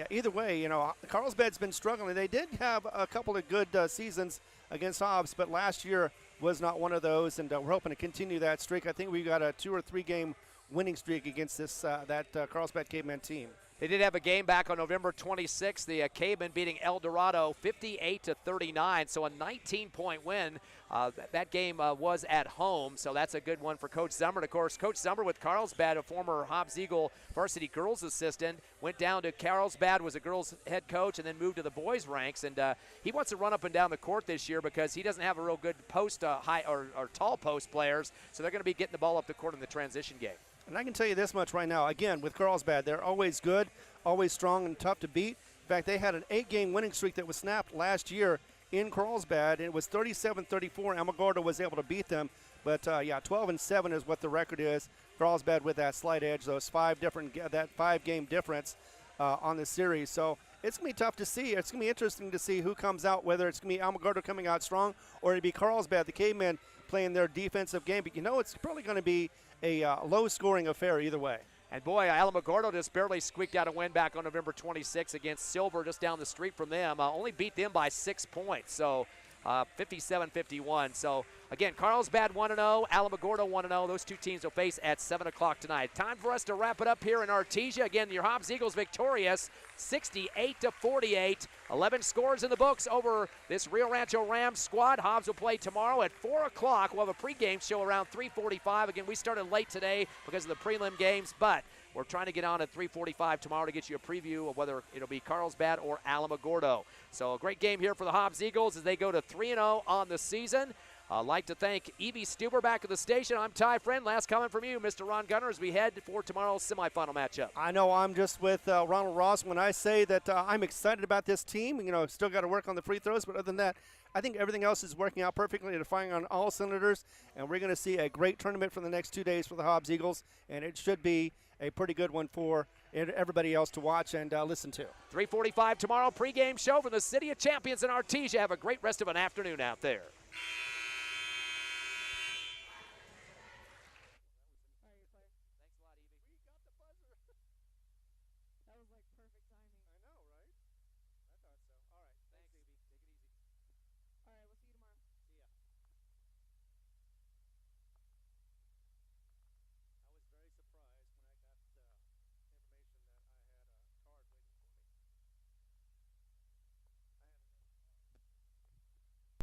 either way, Carlsbad's been struggling. They did have a couple of good seasons against Hobbs, but last year was not one of those, and we're hoping to continue that streak. I think we got a 2 or 3 game winning streak against that Carlsbad Caveman team. They did have a game back on November 26th. The Cavemen beating El Dorado 58-39, so a 19-point win. That game was at home, so that's a good one for Coach Zummer. Of course, Coach Zummer with Carlsbad, a former Hobbs Eagle varsity girls assistant, went down to Carlsbad, was a girls head coach, and then moved to the boys ranks. And he wants to run up and down the court this year because he doesn't have a real good post high or tall post players, so they're going to be getting the ball up the court in the transition game. And I can tell you this much right now. Again, with Carlsbad, they're always good, always strong and tough to beat. In fact, they had an 8-game winning streak that was snapped last year in Carlsbad, and it was 37-34. Alamogordo was able to beat them. But, 12-7 is what the record is. Carlsbad with that slight edge, that 5-game difference. on the series. So it's going to be tough to see. It's going to be interesting to see who comes out, whether it's going to be Alamogordo coming out strong or it'd be Carlsbad, the Cavemen, playing their defensive game. But, it's probably going to be a low-scoring affair either way. And, boy, Alamogordo just barely squeaked out a win back on November 26 against Silver just down the street from them. Only beat them by 6 points. So 57-51. So, again, Carlsbad 1-0, Alamogordo 1-0. Those two teams will face at 7 o'clock tonight. Time for us to wrap it up here in Artesia. Again, your Hobbs Eagles victorious 68-48. 11 scores in the books over this Rio Rancho Rams squad. Hobbs will play tomorrow at 4 o'clock. We'll have a pregame show around 3:45. Again, we started late today because of the prelim games, but we're trying to get on at 3:45 tomorrow to get you a preview of whether it'll be Carlsbad or Alamogordo. So a great game here for the Hobbs Eagles as they go to 3-0 on the season. I'd like to thank Evie Stuber back at the station. I'm Ty Friend. Last comment from you, Mr. Ron Gunner, as we head for tomorrow's semifinal matchup. I know I'm just with Ronald Ross when I say that I'm excited about this team. Still got to work on the free throws, but other than that, I think everything else is working out perfectly and firing on all cylinders, and we're going to see a great tournament for the next 2 days for the Hobbs Eagles, and it should be a pretty good one for everybody else to watch and listen to. 3:45 tomorrow, pregame show from the City of Champions in Artesia. Have a great rest of an afternoon out there.